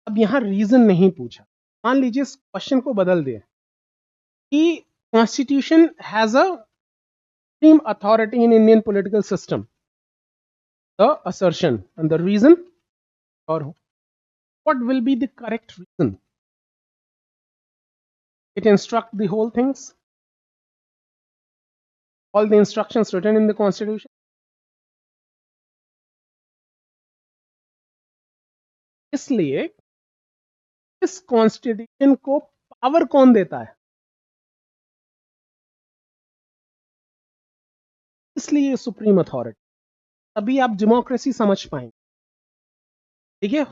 अब यहाँ reason नहीं पूछा, मान लीजिए इस question को बदल दिया कि constitution has a supreme authority in Indian political system. The assertion and the reason, or what will be the correct reason? It instructs the whole things, all the instructions written in the constitution. इसलिए इस constitution को power कौन देता है, इसलिए supreme authority, तभी आप democracy समझ पाएंगे, ठीक है,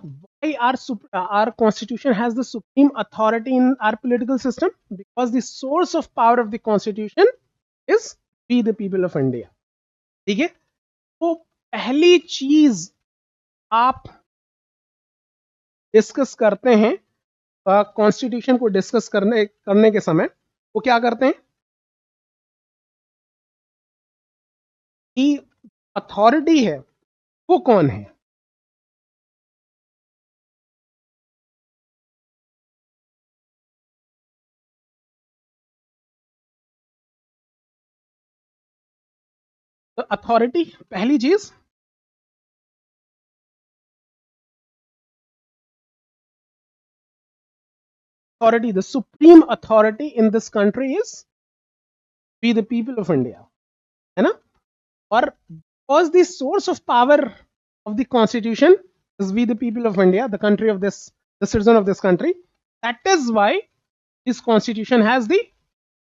why our constitution has the supreme authority in our political system? Because the source of power of the constitution is we the people of India. ठीक है, तो पहली चीज आप डिस्कस करते हैं कॉन्स्टिट्यूशन को डिस्कस करने के समय, वो क्या करते हैं कि अथॉरिटी है वो कौन है। तो अथॉरिटी पहली चीज, authority, the supreme authority in this country is we the people of India, है ना। और because the source of power of the constitution is we the people of India, the country of this, the citizen of this country, that is why this constitution has the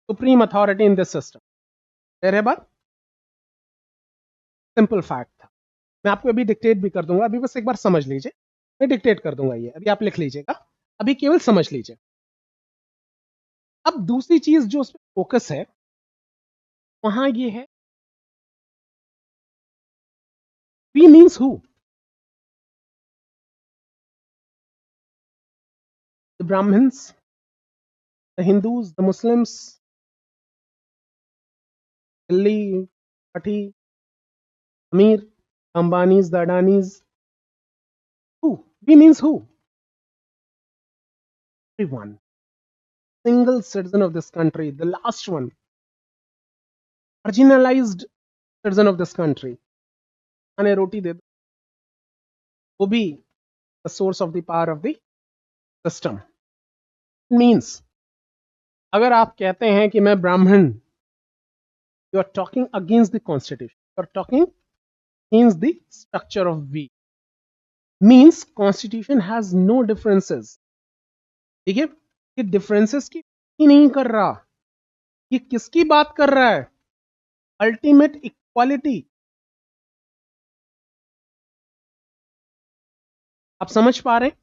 supreme authority in this system। है बात, simple fact था। मैं आपको अभी dictate भी कर दूंगा, अभी बस एक बार समझ लीजिए, मैं डिक्टेट कर दूंगा, ये अभी आप लिख लीजिएगा, अभी केवल समझ लीजिए। अब दूसरी चीज जो उस पर फोकस है वहां ये है, we means who, the Brahmins, the Hindus, the Muslims, Delhi, पठी, अमीर, Ambanis, the Adanis, who, we means who, everyone, single citizen of this country, the last one, marginalized citizen of this country, खाने रोटी दे दो, वो भी the source of the power of the system। means अगर आप कहते हैं कि मैं ब्राह्मण, you are talking against the constitution, you are talking against the structure of we, means constitution has no differences। ठीक है, ये डिफरेंसेस की ही नहीं कर रहा, ये किसकी बात कर रहा है, अल्टीमेट इक्वालिटी। आप समझ पा रहे हैं।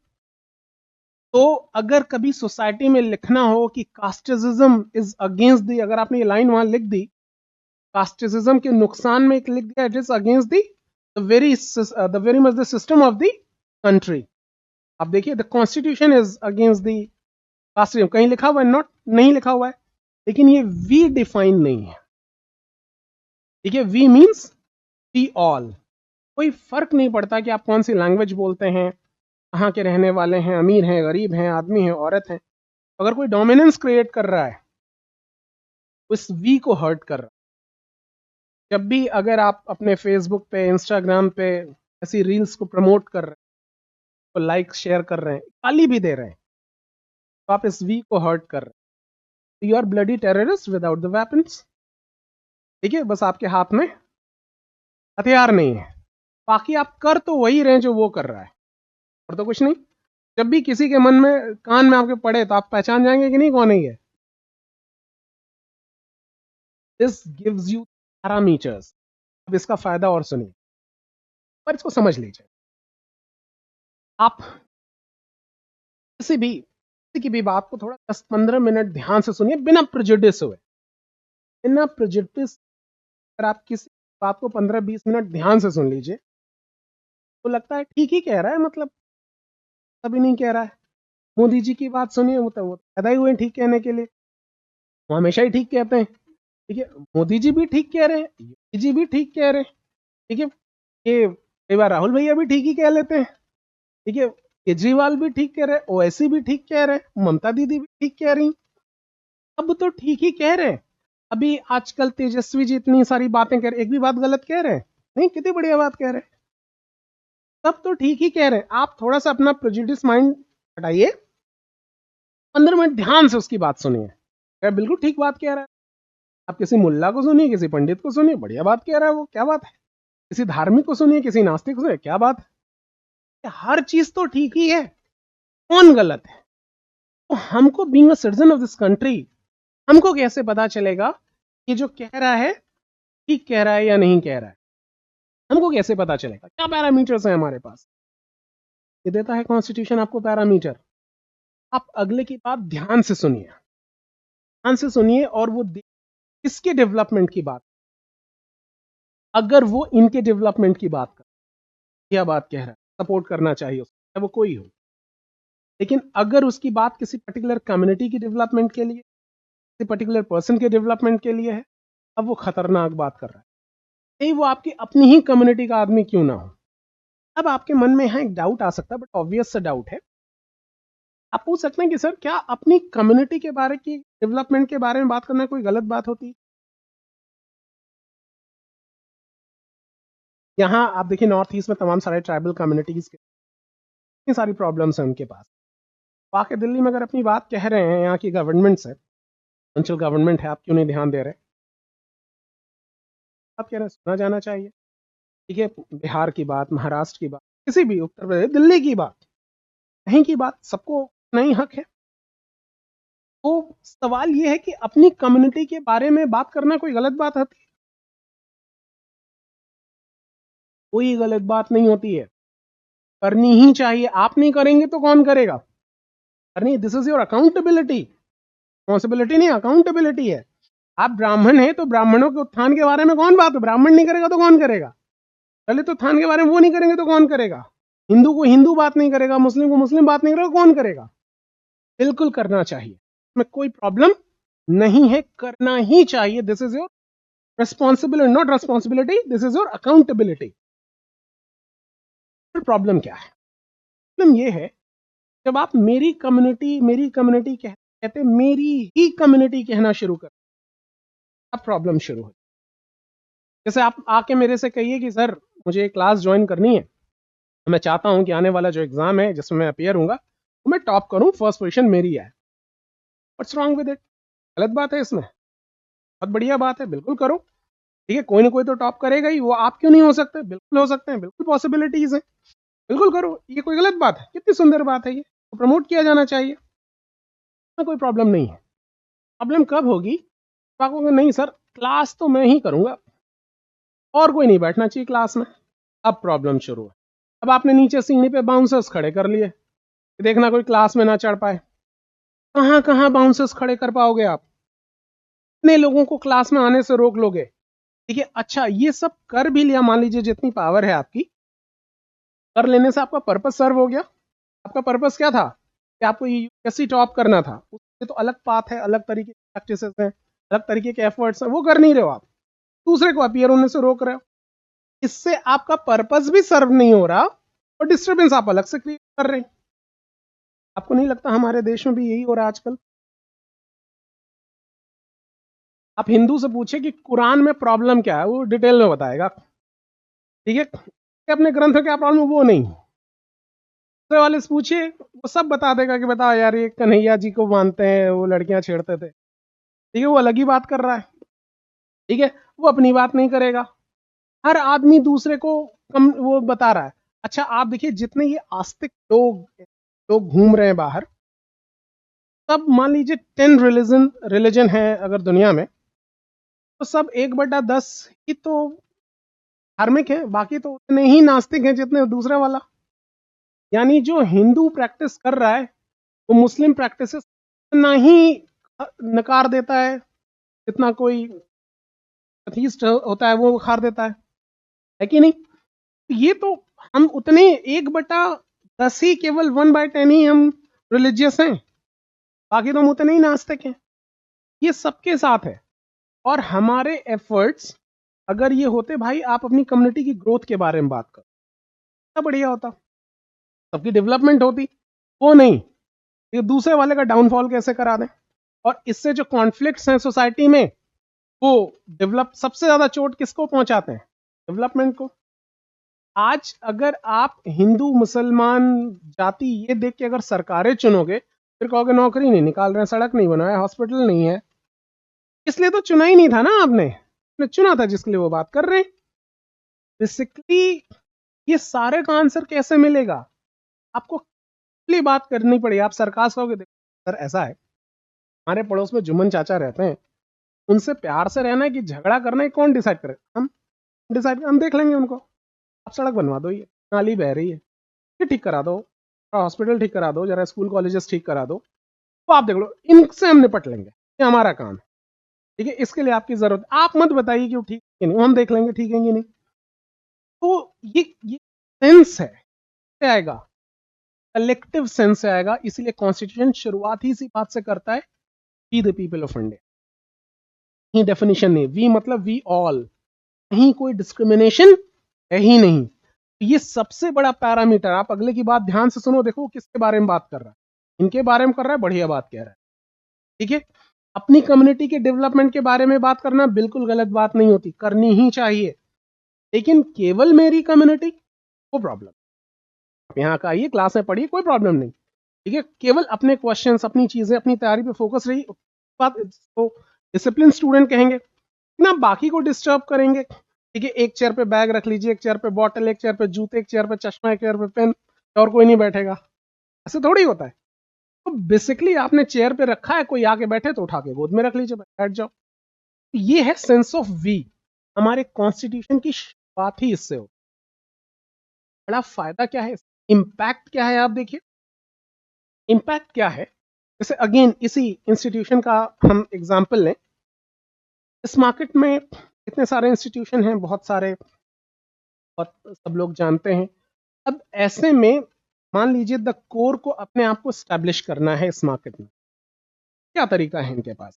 तो अगर कभी सोसाइटी में लिखना हो कि कास्टिज्म इज अगेंस्ट दी, अगर आपने ये लाइन वहां लिख दी, कास्टिज्म के नुकसान में एक लिख दिया, it is against the the very much the system of the country. आप देखिए, the constitution is against the casteism, कहीं लिखा हुआ है, नॉट, नहीं लिखा हुआ है, लेकिन ये वी डिफाइन नहीं है। ठीक है, वी मीन्स वी ऑल, कोई फर्क नहीं पड़ता कि आप कौन सी लैंग्वेज बोलते हैं, कहाँ के रहने वाले हैं, अमीर हैं, गरीब हैं, आदमी हैं, औरत हैं, अगर कोई डोमिनेंस क्रिएट कर रहा है उस वी को हर्ट कर रहा है। जब भी अगर आप अपने फेसबुक पे, इंस्टाग्राम पे ऐसी रील्स को प्रमोट कर रहे हैं, तो लाइक शेयर कर रहे हैं, गाली भी दे रहे हैं, तो आप इस वी को हर्ट कर रहे हैं। You are bloody terrorist without the weapons. ठीक है, बस आपके हाथ में हथियार नहीं है, बाकी आप कर तो वही रहे जो वो कर रहा है, और तो कुछ नहीं। जब भी किसी के मन में, कान में आपके पड़े, तो आप पहचान जाएंगे कि नहीं कौन है ये। This gives you parameters. अब इसका फायदा और सुनिए, पर इसको समझ लीजिए। आप किसी की भी बात को थोड़ा 10-15 मिनट ध्यान से सुनिए, बिना प्रेजुडिस हुए, बिना प्रेजुडिस। अगर आप किसी बात को 15-20 मिनट ध्यान से सुन लीजिए, तो लगता है ठीक ही कह रहा है, मतलब कभी नहीं कह रहा है। मोदी जी की बात सुनिए, वो पैदा ही हुए ठीक कहने के लिए, वो हमेशा ही ठीक कहते हैं। ठीक है, मोदी जी भी ठीक कह रहे हैं, योगी जी भी ठीक कह रहे हैं। ठीक है, ये कई बार राहुल भैया भी ठीक ही कह लेते हैं। ठीक है, केजरीवाल भी ठीक कह रहे हैं, ओवैसी भी ठीक कह रहे हैं, ममता दीदी भी ठीक कह रही, अब तो ठीक ही कह रहे हैं। अभी आजकल तेजस्वी जी इतनी सारी बातें कह रहे, एक भी बात गलत कह रहे हैं नहीं, कितनी बढ़िया बात कह रहे हैं, सब तो ठीक ही कह रहे हैं। आप थोड़ा सा अपना प्रेजुडिस माइंड हटाइए, 15 मिनट ध्यान से उसकी बात सुनिए, बिल्कुल ठीक बात कह रहा है। आप किसी मुल्ला को सुनिए, किसी पंडित को सुनिए, बढ़िया बात कह रहा है वो, क्या बात है। किसी धार्मिक को सुनिए, किसी नास्तिक को सुनिए, क्या बात है। हर चीज तो ठीक ही है, कौन गलत है। तो हमको being a citizen of this country, हमको कैसे पता चलेगा कि जो कह रहा है ठीक कह रहा है या नहीं कह रहा है, हमको कैसे पता चलेगा, क्या पैरामीटर्स हैं हमारे पास। ये देता है कॉन्स्टिट्यूशन आपको पैरामीटर। आप अगले की बात ध्यान से सुनिए, ध्यान से सुनिए, और वो किसके डेवलपमेंट की बात, अगर वो इनके डेवलपमेंट की बात कर, क्या बात कह रहा है, सपोर्ट करना चाहिए उसको, वो कोई हो। लेकिन अगर उसकी बात किसी पर्टिकुलर कम्युनिटी की डेवलपमेंट के लिए, किसी पर्टिकुलर पर्सन के डेवलपमेंट के लिए है, अब वो खतरनाक बात कर रहा है। नहीं, वो आपकी अपनी ही कम्युनिटी का आदमी क्यों ना हो। अब आपके मन में यहाँ एक डाउट आ सकता है, बट ऑब्वियस सा डाउट है। आप पूछ सकते हैं कि सर क्या अपनी कम्युनिटी के बारे की डेवलपमेंट के बारे में बात करना कोई गलत बात होती है? यहाँ आप देखिए नॉर्थ ईस्ट में तमाम सारे ट्राइबल कम्युनिटीज के इतनी सारी प्रॉब्लम्स हैं उनके पास। आके दिल्ली में अगर अपनी बात कह रहे हैं, यहाँ की गवर्नमेंट से, सेंट्रल गवर्नमेंट है, आप क्यों नहीं ध्यान दे रहे? आप कह रहे हैं सुना जाना चाहिए। ठीक है, बिहार की बात, महाराष्ट्र की बात, किसी भी, उत्तर प्रदेश, दिल्ली की बात, कहीं की बात, सबको नहीं हक है। तो सवाल ये है कि अपनी कम्युनिटी के बारे में बात करना कोई गलत बात होती है? कोई गलत बात नहीं होती है, करनी ही चाहिए। आप नहीं करेंगे तो कौन करेगा? करनी, this is your accountability, responsibility नहीं, अकाउंटेबिलिटी है। आप ब्राह्मण हैं तो ब्राह्मणों के उत्थान के बारे में कौन बात है? ब्राह्मण नहीं करेगा तो कौन करेगा? दलित उत्थान के बारे में वो नहीं करेंगे तो कौन करेगा? हिंदू को हिंदू बात नहीं करेगा, मुस्लिम को मुस्लिम बात नहीं करेगा, कौन करेगा? बिल्कुल करना चाहिए, इसमें कोई प्रॉब्लम नहीं है, करना ही चाहिए। This is your responsibility, not responsibility, this is your accountability. फिर प्रॉब्लम क्या है? प्रॉब्लम ये है जब आप मेरी कम्युनिटी कहते, मेरी ही कम्युनिटी कहना शुरू कर, अब प्रॉब्लम शुरू हो। जैसे आप आके मेरे से कहिए कि सर मुझे क्लास ज्वाइन करनी है, मैं चाहता हूं कि आने वाला जो एग्जाम है जिसमें मैं अपियर हूंगा वो मैं टॉप करूं, फर्स्ट पोजीशन मेरी है। What's wrong with it? गलत बात है इसमें? बहुत बढ़िया बात है, बिल्कुल करो। ठीक है, कोई ना कोई तो टॉप करेगा ही, वो आप क्यों नहीं हो सकते? बिल्कुल हो सकते हैं, बिल्कुल पॉसिबिलिटीज है, बिल्कुल करो। ये कोई गलत बात है? कितनी सुंदर बात है, ये तो प्रमोट किया जाना चाहिए, इसमें कोई प्रॉब्लम नहीं है। प्रॉब्लम कब होगी? तो आप कहोगे नहीं सर क्लास तो मैं ही करूंगा, और कोई नहीं बैठना चाहिए क्लास में। अब प्रॉब्लम शुरू है। अब आपने नीचे सीढ़ी पे बाउंसर्स खड़े कर लिए, देखना कोई क्लास में ना चढ़ पाए। कहाँ कहाँ बाउंसर्स खड़े कर पाओगे आप? कितने लोगों को क्लास में आने से रोक लोगे? ठीक है, अच्छा ये सब कर भी लिया, मान लीजिए जितनी पावर है आपकी, कर लेने से आपका पर्पस सर्व हो गया। आपका पर्पस क्या था? कि आपको ये यूपीएससी टॉप करना था, उससे तो अलग पाथ है, अलग तरीके की प्रैक्टिसेस हैं, अलग तरीके के एफर्ट्स हैं, वो कर नहीं रहे हो आप, दूसरे को अपीयर होने से रोक रहे हो। इससे आपका पर्पस भी सर्व नहीं हो रहा और डिस्टर्बेंस आप अलग से क्रिएट कर रहे हैं। आपको नहीं लगता हमारे देश में भी यही हो रहा है आजकल? आप हिंदू से पूछे कि कुरान में प्रॉब्लम क्या है, वो डिटेल में बताएगा। ठीक है, अपने ग्रंथ में क्या प्रॉब्लम, वो नहीं। दूसरे वाले से पूछिए, वो सब बता देगा कि बता यार ये कन्हैया जी को मानते हैं, वो लड़कियां छेड़ते थे। ठीक है, वो अलग ही बात कर रहा है। ठीक है, वो अपनी बात नहीं करेगा, हर आदमी दूसरे को कम वो बता रहा है। अच्छा आप देखिए जितने ये आस्तिक लोग लोग घूम रहे हैं बाहर, सब मान लीजिए 10 रिलीजन है अगर दुनिया में, तो सब 1/10 ही तो धार्मिक है, बाकी तो उतने ही नास्तिक हैं जितने दूसरे वाला। यानी जो हिंदू प्रैक्टिस कर रहा है वो मुस्लिम प्रैक्टिस उतना ही नकार देता है जितना कोई अथीस्ट होता है वो नकार देता है कि नहीं? ये तो हम उतने 1/10 ही, केवल 1/10 ही हम रिलीजियस हैं, बाकी तो हम उतने ही नास्तिक हैं। ये सबके साथ है। और हमारे एफर्ट्स अगर ये होते भाई, आप अपनी कम्युनिटी की ग्रोथ के बारे में बात करो, कितना बढ़िया होता, सबकी डेवलपमेंट होती। वो नहीं, ये दूसरे वाले का डाउनफॉल कैसे करा दें। और इससे जो कॉन्फ्लिक्ट्स हैं सोसाइटी में, वो डेवलप, सबसे ज्यादा चोट किसको पहुंचाते हैं? डेवलपमेंट को। आज अगर आप हिंदू मुसलमान जाति ये देख के अगर सरकारें चुनोगे, फिर कहोगे नौकरी नहीं निकाल रहे हैं, सड़क नहीं बना है, हॉस्पिटल नहीं है। इसलिए तो चुना ही नहीं था ना आपने चुना था जिसके लिए वो बात कर रहे हैं। बेसिकली ये सारे का आंसर कैसे मिलेगा? आपको बात करनी पड़ेगी। आप सरकार से कहोगे सर ऐसा है, हमारे पड़ोस में जुम्मन चाचा रहते हैं, उनसे प्यार से रहना है कि झगड़ा करना है, कौन डिसाइड करे? हम डिसाइड, हम देख लेंगे उनको। आप सड़क बनवा दो, ये नाली बह रही है, ये ठीक करा दो, हॉस्पिटल ठीक करा दो, जरा स्कूल कॉलेजेस ठीक करा दो, तो आप देख लो, इनसे हम निपट लेंगे, ये हमारा काम है। ठीक है, इसके लिए आपकी जरूरत, आप मत बताइए कि वो ठीक है नहीं, हम देख लेंगे ठीक है कि नहीं। तो ये सेंस है, क्या आएगा, कलेक्टिव सेंस से आएगा। इसीलिए कॉन्स्टिट्यूशन शुरुआत ही इसी बात से करता है, we the people of India. ही डेफिनेशन नहीं, वी मतलब वी ऑल, कहीं कोई डिस्क्रिमिनेशन है ही नहीं। ये सबसे बड़ा पैरामीटर। आप अगले की बात ध्यान से सुनो, देखो किसके बारे में बात कर रहा है, इनके बारे में कर रहा है, बढ़िया बात कह रहा है। ठीक है, अपनी कम्युनिटी के डेवलपमेंट के बारे में बात करना बिल्कुल गलत बात नहीं होती, करनी ही चाहिए, लेकिन केवल मेरी कम्युनिटी, वो प्रॉब्लम। आप यहाँ का आइए, क्लास में पढ़िए, कोई प्रॉब्लम नहीं। ठीक है, केवल अपने क्वेश्चंस, अपनी चीजें, अपनी तैयारी पे फोकस रही बात, तो डिसिप्लिन स्टूडेंट कहेंगे ना, बाकी को डिस्टर्ब करेंगे। ठीक है, एक चेयर पे बैग रख लीजिए, एक चेयर पे बॉटल, एक चेयर पे जूते, एक चेयर पे चश्मा, एक चेयर पे पेन, और कोई नहीं बैठेगा, ऐसे थोड़ी होता है। तो बेसिकली आपने चेयर पे रखा है, कोई आके बैठे तो उठा के गोद में रख लीजिए, बैठ जाओ। ये है सेंस ऑफ वी। हमारे कॉन्स्टिट्यूशन की शुरुआत ही इससे हो। बड़ा फायदा क्या है, इंपैक्ट क्या है, आप देखिए इंपैक्ट क्या है। जैसे अगेन इसी इंस्टीट्यूशन का हम एग्जांपल लें, इस मार्केट में इतने सारे इंस्टीट्यूशन हैं, बहुत सारे, बहुत सब लोग जानते हैं। अब ऐसे में मान लीजिए द कोर को अपने आप को स्टैब्लिश करना है इस मार्केट में, क्या तरीका है इनके पास?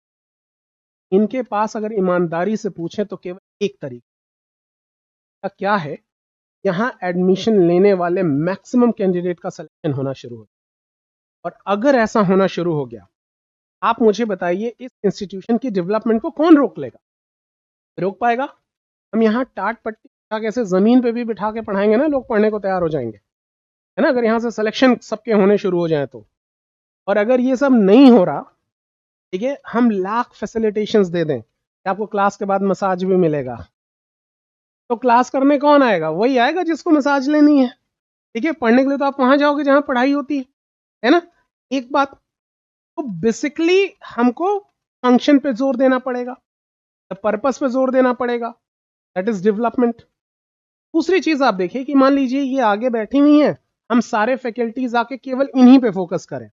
इनके पास अगर ईमानदारी से पूछें तो केवल एक तरीका क्या है, यहाँ एडमिशन लेने वाले मैक्सिमम कैंडिडेट का सिलेक्शन होना शुरू हो। और अगर ऐसा होना शुरू हो गया, आप मुझे बताइए इस इंस्टीट्यूशन की डेवलपमेंट को कौन रोक लेगा? रोक पाएगा? हम यहाँ टाट पट्टी बिठा के, ऐसे जमीन पे भी बिठा के पढ़ाएंगे ना, लोग पढ़ने को तैयार हो जाएंगे, है ना, अगर यहाँ से सिलेक्शन सबके होने शुरू हो जाए तो। और अगर ये सब नहीं हो रहा, ठीक है, हम लाख फैसिलिटेशंस दे दें कि आपको क्लास के बाद मसाज भी मिलेगा, तो क्लास करने कौन आएगा? वही आएगा जिसको मसाज लेनी है। ठीक है, पढ़ने के लिए तो आप वहां जाओगे जहां पढ़ाई होती है ना। एक बात, तो बेसिकली हमको फंक्शन पे जोर देना पड़ेगा, पर्पस पे जोर देना पड़ेगा, दैट इज डेवलपमेंट। दूसरी चीज आप देखिए कि मान लीजिए ये आगे बैठी हुई हैं, हम सारे फैकल्टीज आके केवल इन्हीं पे फोकस करें,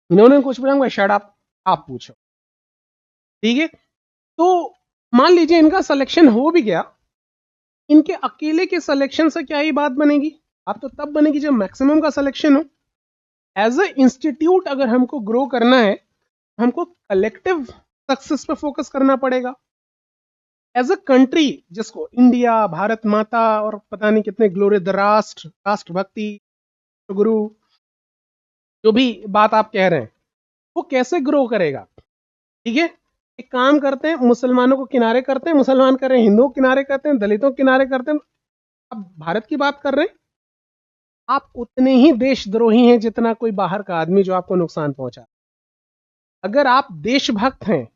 इन्होंने कुछ पूछा, शट अप, आप पूछो। ठीक है, तो मान लीजिए इनका सिलेक्शन हो भी गया, इनके अकेले के सिलेक्शन से क्या ही बात बनेगी? आप तो तब बनेगी जब मैक्सिमम का सिलेक्शन हो। एज ए इंस्टीट्यूट अगर हमको ग्रो करना है, हमको कलेक्टिव सक्सेस पे फोकस करना पड़ेगा। एज अ कंट्री, जिसको इंडिया, भारत माता और पता नहीं कितने ग्लोरी द राष्ट्र, राष्ट्रभक्ति, गुरु, जो भी बात आप कह रहे हैं, वो कैसे ग्रो करेगा? ठीक है, एक काम करते हैं, मुसलमानों को किनारे करते हैं, मुसलमान कर रहे हैं, हिंदुओं को किनारे करते हैं, दलितों को किनारे करते हैं, अब भारत की बात कर रहे हैं। आप उतने ही देशद्रोही हैं जितना कोई बाहर का आदमी जो आपको नुकसान पहुंचा। अगर आप देशभक्त हैं,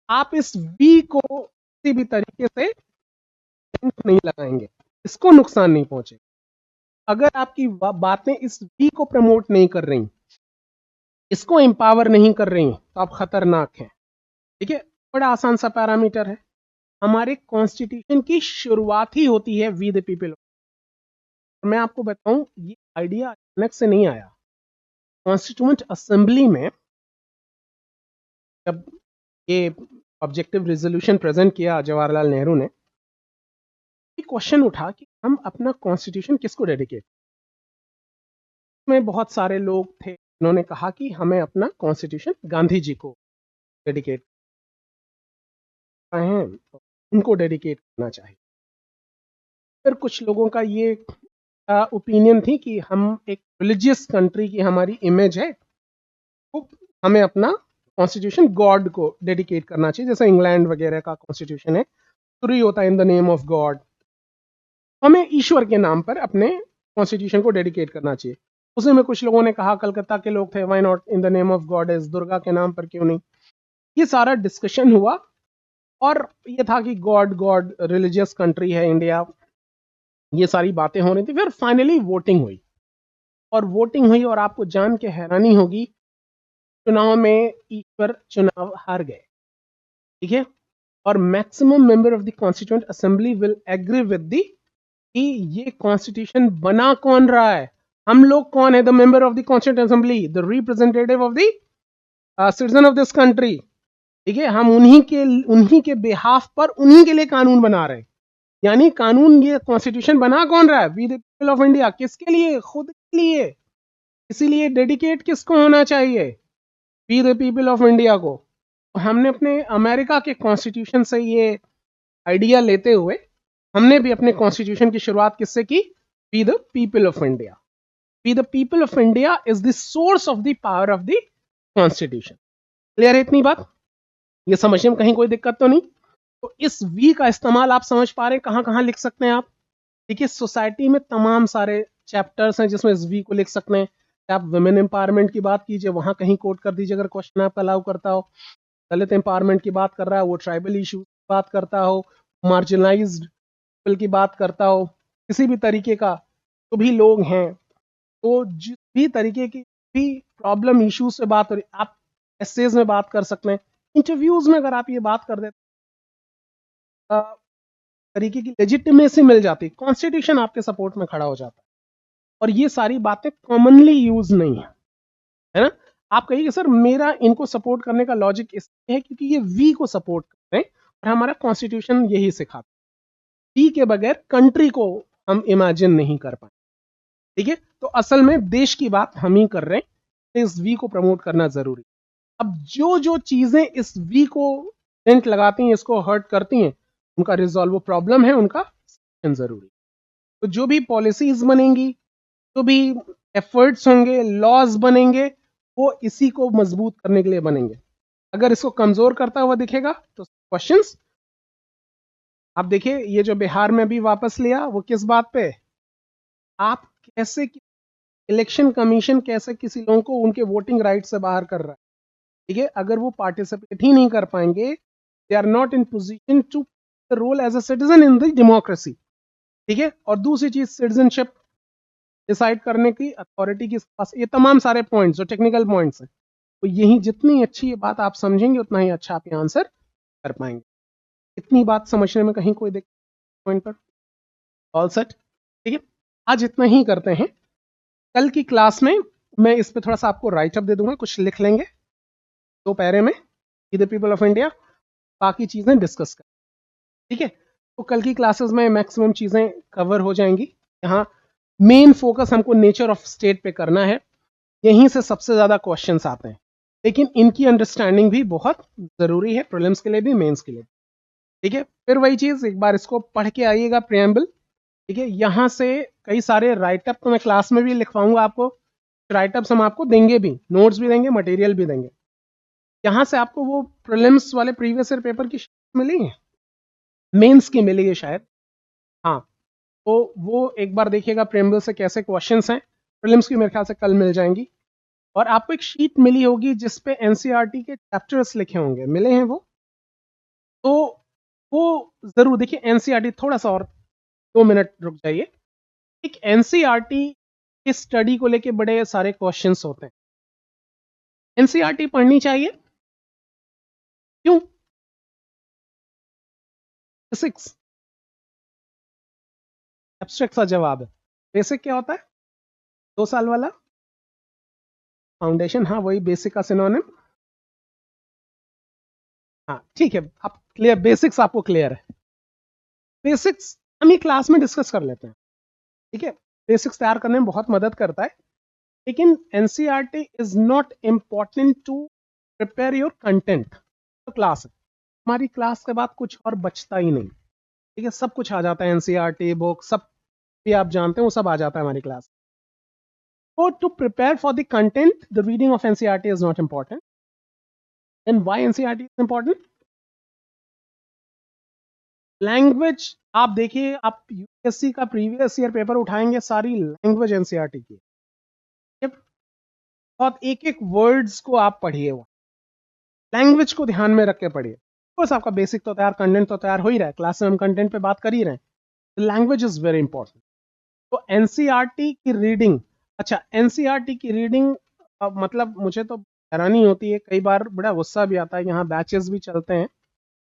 आप इस वी को किसी भी तरीके से नहीं लगाएंगे, इसको नुकसान नहीं पहुंचे। अगर आपकी बातें इस वी को प्रमोट नहीं कर रही, इसको एम्पावर नहीं कर रही, तो आप खतरनाक हैं। ठीक है, बड़ा आसान सा पैरामीटर है। हमारे कॉन्स्टिट्यूशन की शुरुआत ही होती है वी द पीपल। मैं आपको बताऊं, ये आइडिया अचानक से नहीं आया। कॉन्स्टिट्यूएंट असेंबली में जब ये ऑब्जेक्टिव रेजोल्यूशन प्रेजेंट किया जवाहरलाल नेहरू ने, एक क्वेश्चन उठा कि हम अपना कॉन्स्टिट्यूशन किसको डेडिकेट। में बहुत सारे लोग थे, उन्होंने कहा कि हमें अपना कॉन्स्टिट्यूशन गांधी जी को डेडिकेट हैं, तो उनको डेडिकेट करना चाहिए। फिर कुछ लोगों का ये ओपिनियन थी कि हम एक रिलीजियस कंट्री की हमारी इमेज है, तो हमें अपना कॉन्स्टिट्यूशन गॉड को डेडिकेट करना चाहिए, जैसे इंग्लैंड वगैरह का कॉन्स्टिट्यूशन है, शुरू ही होता है in the name of God. हमें ईश्वर के नाम पर अपने कॉन्स्टिट्यूशन को डेडिकेट करना चाहिए। उसी में कुछ लोगों ने कहा, कलकत्ता के लोग थे, why not in the name of goddess, Durga के नाम पर क्यों नहीं। ये सारा डिस्कशन हुआ, और ये था कि गॉड गॉड, रिलीजियस कंट्री है इंडिया, ये सारी बातें हो रही थी। फिर फाइनली वोटिंग हुई, और वोटिंग हुई, और आपको जान के हैरानी होगी, चुनाव में ईश्वर चुनाव हार गए। ठीक है, और maximum member of the constituent assembly will agree with the कि ये कॉन्स्टिट्यूशन बना कौन रहा है, हम लोग कौन है? The member of the constituent assembly, the representative of the citizen of this country. ठीक है, हम उन्हीं के बिहाफ पर उन्हीं के लिए कानून बना रहे हैं। यानी कानून, ये कॉन्स्टिट्यूशन बना कौन रहा है? We the people of India. किसके लिए? खुद के लिए। इसीलिए डेडिकेट किसको होना चाहिए? We the people of India को। हमने अपने अमेरिका के कॉन्स्टिट्यूशन से ये आइडिया लेते हुए हमने भी अपने कॉन्स्टिट्यूशन की शुरुआत किससे की? We the people of India. We the people of India is the source of the power of the constitution. Clear है इतनी बात? ये समझने में कहीं कोई दिक्कत तो नहीं? तो इस वी का इस्तेमाल आप समझ पा रहे हैं कहां कहां लिख सकते हैं आप? देखिए, सोसाइटी में तमाम सारे चैप्टर्स हैं जिसमें इस वी को लिख सकते हैं। आप वुमेन एम्पावरमेंट की बात कीजिए, वहां कहीं कोट कर दीजिए अगर क्वेश्चन आपका अलाउ करता हो। दलित एम्पावरमेंट की बात कर रहा है, वो ट्राइबल इशू की बात करता हो, मार्जिनलाइज्ड पीपल की बात करता हो, किसी भी तरीके का जो भी लोग हैं, तो जिस भी तरीके की भी प्रॉब्लम इश्यूज से बात हो रही, आप एसेज में बात कर सकते हैं, इंटरव्यूज में अगर आप ये बात कर देते तरीके की लेजिटिमेसी मिल जाती, कॉन्स्टिट्यूशन आपके सपोर्ट में खड़ा हो जाता है। और ये सारी बातें कॉमनली यूज नहीं है ना? आप कहिए कि सर मेरा इनको सपोर्ट करने का लॉजिक इसलिए है क्योंकि ये वी को सपोर्ट करते हैं और हमारा कॉन्स्टिट्यूशन यही सिखाता है। वी के बगैर कंट्री को हम इमेजिन नहीं कर पाए। ठीक है, तो असल में देश की बात हम ही कर रहे हैं, तो इस वी को प्रमोट करना जरूरी। अब जो जो चीजें इस वी को डेंट लगाती हैं, इसको हर्ट करती हैं, उनका रिजॉल्व, वो प्रॉब्लम है, उनका सॉल्यूशन जरूरी। तो जो भी पॉलिसीज बनेंगी, जो भी एफर्ट्स होंगे, लॉज बनेंगे, वो इसी को मजबूत करने के लिए बनेंगे। अगर इसको कमजोर करता हुआ दिखेगा तो क्वेश्चंस आप देखिए, ये जो बिहार में भी वापस लिया, वो किस बात पे? आप कैसे, इलेक्शन कमीशन कैसे किसी लोगों को उनके वोटिंग राइट से बाहर कर रहा है। ठीक है, अगर वो पार्टिसिपेट ही नहीं कर पाएंगे, they are not in position to role as a citizen in the democracy. ठीक है, और दूसरी चीज सिटीजनशिप डिसाइड करने की अथॉरिटी के पास, ये तमाम सारे पॉइंट्स जो टेक्निकल पॉइंट्स हैं, तो यही जितनी अच्छी ये बात आप समझेंगे उतना ही अच्छा आप ये आंसर कर पाएंगे। इतनी बात समझने में कहीं कोई दिक्कत पॉइंट पर? All set? ठीक है, आज इतना ही करते हैं। कल की क्लास में मैं इस पे थोड़ा सा आपको राइट अप दे दूंगा, कुछ लिख लेंगे 2 पैरे में, द पीपल ऑफ इंडिया, बाकी चीजें डिस्कस कर। ठीक है, तो कल की क्लासेस में मैक्सिमम चीजें कवर हो जाएंगी। यहाँ मेन फोकस हमको नेचर ऑफ स्टेट पे करना है, यहीं से सबसे ज्यादा क्वेश्चंस आते हैं, लेकिन इनकी अंडरस्टैंडिंग भी बहुत जरूरी है, प्रीलिम्स के लिए भी, मेंस के लिए। ठीक है, फिर वही चीज, एक बार इसको पढ़ के आइएगा प्रियम्बल। ठीक है, यहाँ से कई सारे राइटअप तो मैं क्लास में भी लिखवाऊंगा आपको, राइटअप्स हम आपको देंगे भी, नोट्स भी देंगे, मटेरियल भी देंगे। यहाँ से आपको वो प्रीलिम्स वाले प्रीवियस ईयर पेपर की मिली है, मेंस की मिली है शायद, हाँ, तो वो एक बार देखिएगा प्रियम्बल से कैसे क्वेश्चंस हैं। प्रीलिम्स की मेरे ख्याल से कल मिल जाएंगी। और आपको एक शीट मिली होगी जिसपे एनसीईआरटी के चैप्टर्स लिखे होंगे, मिले हैं वो? तो वो जरूर देखिए। एनसीईआरटी, थोड़ा सा और 2 मिनट रुक जाइए। एक एनसीईआरटी की स्टडी को लेके बड़े सारे क्वेश्चंस होते हैं। एनसीईआरटी पढ़नी चाहिए क्यों? बेसिक्स, एब्स्ट्रैक्ट सा जवाब है। बेसिक क्या होता है? 2 साल वाला फाउंडेशन, हाँ वही बेसिक का सिनोनिम। हाँ ठीक है, आप क्लियर, बेसिक्स आपको क्लियर है। बेसिक्स हम ये क्लास में डिस्कस कर लेते हैं। ठीक है, बेसिक्स तैयार करने में बहुत मदद करता है, लेकिन NCERT is not important to prepare your content. तो क्लास है, हमारी क्लास के बाद कुछ और बचता ही नहीं। ठीक है, सब कुछ आ जाता है, एनसीईआरटी बुक सब भी आप जानते हैं, वो सब आ जाता है हमारी class. So to prepare for the content, the reading of NCERT is not important. And why NCERT is important? Language, आप देखिए, आप यूपीएससी का प्रीवियस ईयर पेपर उठाएंगे, सारी लैंग्वेज एनसीईआरटी की। बहुत एक एक वर्ड्स को आप पढ़िए, वो लैंग्वेज को ध्यान में रख के पढ़िए। बस आपका बेसिक तो तैयार, कंटेंट तो तैयार हो ही रहा है, क्लास में हम कंटेंट पे बात कर ही रहे हैं। Language is very important. तो एनसीईआरटी की रीडिंग, अच्छा एनसीईआरटी की रीडिंग, मतलब मुझे तो हैरानी होती है, कई बार बड़ा गुस्सा भी आता है। यहाँ बैचेस भी चलते हैं,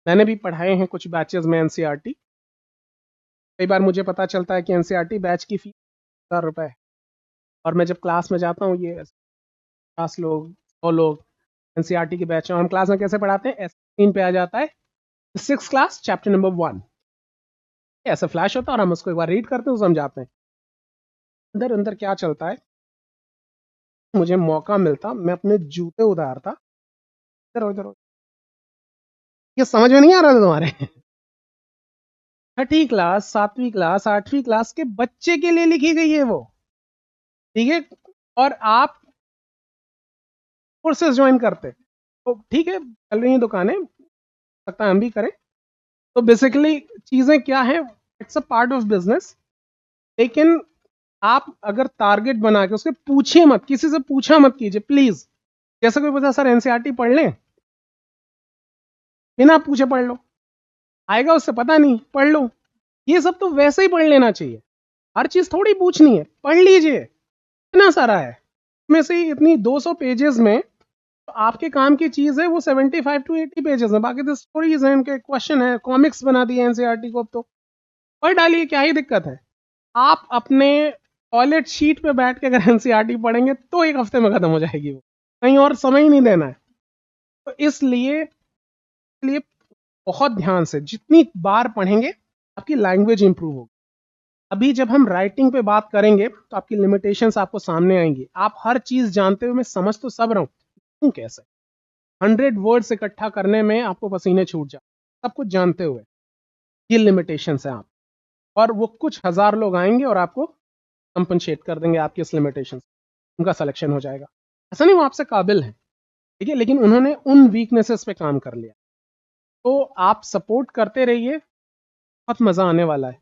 मैंने भी पढ़ाए हैं कुछ बैचेस में एनसीईआरटी। कई बार मुझे पता चलता है कि एनसीईआरटी बैच की फीस ₹1000 है। और मैं जब क्लास में जाता हूँ, ये 50 लोग 100 लोग एनसीईआरटी के बैच में, हम क्लास में कैसे पढ़ाते हैं, स्क्रीन पे आ जाता है 6th क्लास चैप्टर नंबर 1, ऐसा फ्लैश होता है और हम उसको एक बार रीड करते हैं, समझाते हैं अंदर अंदर क्या चलता है। मुझे मौका मिलता, मैं अपने जूते उतारता, इधर उधर, ये समझ में नहीं आ रहा था तुम्हारे? 6ठी क्लास 7वीं क्लास 8वीं क्लास के बच्चे के लिए लिखी गई है वो, ठीक है। और आप कोर्सेज ज्वाइन करते, तो ठीक है, चल रही हैं दुकानें, सकता है हम भी करें। तो बेसिकली चीजें क्या है, it's a part of business. लेकिन आप अगर टारगेट बना के उसके पूछिए मत, किसी से पूछा मत कीजिए प्लीज। जैसे कोई बता सर एनसीईआरटी पढ़ लें, बिना पूछे पढ़ लो, आएगा उससे पता नहीं, पढ़ लो। ये सब तो वैसे ही पढ़ लेना चाहिए, हर चीज थोड़ी पूछनी है, पढ़ लीजिए, इतना सारा है में से इतनी 200 पेजेस में, तो आपके काम की चीज है वो 75 to 80 पेजेस है, बाकी तो स्टोरीज हैं, उनके क्वेश्चन है, कॉमिक्स बना दिए एनसीईआरटी को, अब तो पढ़ डालिए, क्या ही दिक्कत है। आप अपने टॉयलेट शीट पे बैठ के अगर एनसीईआरटी पढ़ेंगे तो एक हफ्ते में खत्म हो जाएगी वो, कहीं और समय ही नहीं देना है। तो इसलिए बहुत ध्यान से जितनी बार पढ़ेंगे आपकी लैंग्वेज इंप्रूव होगी। अभी जब हम राइटिंग पे बात करेंगे तो आपकी लिमिटेशंस आपको सामने आएंगी। आप हर चीज जानते हुए, मैं समझ तो सब रहा हूँ कैसे, 100 वर्ड्स इकट्ठा करने में आपको पसीने छूट जाए, सब कुछ जानते हुए, ये लिमिटेशंस है आप, और वो कुछ हजार लोग आएंगे और आपको कंपनसेट कर देंगे आपके इस लिमिटेशन, उनका सिलेक्शन हो जाएगा। ऐसा नहीं वो आपसे काबिल है, ठीक है, लेकिन उन्होंने उन वीकनेसेस पे काम कर लिया। तो आप सपोर्ट करते रहिए, बहुत मजा आने वाला है।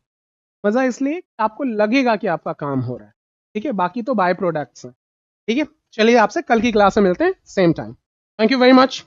मजा इसलिए आपको लगेगा कि आपका काम हो रहा है, ठीक है, बाकी तो बाय प्रोडक्ट्स हैं, ठीक है। चलिए आपसे कल की क्लास में मिलते हैं same time. Thank you very much.